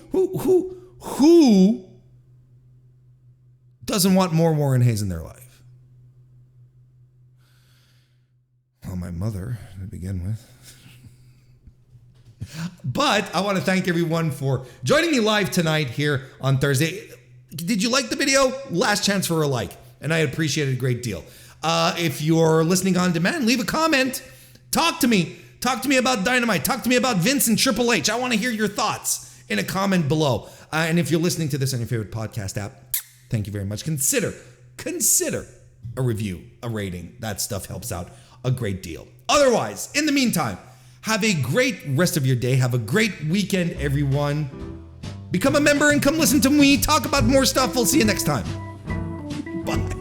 doesn't want more Warren Hayes in their life? Well, my mother to begin with. But I want to thank everyone for joining me live tonight here on Thursday. Did you like the video? Last chance for a like, and I appreciate it a great deal. If you're listening on demand, leave a comment. Talk to me. Talk to me about Dynamite. Talk to me about Vince and Triple H. I want to hear your thoughts in a comment below. And if you're listening to this on your favorite podcast app, thank you very much. Consider a review, a rating. That stuff helps out a great deal. Otherwise, in the meantime, have a great rest of your day. Have a great weekend, everyone. Become a member and come listen to me talk about more stuff. We'll see you next time. Bye.